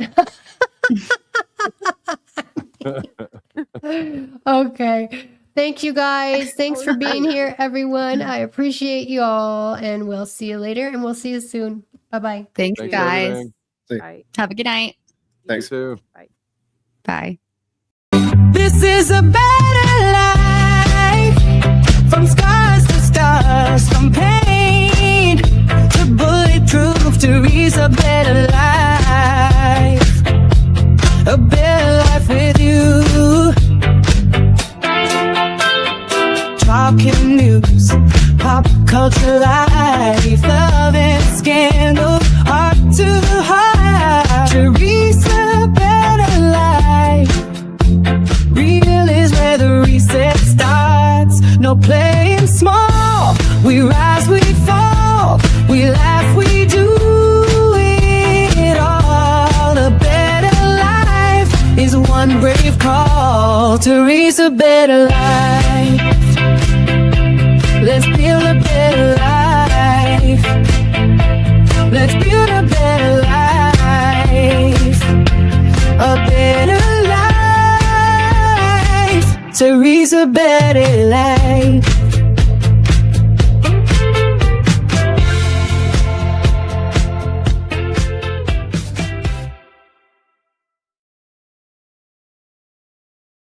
Okay. Thank you guys. Thanks for being here, everyone. I appreciate you all, and we'll see you later, and we'll see you soon. Bye-bye. Thanks, Thanks, guys. everything. Bye. Have a good night. Thanks. You too. Bye. This is a better life. From scars to stars, from pain to bulletproof. Teresa, better life. A better life with you. Talking news, pop culture life, love and scandal, heart to heart. Teresa, better life. Real is where the reset starts. No playing small. We rise, we fall. We laugh, we do it all. A better life is one brave call. Teresa, better life. Let's build a better life. Let's build a better life. A better life. Teresa, better life.